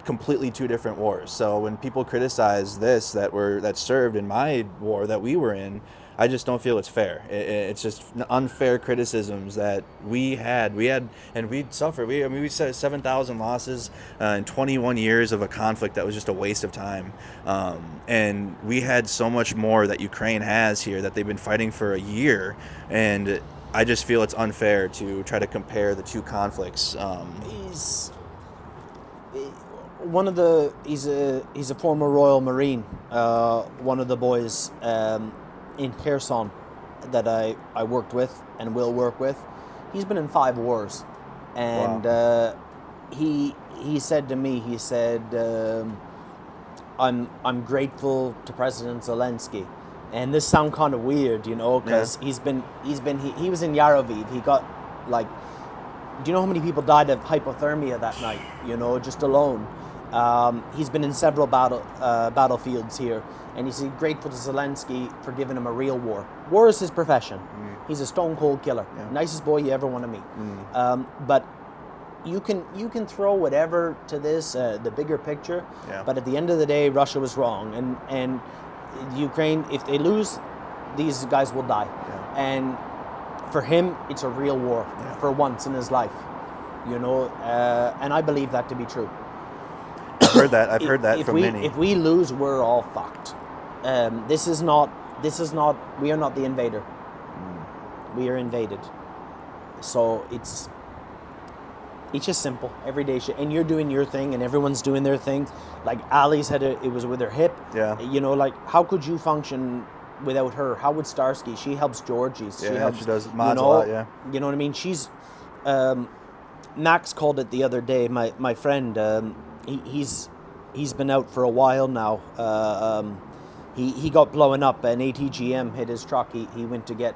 completely two different wars. So when people criticize this that served in my war that we were in, I just don't feel it's fair. It's just unfair criticisms that we had, and we suffered. We said 7,000 losses in 21 years of a conflict that was just a waste of time. And we had so much more that Ukraine has here that they've been fighting for a year, and I just feel it's unfair to try to compare the two conflicts.
He's a former Royal Marine. One of the boys in Kherson that I worked with and will work with. He's been in 5 wars, and
wow.
He said to me, I'm grateful to President Zelensky. And this sounds kind of weird, you know, because he was in Yaroviv. He got, like, do you know how many people died of hypothermia that night, you know, just alone? He's been in several battlefields here, and he's grateful to Zelensky for giving him a real war. War is his profession. He's a stone cold killer. Nicest boy you ever want to meet. But you can throw whatever to this, the bigger picture, but at the end of the day, Russia was wrong, and Ukraine, if they lose, these guys will die. And for him, it's a real war for once in his life, you know, and I believe that to be true.
I've heard that from many.
If we lose, we're all fucked. This is not, we are not the invader. We are invaded. So it's just simple, everyday shit. And you're doing your thing, and everyone's doing their thing. Like Ali's it was with her hip. You know, like, how could you function without her? How would Starsky? She helps Georgie. She
does mods a lot.
You know what I mean? She's Max called it the other day. My friend, he's been out for a while now. He got blown up. An ATGM hit his truck. He went to get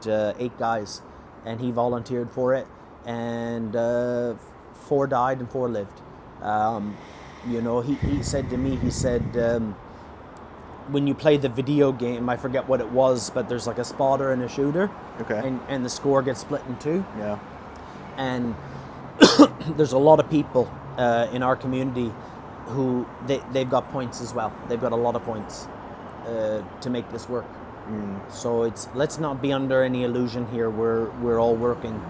8 guys, and he volunteered for it. And 4 died and 4 lived. You know, he said to me, when you play the video game, I forget what it was, but there's like a spotter and a shooter. Okay. And the score gets split in 2.
Yeah.
And there's a lot of people in our community who they've got points as well. They've got a lot of points to make this work. So let's not be under any illusion here. We're all working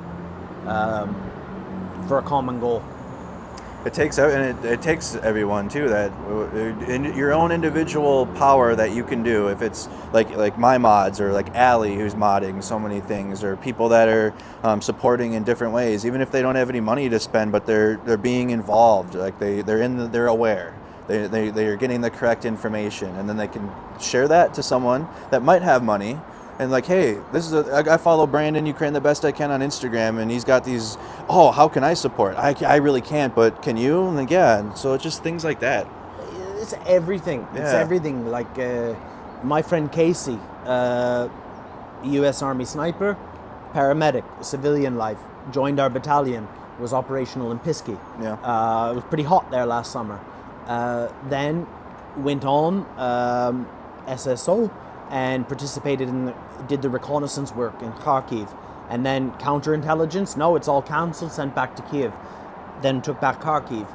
for a common goal.
It takes everyone too. That in your own individual power that you can do. If it's like my mods, or like Ali, who's modding so many things, or people that are supporting in different ways. Even if they don't have any money to spend, but they're being involved. Like they're aware. They are getting the correct information, and then they can share that to someone that might have money. And like, hey, I follow Brandon Ukraine the best I can on Instagram, and he's got these. Oh, how can I support? I really can't, but can you? And like, yeah. And so it's just things like that.
It's everything.
Yeah.
It's everything. Like my friend Casey, U.S. Army sniper, paramedic, civilian life, joined our battalion, was operational in Pisky.
Yeah.
It was pretty hot there last summer. Then went on SSO and participated did the reconnaissance work in Kharkiv, and then counterintelligence. No, it's all cancelled, sent back to Kyiv, then took back Kharkiv.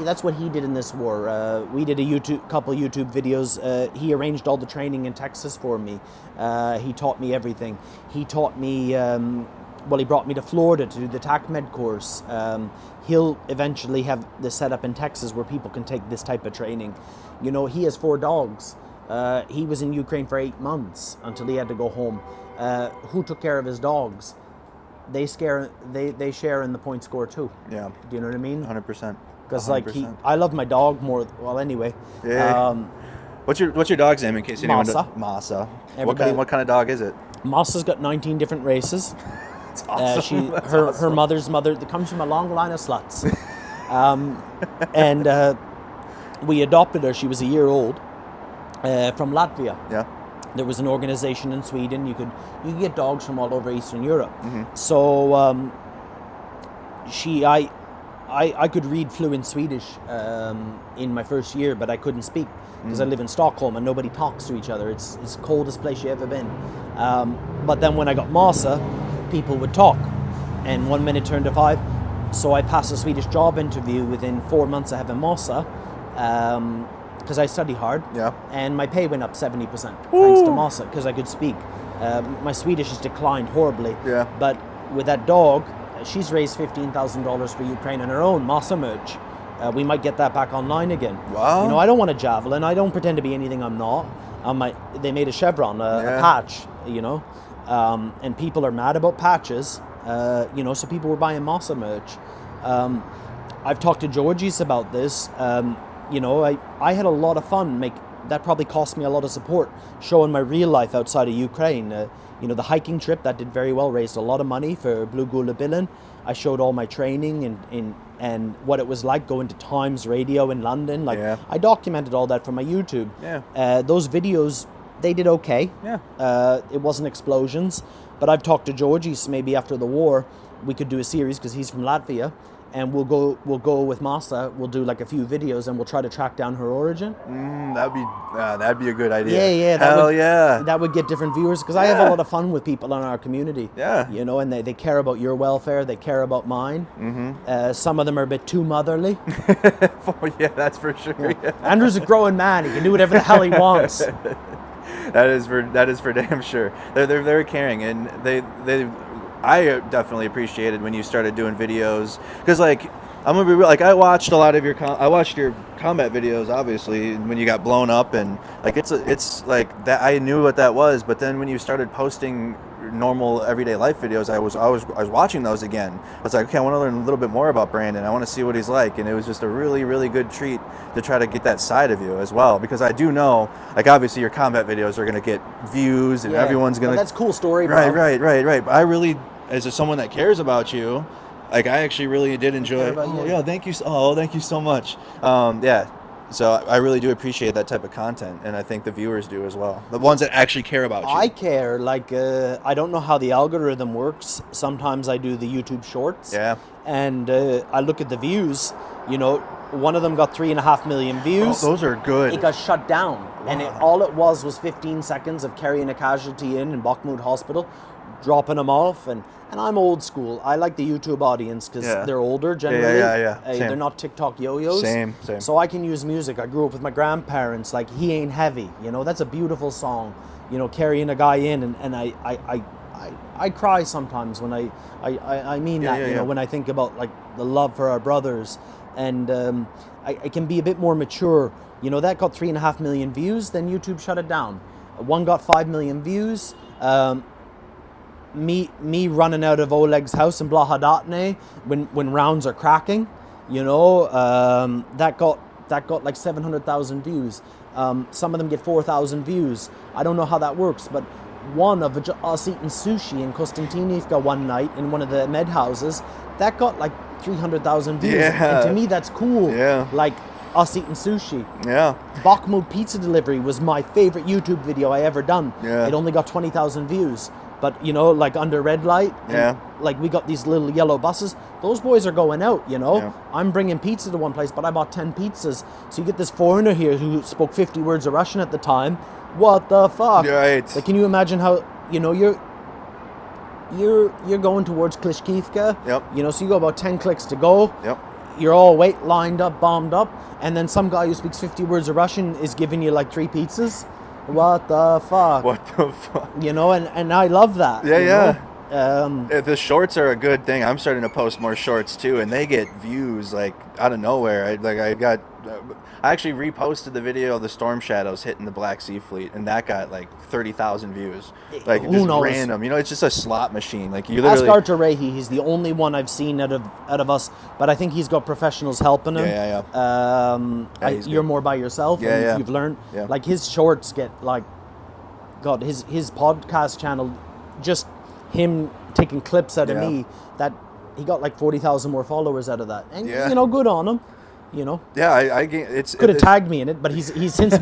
That's what he did in this war. We did couple YouTube videos. He arranged all the training in Texas for me. He taught me everything. He taught me. He brought me to Florida to do the TACMED course. He'll eventually have this set up in Texas where people can take this type of training. You know, he has 4 dogs. He was in Ukraine for 8 months until he had to go home. Who took care of his dogs? They share in the point score too.
Yeah.
Do you know what I mean?
100%.
Because I love my dog more. Well, anyway.
Yeah. What's your dog's name in case anyone
Masa.
Masa.
Everybody-
What kind of dog is it?
Masa's got 19 different races.
It's awesome.
Her mother's mother that comes from a long line of sluts. And we adopted her. She was a year old from Latvia.
Yeah.
There was an organization in Sweden. You could get dogs from all over Eastern Europe.
Mm-hmm.
So I could read fluent Swedish in my first year, but I couldn't speak because I live in Stockholm and nobody talks to each other. It's the coldest place you ever been. But then when I got Masa, people would talk, and 1 minute turned to 5. So I passed a Swedish job interview within 4 months of having Masa, because I study hard.
Yeah.
And my pay went up 70% thanks to Masa because I could speak. My Swedish has declined horribly.
Yeah.
But with that dog, she's raised $15,000 for Ukraine on her own, Masa merch. We might get that back online again.
Wow.
You know, I don't want a javelin. I don't pretend to be anything I'm not. They made a chevron, a patch, you know. And people are mad about patches, you know, so people were buying Masa merch. I've talked to Georgies about this. You know, I had a lot of fun. That probably cost me a lot of support, showing my real life outside of Ukraine. You know, the hiking trip, that did very well, raised a lot of money for Blue Gula Billen. I showed all my training and what it was like going to Times Radio in London. I documented all that for my YouTube.
Yeah.
Those videos, they did okay.
Yeah.
It wasn't explosions, but I've talked to Georgies. Maybe after the war, we could do a series because he's from Latvia, and we'll go with Masa. We'll do like a few videos, and we'll try to track down her origin.
That'd be a good idea.
Yeah.
Hell
That would get different viewers because I have a lot of fun with people in our community.
Yeah.
You know, and they care about your welfare. They care about mine. Mm-hmm. Some of them are a bit too motherly.
Oh, yeah, that's for sure. Yeah.
Andrew's a growing man. He can do whatever the hell he wants.
That is for damn sure. They're very caring, and I definitely appreciated when you started doing videos, because like I'm gonna be real, like I watched a lot of your combat videos, obviously, when you got blown up, and like it's like that. I knew what that was, but then when you started posting normal everyday life videos, I was watching those again. I was like, okay, I want to learn a little bit more about Brandon. I want to see what he's like, and it was just a really, really good treat to try to get that side of you as well, because I do know, like obviously your combat videos are gonna get views, and everyone's gonna.
Well, that's a cool story, bro.
Right. But I really, as someone that cares about you, like I actually really did enjoy. Thank you. Oh, thank you so much. So I really do appreciate that type of content, and I think the viewers do as well. The ones that actually care about you.
I care. Like I don't know how the algorithm works. Sometimes I do the YouTube Shorts.
Yeah.
And I look at the views. You know, one of them got 3.5 million views.
Oh, those are good.
It got shut down, and all it was 15 seconds of carrying a casualty in Bakhmut Hospital, dropping them off, and I'm old school. I like the YouTube audience because they're older generally.
Yeah.
They're not TikTok yo-yos.
Same.
So I can use music. I grew up with my grandparents. Like He Ain't Heavy, you know, that's a beautiful song. You know, carrying a guy in, and I cry sometimes when I mean that. You know, when I think about like the love for our brothers, and I can be a bit more mature. You know, that got 3.5 million views. Then YouTube shut it down. One got 5 million views. Me running out of Oleg's house in Blahadatne when rounds are cracking, you know, that got that got like 700,000 views. Some of them get 4,000 views. I don't know how that works, but one of us eating sushi in Konstantinivka one night in one of the med houses, that got like 300,000 views.
Yeah.
And to me, that's cool.
Yeah.
Like us eating sushi.
Yeah.
Bakhmut pizza delivery was my favorite YouTube video I ever done.
Yeah.
It only got 20,000 views. But, you know, like under red light,
Yeah.
like we got these little yellow buses. Those boys are going out, you know.
Yeah.
I'm bringing pizza to one place, but I bought 10 pizzas. So you get this foreigner here who spoke 50 words of Russian at the time. What the fuck?
Right.
Like, can you imagine how, you know, you're going towards Klishkivka.
Yep.
You know, so you go about 10 clicks to go.
Yep.
You're all lined up, bombed up, and then some guy who speaks 50 words of Russian is giving you like 3 pizzas. What the fuck?
What the fuck?
You know, and I love that.
Yeah,
you
yeah.
know?
The shorts are a good thing. I'm starting to post more shorts too, and they get views like out of nowhere. I actually reposted the video of the storm shadows hitting the Black Sea Fleet, and that got like 30,000 views. Like
Who
just
knows?
random, you know, it's just a slot machine. Like you
Ask
literally.
Artur Rehi. He's the only one I've seen out of us, but I think he's got professionals helping him.
Yeah. He's
You're
good.
more by yourself.
Yeah,
and
yeah.
You've learned.
Yeah.
Like his shorts get like, God, his podcast channel, just him taking clips out of
Yeah.
me. That he got like 40,000 more followers out of that, and
Yeah.
you know, good on him. You know.
Yeah, it's
Could have tagged me in it, but he's since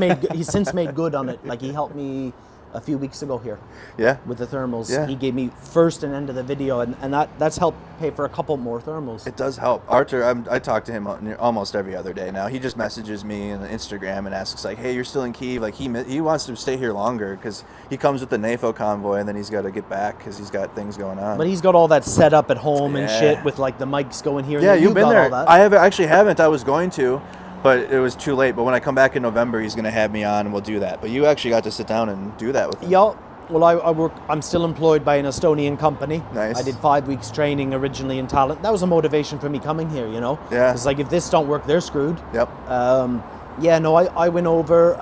made good on it. Like he helped me a few weeks ago here
Yeah.
with the thermals.
Yeah.
He gave me first and end of the video, and that's helped pay for a couple more thermals.
It does help. Artur, I talk to him almost every other day now. He just messages me on Instagram and asks like, "Hey, you're still in Kyiv?" Like he wants to stay here longer because he comes with the NAFO convoy and then he's got to get back because he's got things going on.
But he's got all that set up at home and
Yeah.
shit with like the mics going here.
Yeah,
and
you've been
got
there.
All that.
I actually haven't. I was going to, but it was too late. But when I come back in November, he's going to have me on and we'll do that. But you actually got to sit down and do that with him.
Yeah. Well, I work. I'm still employed by an Estonian company.
Nice.
I did 5 weeks training originally in talent. That was a motivation for me coming here. You know.
Yeah.
It's like if this don't work, they're screwed.
Yep.
Yeah, no, I went over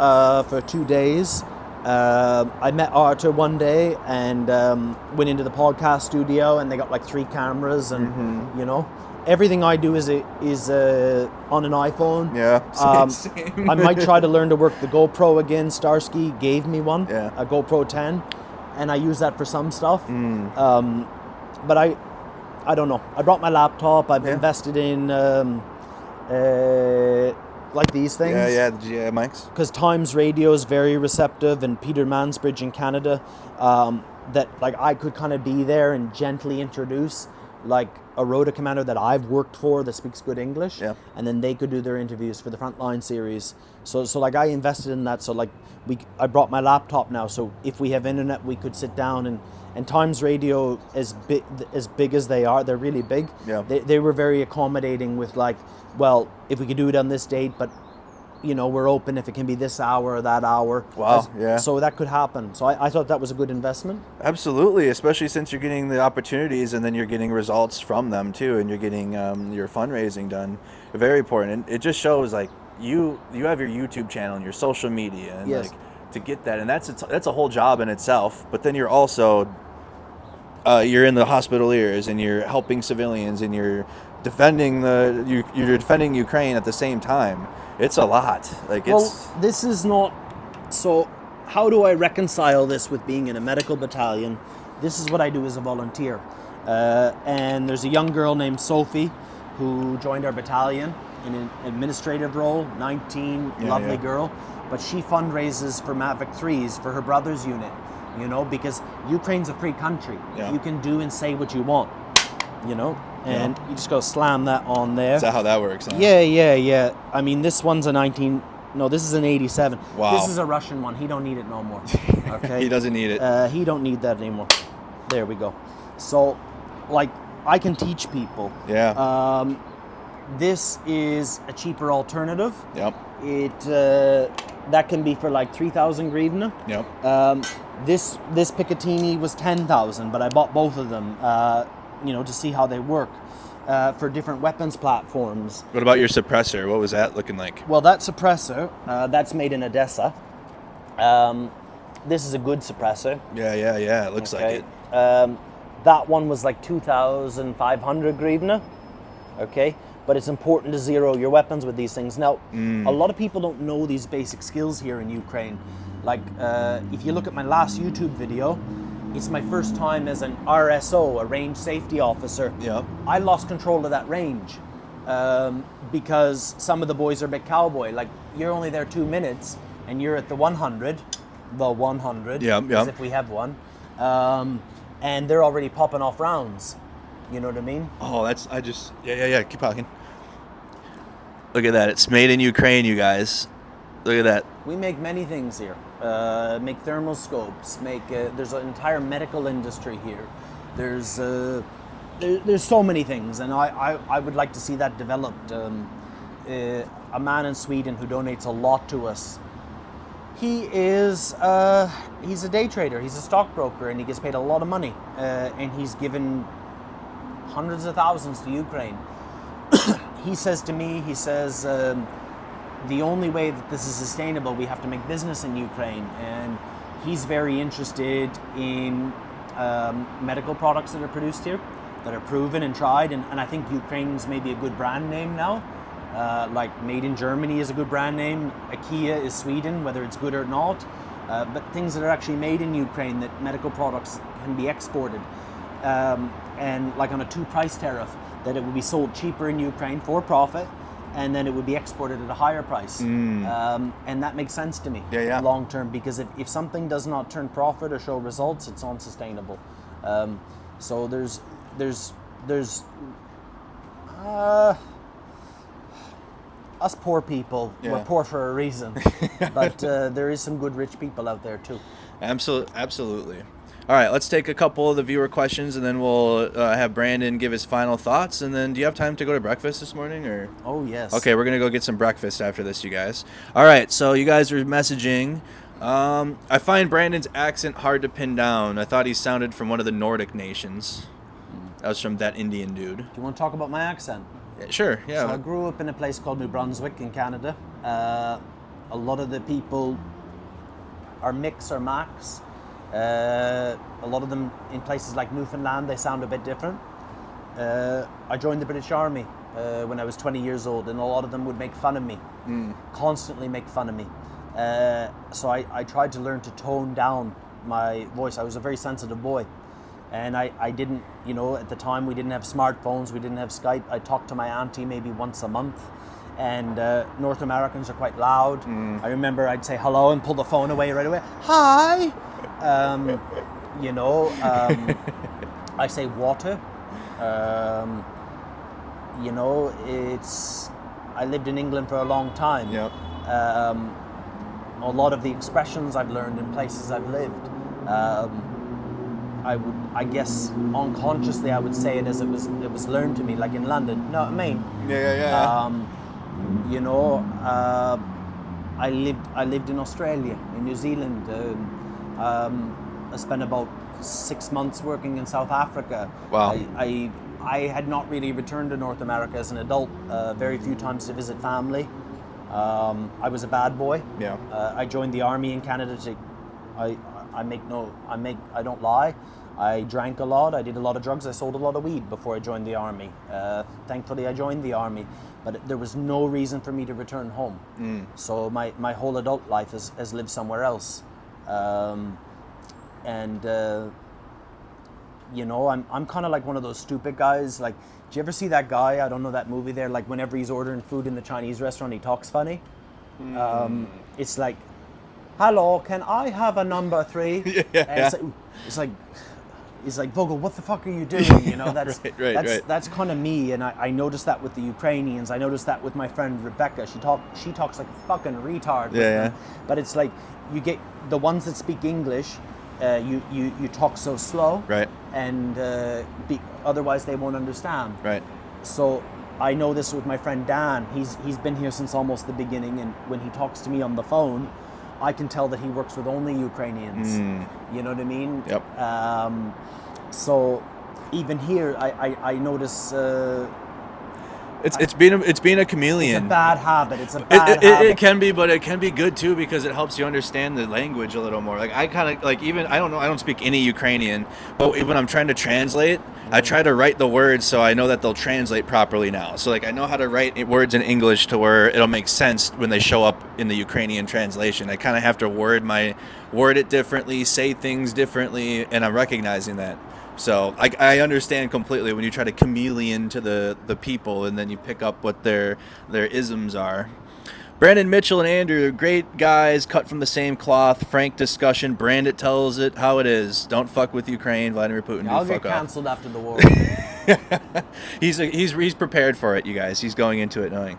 for 2 days. I met Artur one day and went into the podcast studio, and they got like 3 cameras, and you know, everything I do is on an iPhone.
Yeah. Same.
I might try to learn to work the GoPro again. Starsky gave me one,
Yeah.
a GoPro 10, and I use that for some stuff. But I don't know. I brought my laptop. I've
Yeah.
invested in like these things.
Yeah, the GI mics.
Because Times Radio is very receptive, and Peter Mansbridge in Canada, that like I could kind of be there and gently introduce like a rota commander that I've worked for that speaks good English,
Yeah.
and then they could do their interviews for the Frontline series. So like I invested in that. So like I brought my laptop now. So if we have internet, we could sit down and Times Radio, as big as they are, they're really big.
Yeah.
They were very accommodating with like, well, if we could do it on this date, but you know, we're open if it can be this hour or that hour.
Wow, yeah.
So that could happen. So I thought that was a good investment.
Absolutely, especially since you're getting the opportunities and then you're getting results from them too, and you're getting your fundraising done. Very important. And it just shows like you have your YouTube channel and your social media, and
Yes.
like to get that, and that's a whole job in itself. But then you're also you're in the hospitaliers and you're helping civilians and you're defending you're defending Ukraine at the same time. It's a lot. Like
Well,
it's
this is not. So, how do I reconcile this with being in a medical battalion? This is what I do as a volunteer. And there's a young girl named Sophie who joined our battalion in an administrative role, 19, lovely
yeah.
girl. But she fundraises for Mavic 3s for her brother's unit, you know, because Ukraine's a free country.
Yeah.
You can do and say what you want, you know, and you just got to slam that on there.
is that how that works? Huh?
Yeah. I mean, this one's a 19. No, this is an 87.
Wow.
This is a Russian one. He don't need it no more. Okay.
He doesn't need it.
He don't need that anymore. There we go. So, like, I can teach people.
Yeah.
This is a cheaper alternative.
Yep.
It that can be for like 3,000 grivna.
Yep.
This Picatinny was 10,000, but I bought both of them, you know, to see how they work for different weapons platforms.
What about your suppressor? What was that looking like?
Well, that suppressor, that's made in Odessa. This is a good suppressor.
Yeah. It looks like it.
That one was like 2,500 grivna. Okay. but it's important to zero your weapons with these things. Now, a lot of people don't know these basic skills here in Ukraine. Like, if you look at my last YouTube video, it's my first time as an RSO, a range safety officer.
Yep.
I lost control of that range because some of the boys are a bit cowboy. Like, you're only there 2 minutes and you're at the 100, as if we have one, and they're already popping off rounds. You know what I mean?
Oh, yeah, keep talking. Look at that. It's made in Ukraine, you guys. Look at that.
We make many things here. Make thermoscopes. There's an entire medical industry here. There's so many things, and I would like to see that developed. A man in Sweden who donates a lot to us. He's a day trader. He's a stockbroker, and he gets paid a lot of money. And he's given hundreds of thousands to Ukraine. He says to me, the only way that this is sustainable, we have to make business in Ukraine. And he's very interested in medical products that are produced here, that are proven and tried. And I think Ukraine's maybe a good brand name now. Like Made in Germany is a good brand name. IKEA is Sweden, whether it's good or not. But things that are actually made in Ukraine, that medical products can be exported. And like on a 2-price tariff, that it would be sold cheaper in Ukraine for profit, and then it would be exported at a higher price. And that makes sense to me long term, because if something does not turn profit or show results, it's unsustainable. So there's us poor people, we're poor for a reason, but there is some good rich people out there too.
Absolutely. All right, let's take a couple of the viewer questions, and then we'll have Brandon give his final thoughts. And then, do you have time to go to breakfast this morning, or?
Oh yes.
Okay, we're gonna go get some breakfast after this, you guys. All right, so you guys are messaging. I find Brandon's accent hard to pin down. I thought he sounded from one of the Nordic nations. That was from that Indian dude.
Do you want to talk about my accent?
Yeah, sure. Yeah.
So I grew up in a place called New Brunswick in Canada. A lot of the people are mix or max. A lot of them in places like Newfoundland, they sound a bit different. I joined the British Army when I was 20 years old, and a lot of them would make fun of me, constantly make fun of me. So I tried to learn to tone down my voice. I was a very sensitive boy, and I didn't, at the time we didn't have smartphones, we didn't have Skype. I talked to my auntie maybe once a month, and North Americans are quite loud. I remember I'd say hello and pull the phone away right away. Hi! I say water. I lived in England for a long time.
Yep.
A lot of the expressions I've learned in places I've lived. I guess unconsciously I would say it as it was learned to me, like in London. No, I mean.
Yeah.
I lived in Australia, in New Zealand. I spent about 6 months working in South Africa.
Wow.
I had not really returned to North America as an adult, very few times to visit family. I was a bad boy.
Yeah.
I joined the army in Canada I don't lie. I drank a lot, I did a lot of drugs, I sold a lot of weed before I joined the army. Thankfully I joined the army, but there was no reason for me to return home. So my whole adult life has lived somewhere else. I'm kind of like one of those stupid guys. Like, do you ever see that guy? I don't know that movie there. Like, whenever he's ordering food in the Chinese restaurant, he talks funny. It's like, "Hello, can I have a number 3?"
Yeah.
It's like, Vogel, what the fuck are you doing? That's
right.
That's kind of me, and I noticed that with the Ukrainians. I noticed that with my friend Rebecca. She talks like a fucking retard.
Yeah.
But it's like, you get the ones that speak English. You talk so slow,
right?
And otherwise they won't understand,
right?
So I know this with my friend Dan. He's been here since almost the beginning, and when he talks to me on the phone, I can tell that he works with only Ukrainians. You know what I mean?
Yep.
So even here, I notice.
It's being a chameleon.
It's a bad habit. Habit.
It can be, but it can be good too, because it helps you understand the language a little more. Like I kind of like, even I don't speak any Ukrainian, but when I'm trying to translate, I try to write the words so I know that they'll translate properly now. So like I know how to write words in English to where it'll make sense when they show up in the Ukrainian translation. I kind of have to word it differently, say things differently, and I'm recognizing that. So I understand completely when you try to chameleon to the people and then you pick up what their isms are. Brandon, Mitchell, and Andrew, great guys, cut from the same cloth. Frank discussion. Brandon tells it how it is. Don't fuck with Ukraine. Vladimir Putin.
I'll get canceled after the war.
He's prepared for it, you guys. He's going into it knowing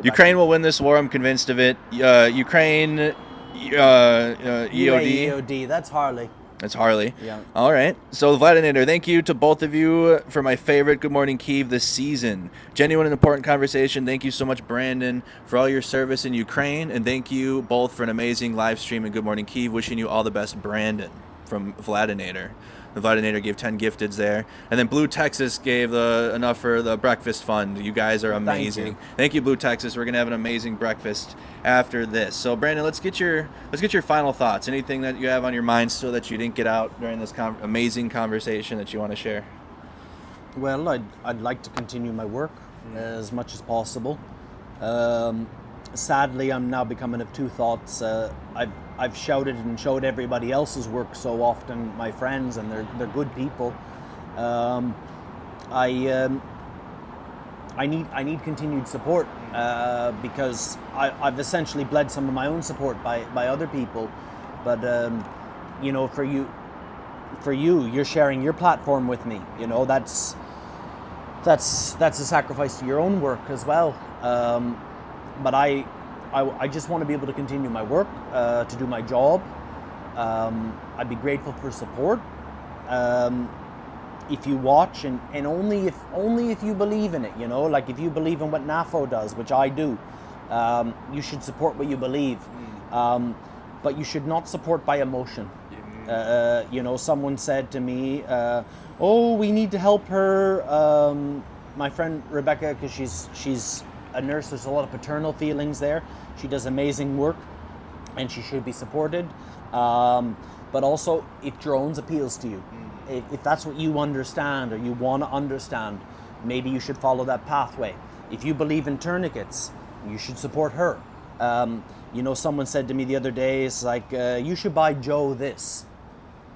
Ukraine will win this war. I'm convinced of it. Ukraine, EOD.
EOD. That's Harley.
It's Harley.
Yeah.
All right. So, Vladimir, thank you to both of you for my favorite Good Morning Kyiv this season. Genuine and important conversation. Thank you so much, Brandon, for all your service in Ukraine. And thank you both for an amazing live stream in Good Morning Kyiv. Wishing you all the best, Brandon, from Vladinator. The Vladinator gave 10 gifteds there. And then Blue Texas gave enough for the breakfast fund. You guys are amazing. Thank you, Blue Texas. We're going to have an amazing breakfast after this. So, Brandon, let's get your final thoughts. Anything that you have on your mind still that you didn't get out during this amazing conversation that you want to share?
Well, I'd like to continue my work as much as possible. Sadly, I'm now becoming of two thoughts. I've shouted and showed everybody else's work so often, my friends, and they're good people. I need continued support because I've essentially bled some of my own support by other people. But you know, for you're sharing your platform with me. You know, that's a sacrifice to your own work as well. But I just want to be able to continue my work, to do my job. I'd be grateful for support. If you watch and only if you believe in it, you know, like if you believe in what NAFO does, which I do, you should support what you believe. But you should not support by emotion. You know, someone said to me, oh, we need to help her, my friend Rebecca, because she's a nurse. There's a lot of paternal feelings there. She does amazing work and she should be supported. But also, if drones appeals to you, if that's what you understand or you want to understand, maybe you should follow that pathway. If you believe in tourniquets, you should support her. You know, someone said to me the other day, it's like, you should buy Joe this.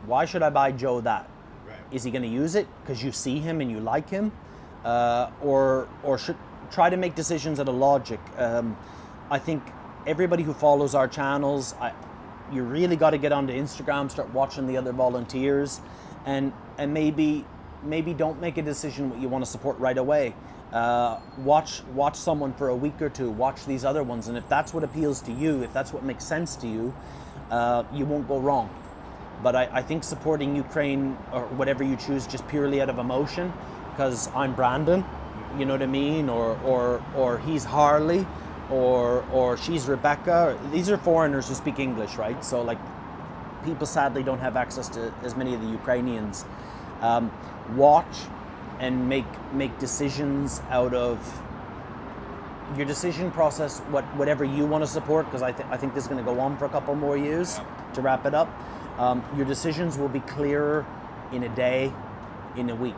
Why should I buy Joe that? Right. Is he going to use it because you see him and you like him? Or should try to make decisions out of logic. I think everybody who follows our channels, you really got to get onto Instagram, start watching the other volunteers, and maybe don't make a decision what you want to support right away. Watch someone for a week or two, watch these other ones, and if that's what appeals to you, if that's what makes sense to you, you won't go wrong. But I think supporting Ukraine or whatever you choose just purely out of emotion, because I'm Brandon, you know what I mean, or he's Harley, or she's Rebecca. These are foreigners who speak English, right? So like, people sadly don't have access to as many of the Ukrainians. Watch and make decisions out of your decision process, whatever you want to support, because I think this is going to go on for a couple more years. To wrap it up, your decisions will be clearer in a day, in a week,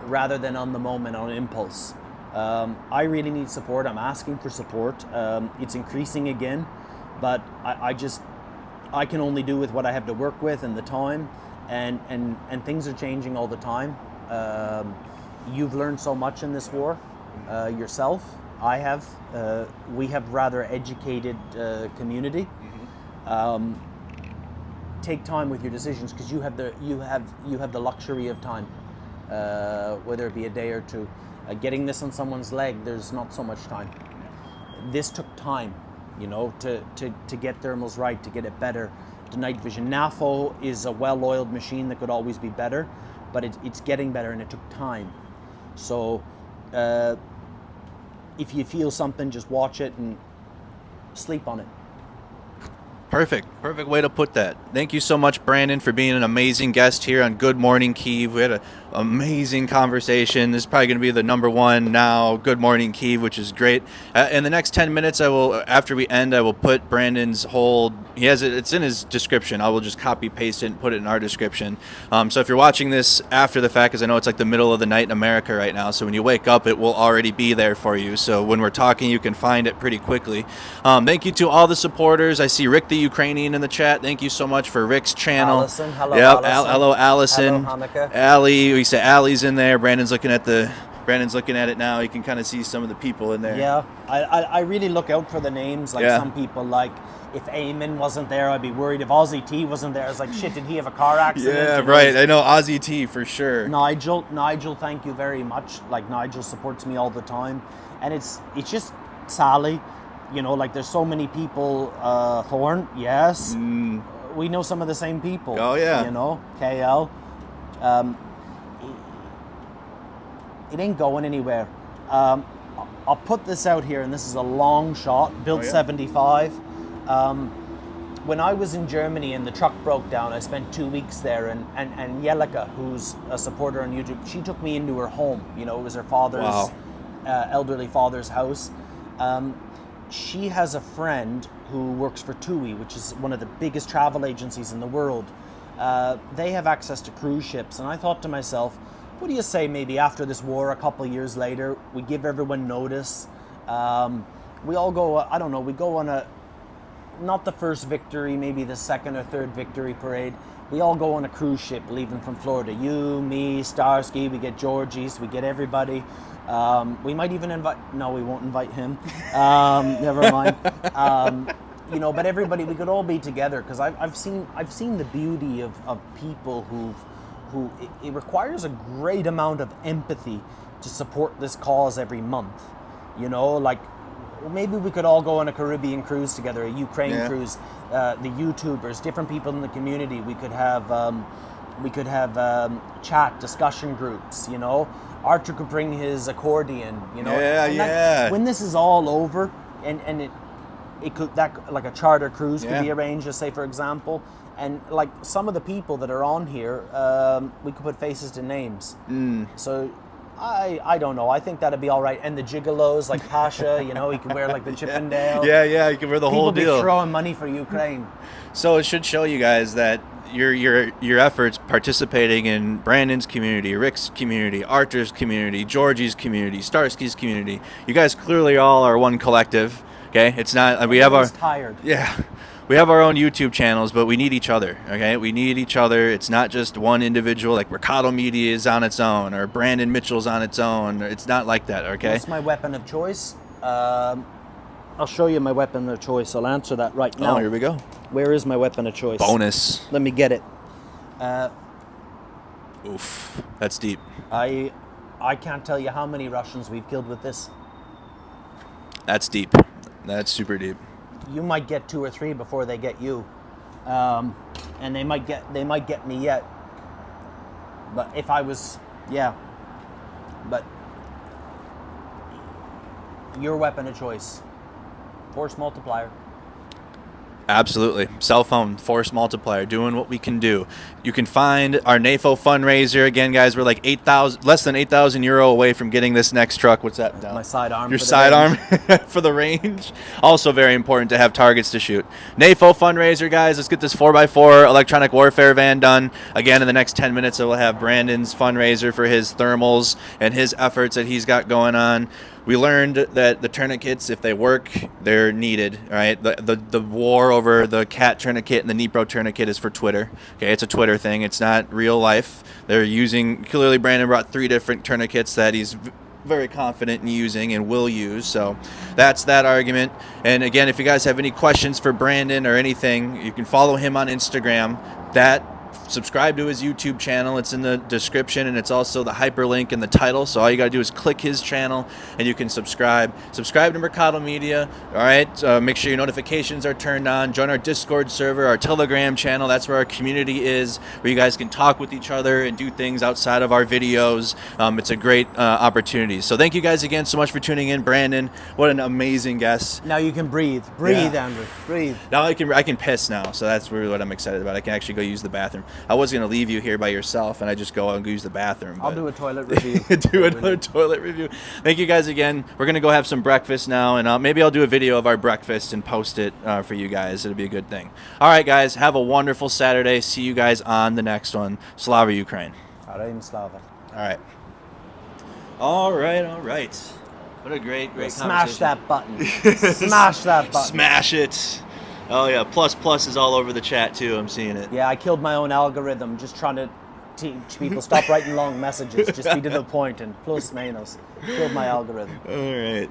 rather than on the moment, on impulse. I really need support. I'm asking for support. It's increasing again, but I can only do with what I have to work with and the time, and things are changing all the time. You've learned so much in this war yourself. I have. We have rather educated community. Take time with your decisions, because you have the luxury of time, whether it be a day or two. Getting this on someone's leg, there's not so much time. This took time, you know, to get thermals right, to get it better. The night vision. NAFO is a well-oiled machine that could always be better, but it's getting better, and it took time. So if you feel something, just watch it and sleep on it.
Perfect way to put that. Thank you so much, Brandon, for being an amazing guest here on Good Morning Kyiv. We had an amazing conversation. This is probably going to be the #1 now, Good Morning Kyiv, which is great. In the next 10 minutes, after we end, I will put Brandon's whole He has it. It's in his description. I will just copy paste it and put it in our description. So if you're watching this after the fact, because I know it's like the middle of the night in America right now, so when you wake up, it will already be there for you. So when we're talking, you can find it pretty quickly. Thank you to all the supporters. I see Rick the Ukrainian in the chat. Thank you so much for Rick's channel.
Allison, hello,
yep,
Allison.
hello, Allison.
Hello, Hanukkah.
Allie, we say Allie's in there. Brandon's looking at it now. You can kind of see some of the people in there.
Yeah, I really look out for the names. Like some people, like if Eamon wasn't there, I'd be worried. If Ozzy T wasn't there, I was like, shit, did he have a car accident?
Yeah, right. I know Ozzy T for sure.
Nigel, thank you very much. Like Nigel supports me all the time, and it's just Sally. You know, like there's so many people. Thorn, yes. We know some of the same people.
Oh yeah.
You know, KL. It ain't going anywhere. I'll put this out here, and this is a long shot. Built 75. When I was in Germany and the truck broke down, I spent 2 weeks there, and Jelika, who's a supporter on YouTube, she took me into her home. You know, it was her father's, elderly father's house. She has a friend who works for TUI, which is one of the biggest travel agencies in the world. They have access to cruise ships, and I thought to myself, what do you say maybe after this war, a couple of years later, we give everyone notice, we all go, I don't know, we go on not the first victory, maybe the second or third victory parade. We all go on a cruise ship leaving from Florida. You, me, Starsky, we get Georgie's, we get everybody. We might even no, we won't invite him. Never mind. You know, but everybody, we could all be together, because I've seen the beauty of people who it requires a great amount of empathy to support this cause every month. You know, like maybe we could all go on a Caribbean cruise together, a Ukraine cruise. The YouTubers, different people in the community. We could have chat discussion groups. You know, Archer could bring his accordion. You know, when this is all over, and it could, that like a charter cruise could be arranged, just say for example. And like some of the people that are on here, we could put faces to names. So I don't know. I think that'd be all right. And the gigolos, like Pasha, you know, he could wear like the Chippendale.
Yeah, you can wear the whole deal.
People be throwing money for Ukraine.
So it should show you guys that your efforts participating in Brandon's community, Rick's community, Archer's community, Georgie's community, Starsky's community. You guys clearly all are one collective. Okay, it's not. We have our
tired.
Yeah. We have our own YouTube channels, but we need each other, okay? We need each other. It's not just one individual, like Mercado Media is on its own, or Brandon Mitchell's on its own. It's not like that, okay?
What's my weapon of choice? I'll show you my weapon of choice. I'll answer that right now.
Oh, here we go.
Where is my weapon of choice?
Bonus.
Let me get it.
Oof, that's deep.
I can't tell you how many Russians we've killed with this.
That's deep. That's super deep.
You might get 2 or 3 before they get you, and they might get me yet. But if I was, but your weapon of choice, force multiplier.
Absolutely. Cell phone, force multiplier, doing what we can do. You can find our NAFO fundraiser. Again, guys, we're like less than 8,000 euro away from getting this next truck. What's that?
My sidearm.
Your sidearm for the range. Also very important to have targets to shoot. NAFO fundraiser, guys. Let's get this 4x4 electronic warfare van done. Again, in the next 10 minutes, I will have Brandon's fundraiser for his thermals and his efforts that he's got going on. We learned that the tourniquets, if they work, they're needed, right? The war over the cat tourniquet and the Dnipro tourniquet is for Twitter. Okay, it's a Twitter thing. It's not real life. They're using, clearly Brandon brought 3 different tourniquets that he's very confident in using and will use. So that's that argument. And again, if you guys have any questions for Brandon or anything, you can follow him on Instagram. Subscribe to his YouTube channel. It's in the description, and it's also the hyperlink in the title. So all you got to do is click his channel, and you can subscribe. Subscribe to Mercado Media, all right? Make sure your notifications are turned on. Join our Discord server, our Telegram channel. That's where our community is, where you guys can talk with each other and do things outside of our videos. It's a great opportunity. So thank you guys again so much for tuning in. Brandon, what an amazing guest.
Now you can breathe. Breathe, Andrew. Breathe.
Now I can piss now, so that's really what I'm excited about. I can actually go use the bathroom. I was going to leave you here by yourself, and I just go and use the bathroom.
I'll do a toilet review.
Do another toilet review. Thank you guys again. We're going to go have some breakfast now, and maybe I'll do a video of our breakfast and post it for you guys. It'll be a good thing. All right, guys. Have a wonderful Saturday. See you guys on the next one. Slava Ukraine.
Slava.
All right. All right. What a great
Smash
conversation.
that button. Smash that button.
Smash it. Oh, yeah. Plus is all over the chat, too. I'm seeing it.
Yeah, I killed my own algorithm just trying to teach people stop writing long messages. Just be to the point and plus minus. Killed my algorithm.
All right.